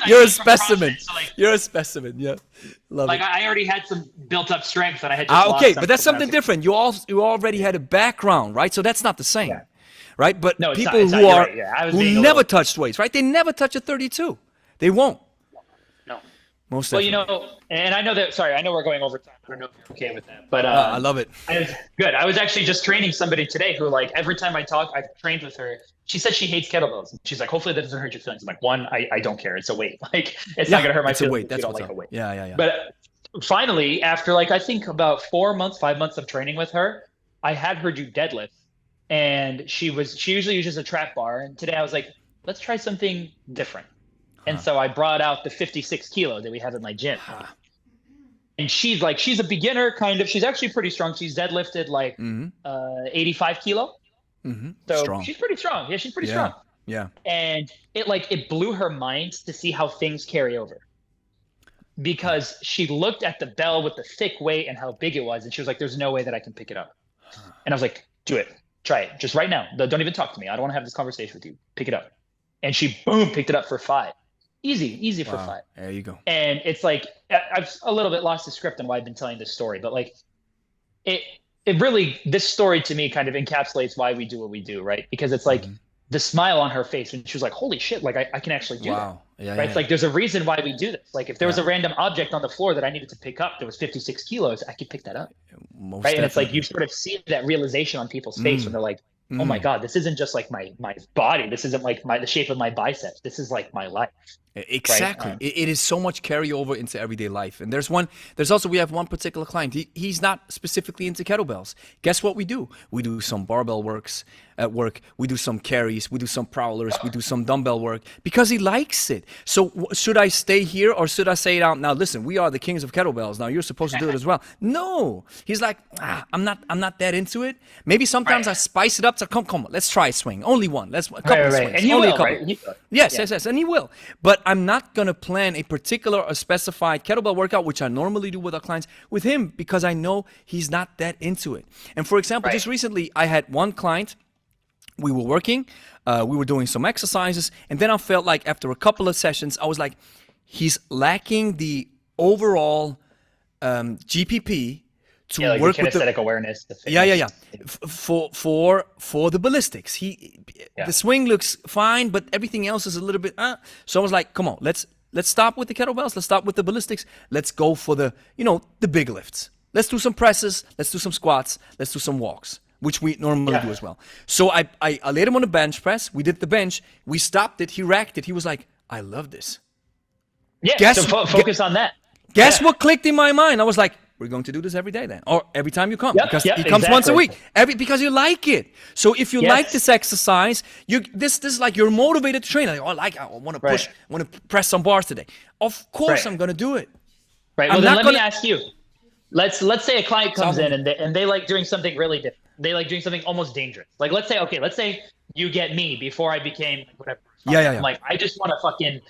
You're a specimen. You're a specimen. Yeah. Love it. I already had some built-up strength, and I had just lost okay, but that's something different. You already had a background, right? So that's not the same, right? But people who never touched weights, right? They never touch a 32. They won't. Most definitely. And I know that. Sorry, I know we're going over time. I don't know if you're okay with that, but I love it. Good. I was actually just training somebody today who, like, every time I talk, I've trained with her. She said she hates kettlebells. She's like, hopefully that doesn't hurt your feelings. I'm like, one, I don't care. It's a weight. Like, it's not gonna hurt my feelings. Weight. That's you don't what's like up. a weight. Yeah. But finally, after I think about 5 months of training with her, I had her do deadlifts, and she usually uses a trap bar, and today I was like, let's try something different. And so I brought out the 56 kilo that we have in my gym. And she's a beginner, kind of. She's actually pretty strong. She's deadlifted 85 kilo. So strong. She's pretty strong. Yeah, she's pretty strong. Yeah. And it blew her mind to see how things carry over. Because she looked at the bell with the thick weight and how big it was. And she was like, there's no way that I can pick it up. And I was like, do it. Try it. Just right now. Don't even talk to me. I don't want to have this conversation with you. Pick it up. And she, picked it up for 5. Easy for 5. There you go. And it's like, I've a little bit lost the script on why I've been telling this story, but it really, this story to me kind of encapsulates why we do what we do, right? Because it's like the smile on her face, and she was like, holy shit, like I can actually do that. Yeah, right? It's like, there's a reason why we do this. Like, if there was a random object on the floor that I needed to pick up that was 56 kilos, I could pick that up. Most right. Definitely. And it's like, you sort of see that realization on people's face when they're like, oh my God, this isn't just like my body. This isn't like the shape of my biceps. This is like my life. Exactly. Right? It is so much carryover into everyday life. And we have one particular client. He's not specifically into kettlebells. Guess what we do? We do some barbell works at work. We do some carries. We do some prowlers. We do some dumbbell work because he likes it. So should I stay here or should I say it out? Now, listen, we are the kings of kettlebells. Now you're supposed to do it as well. No, he's like, I'm not that into it. Maybe sometimes I spice it up. So come on, let's try a swing. Only one. Let's a couple of swings. And he only will, a couple. right? Yes, and he will. But I'm not going to plan a particular or specified kettlebell workout, which I normally do with our clients, with him because I know he's not that into it. And for example, just recently, I had one client, we were working, we were doing some exercises, and then I felt like after a couple of sessions, I was like, he's lacking the overall GPP to work the kinesthetic awareness. For the ballistics, the swing looks fine, but everything else is a little bit. So I was like, come on, let's stop with the kettlebells. Let's stop with the ballistics. Let's go for the big lifts. Let's do some presses. Let's do some squats. Let's do some walks, which we normally do as well. So I laid him on the bench press. We did the bench. We stopped it. He racked it. He was like, I love this. Yeah. So focus on that. Guess what clicked in my mind? I was like, we're going to do this every day then, or every time you come, because it comes once a week. Because you like it. So if you like this exercise, this is like you're motivated to train. Like, I want to push, I want to press some bars today. Of course, I'm going to do it. Right. Well, then let me ask you. Let's say a client comes in and they like doing something really different. They like doing something almost dangerous. Like let's say you get me before I became whatever. I'm like, I just want to fucking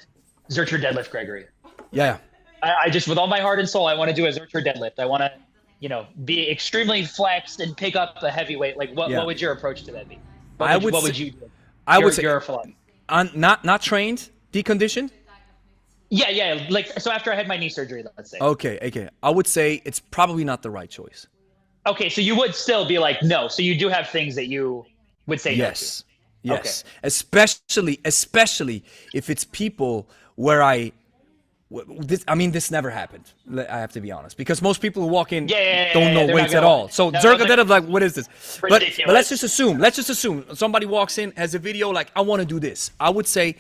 Zercher deadlift Gregory. Yeah. I just, with all my heart and soul, I want to do a Zercher deadlift. I want to, be extremely flexed and pick up a heavy weight. Like, what would your approach to that be? What would you do? I would say, your philosophy. Not trained, deconditioned? Yeah. Like, so after I had my knee surgery, let's say. Okay. I would say it's probably not the right choice. Okay, so you would still be like, no. So you do have things that you would say yes. no to. Yes. Okay. Especially if it's people where this never happened. I have to be honest, because most people who walk in don't know weights at all. So Zercher deadlift, like, what is this? But let's just assume somebody walks in, has a video like, I want to do this. I would say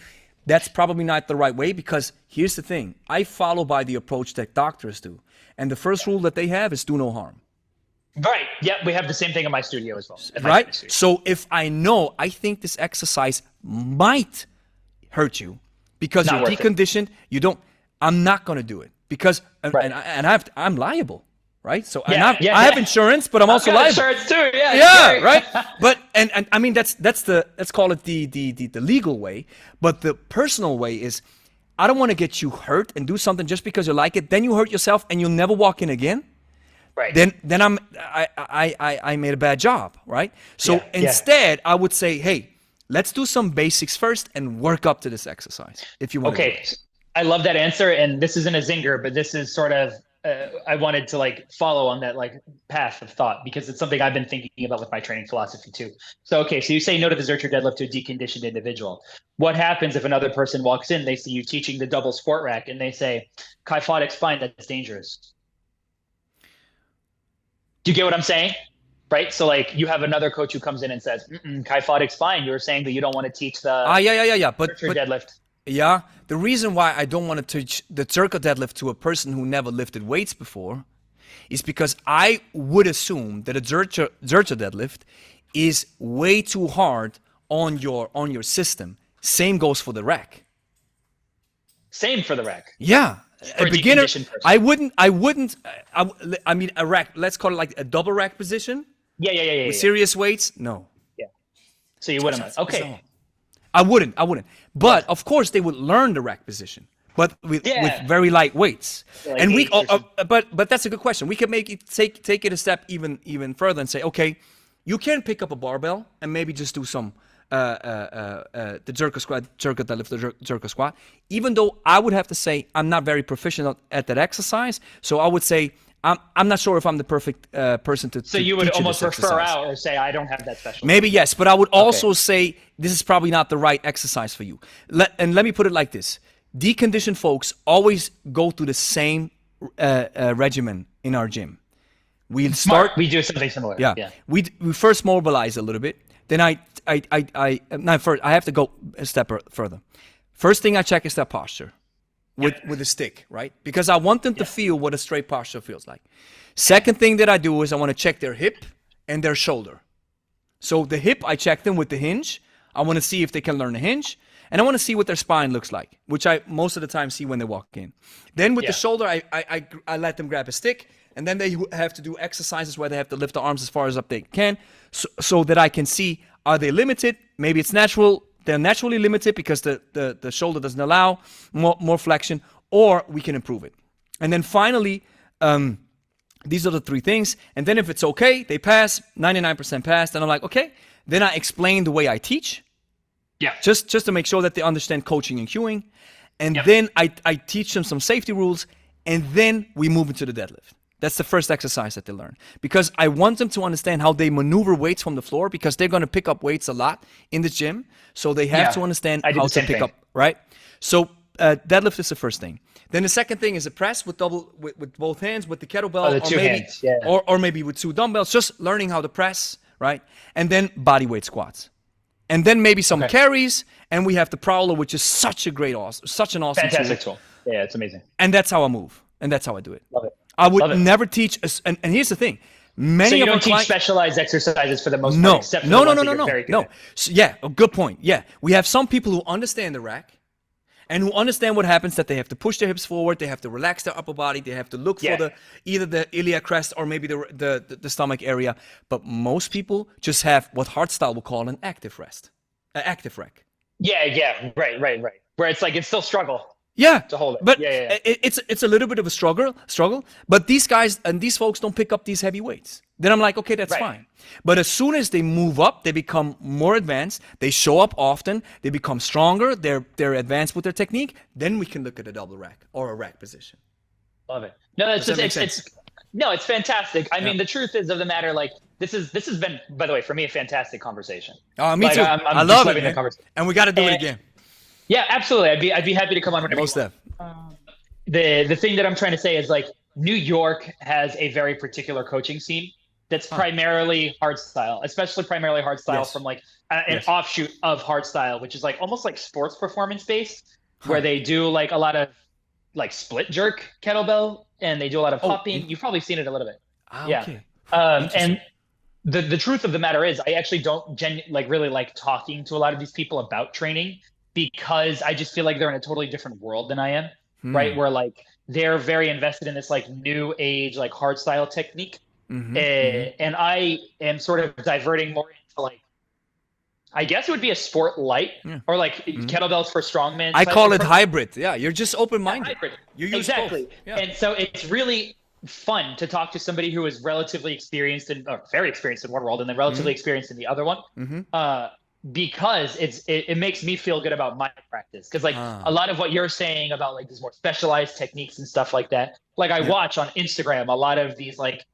that's probably not the right way, because here's the thing. I follow by the approach that doctors do. And the first rule that they have is do no harm. Right. Yeah, we have the same thing in my studio as well. Right? So if I think this exercise might hurt you because you're deconditioned, I'm not going to do it, because I'm liable, right? So I have insurance, but I'm also liable. Insurance too, right. But and I mean that's let's call it the legal way, but the personal way is, I don't want to get you hurt and do something just because you like it. Then you hurt yourself and you'll never walk in again. Right. Then I made a bad job, right? So instead, I would say, hey, let's do some basics first and work up to this exercise if you want. Okay. I love that answer, and this isn't a zinger, but this is sort of I wanted to like follow on that like path of thought, because it's something I've been thinking about with my training philosophy too. So so you say no to the Zercher deadlift to a deconditioned individual. What happens if another person walks in, they see you teaching the double squat rack, and they say, kyphotic spine, that's dangerous? Do you get what I'm saying? Right? So like you have another coach who comes in and says, kyphotic spine, you're saying that you don't want to teach the but deadlift. Yeah, the reason why I don't want to teach the Zercher deadlift to a person who never lifted weights before is because I would assume that a Zercher deadlift is way too hard on your system. Same goes for the rack. Same for the rack. Yeah. For a beginner, I wouldn't. I mean, a rack. Let's call it like a double rack position. Yeah. With serious weights, no. Yeah. So you wouldn't. Okay. I wouldn't. But of course, they would learn the rack position, but with very light weights. Like, and but that's a good question. We could take it a step even further and say, okay, you can pick up a barbell and maybe just do some the Zercher squat, Zercher deadlift, the Zercher squat. Even though I would have to say I'm not very proficient at that exercise, so I would say I'm not sure if I'm the perfect person to. So you would almost refer out or say I don't have that special. Maybe yes, but I would also say this is probably not the right exercise for you. Let me put it like this: deconditioned folks always go through the same regimen in our gym. We do something similar. Yeah. We first mobilize a little bit. Then I have to go a step further. First thing I check is their posture with a stick, right? Because I want them to feel what a straight posture feels like. Second thing that I do is I want to check their hip and their shoulder. So the hip, I check them with the hinge. I want to see if they can learn the hinge. And I want to see what their spine looks like, which I most of the time see when they walk in. Then with the shoulder, I let them grab a stick. And then they have to do exercises where they have to lift the arms as far as up they can, so that I can see, are they limited? Maybe it's natural. They're naturally limited because the shoulder doesn't allow more flexion, or we can improve it. And then finally, these are the three things. And then if it's okay, they pass, 99% passed. And I'm like, okay. Then I explain the way I teach. Yeah. Just to make sure that they understand coaching and cueing. And then I teach them some safety rules. And then we move into the deadlift. That's the first exercise that they learn, because I want them to understand how they maneuver weights from the floor, because they're going to pick up weights a lot in the gym. So they have to understand how to pick up, right? So deadlift is the first thing. Then the second thing is a press with both hands, with the kettlebell, or maybe with two dumbbells, just learning how to press, right? And then body weight squats. And then maybe some carries, and we have the prowler, which is such an awesome fantastic tool. Yeah, it's amazing. And that's how I move. And that's how I do it. Love it. I would Love it. never teach. And here's the thing. Many So you of our don't teach clients, specialized exercises for the most no, part, except for the ones that you're very good no. at. So, yeah, a good point. Yeah, we have some people who understand the rack and who understand what happens, that they have to push their hips forward, they have to relax their upper body, they have to look for either the iliac crest or maybe the stomach area. But most people just have what hardstyle will call an active rest, an active rack. Yeah, right. Where it's like it's still struggle. Yeah, to hold it. But Yeah. it's a little bit of a struggle. But these guys and these folks don't pick up these heavy weights. Then I'm like, okay, that's fine. But as soon as they move up, they become more advanced. They show up often. They become stronger. They're advanced with their technique. Then we can look at a double rack or a rack position. Love it. No, it's fantastic. I mean, the truth is of the matter, like this has been, by the way, for me, a fantastic conversation. Oh, me like, too. I love it, man. And we got to do it again. Yeah, absolutely. I'd be happy to come on whenever. Most of. The thing that I'm trying to say is like New York has a very particular coaching scene that's primarily hardstyle, especially primarily hardstyle from like an offshoot of hardstyle, which is like almost like sports performance based, where they do like a lot of like split jerk kettlebell and they do a lot of hopping. You've probably seen it a little bit. Okay. And the truth of the matter is I actually don't really like talking to a lot of these people about training, because I just feel like they're in a totally different world than I am, right? Where like they're very invested in this like new age, like hard style technique. And I am sort of diverting more into like, I guess it would be a sport light or like kettlebells for strongmen. I call it hybrid. Yeah, you're just open-minded. Hybrid. You use exactly. both. Yeah. And so it's really fun to talk to somebody who is relatively experienced or very experienced in one world and then relatively experienced in the other one. Because it makes me feel good about my practice. Because like a lot of what you're saying about like these more specialized techniques and stuff like that, like I watch on Instagram a lot of these like,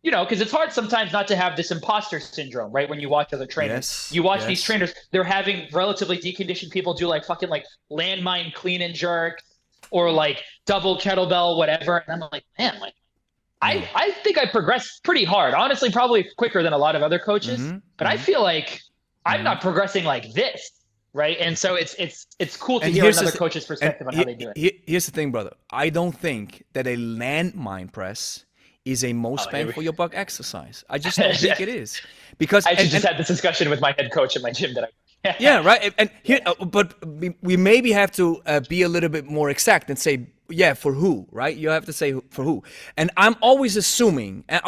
you know, because it's hard sometimes not to have this imposter syndrome, right? When you watch other trainers, you watch these trainers, they're having relatively deconditioned people do like fucking like landmine clean and jerk or like double kettlebell, whatever. And I'm like, man, like I think I progressed pretty hard, honestly, probably quicker than a lot of other coaches, but I feel like I'm not progressing like this. Right. And so it's cool to hear another coach's perspective on how they do it. Here's the thing, brother. I don't think that a landmine press is a most bang for your buck exercise. I just don't think it is. Because I just had this discussion with my head coach at my gym that yeah, right. And here, but we maybe have to be a little bit more exact and say, for who, right? You have to say for who. And I'm always assuming, and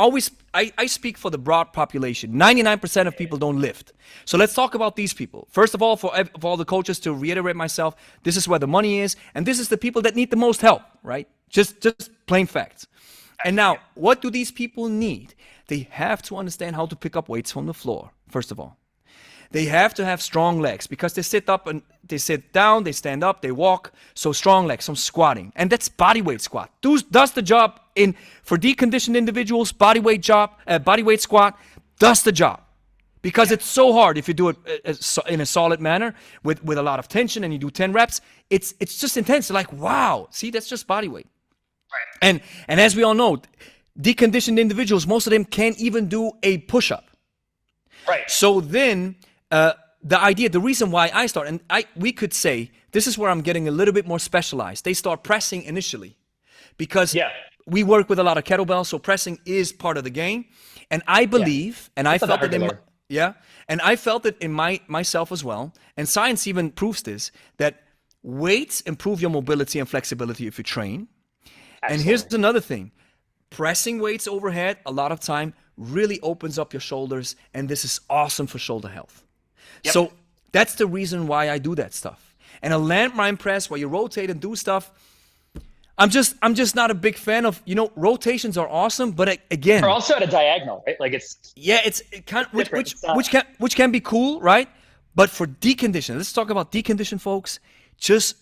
I speak for the broad population. 99% of people don't lift. So let's talk about these people. First of all, for all the coaches, to reiterate myself, this is where the money is, and this is the people that need the most help, right? Just plain facts. And now, what do these people need? They have to understand how to pick up weights from the floor, first of all. They have to have strong legs because they sit up and they sit down, they stand up, they walk. So strong legs, some squatting. And that's bodyweight squat. Does the job for deconditioned individuals, bodyweight squat does the job. Because it's so hard if you do it in a solid manner with a lot of tension and you do 10 reps. It's just intense. You're like, wow, see, that's just bodyweight. Right. And as we all know, deconditioned individuals, most of them can't even do a push-up. Right. So then the reason why I start, and we could say, this is where I'm getting a little bit more specialized. They start pressing initially because we work with a lot of kettlebells, so pressing is part of the game. And I believe, and I felt it in myself as well, and science even proves this, that weights improve your mobility and flexibility if you train. Absolutely. And here's another thing. Pressing weights overhead a lot of time really opens up your shoulders, and this is awesome for shoulder health. Yep. So that's the reason why I do that stuff. And a landmine press where you rotate and do stuff, I'm just not a big fan of, rotations are awesome, but again, they're also at a diagonal, right? Like it's kind of, which can be cool, right? But for decondition, let's talk about decondition folks. Just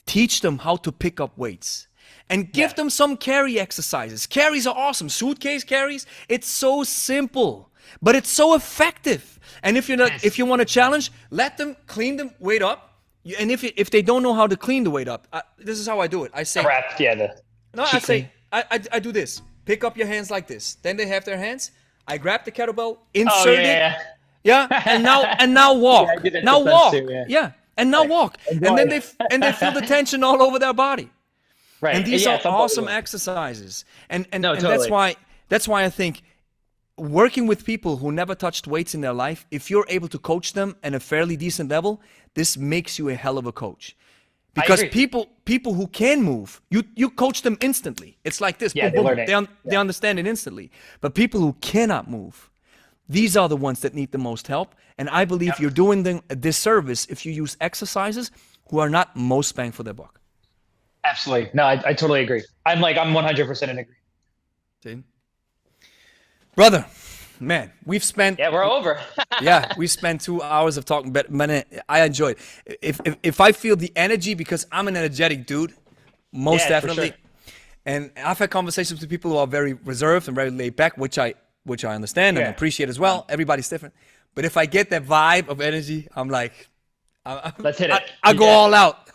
teach them how to pick up weights. And give them some carry exercises. Carries are awesome. Suitcase carries, it's so simple, but it's so effective. And if you want to challenge, let them clean the weight up. And if they don't know how to clean the weight up, this is how I do it. I say, I do this. Pick up your hands like this. Then they have their hands. I grab the kettlebell, insert it. Yeah. And now walk. Now walk. And now walk. And then they feel the tension all over their body. Right. And these Yeah, are it's unbelievable. awesome exercises. And No, and totally. that's why I think working with people who never touched weights in their life, if you're able to coach them at a fairly decent level, this makes you a hell of a coach. Because agree. people who can move, you coach them instantly. It's like this, Yeah, boom, they boom, learn boom. it. They understand it instantly. But people who cannot move, these are the ones that need the most help. And I believe you're doing them a disservice if you use exercises who are not most bang for their buck. Absolutely. No, I totally agree. I'm 100% in agreement. See? Brother, man, we've spent Yeah, we're over. yeah, we spent 2 hours of talking, but man, I enjoyed. If I feel the energy, because I'm an energetic dude, most Yeah, for definitely. sure. And I've had conversations with people who are very reserved and very laid back, which I understand and Yeah. appreciate as well. Everybody's different, but if I get that vibe of energy, I'm like, Let's hit it. I go Yeah. all out.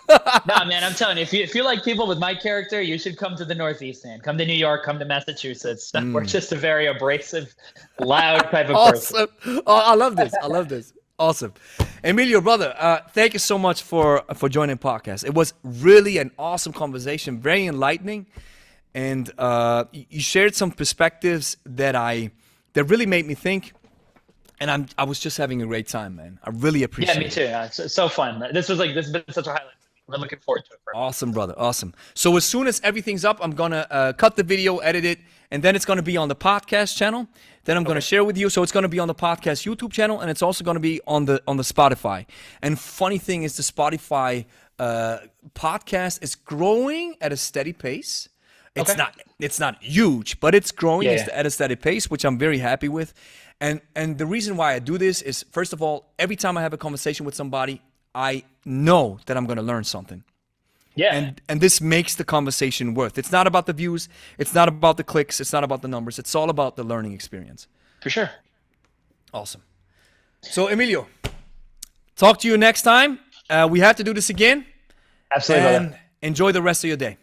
Nah, man, I'm telling you, if you like people with my character, you should come to the Northeast, man. Come to New York, come to Massachusetts. We're just a very abrasive, loud type of person. Awesome. Oh, I love this. I love this. Awesome. Emilio, brother, thank you so much for joining the podcast. It was really an awesome conversation, very enlightening. And you shared some perspectives that really made me think. And I was just having a great time, man. I really appreciate Yeah, it. me too. It's so fun. This has been such a highlight. We're looking forward to it. Awesome, brother. Awesome. So as soon as everything's up, I'm going to cut the video, edit it, and then it's going to be on the podcast channel. Then I'm going to share with you. So it's going to be on the podcast YouTube channel, and it's also going to be on the Spotify. And funny thing is the Spotify podcast is growing at a steady pace. It's not huge, but it's growing at a steady pace, which I'm very happy with. And the reason why I do this is, first of all, every time I have a conversation with somebody, I know that I'm going to learn something. Yeah. And this makes the conversation worth. It's not about the views. It's not about the clicks. It's not about the numbers. It's all about the learning experience. For sure. Awesome. So, Emilio, talk to you next time. We have to do this again. Absolutely. And Brother. enjoy the rest of your day.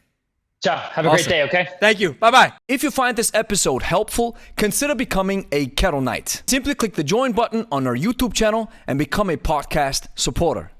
Ciao. Have a great day, okay? Thank you. Bye-bye. If you find this episode helpful, consider becoming a Kettle Knight. Simply click the join button on our YouTube channel and become a podcast supporter.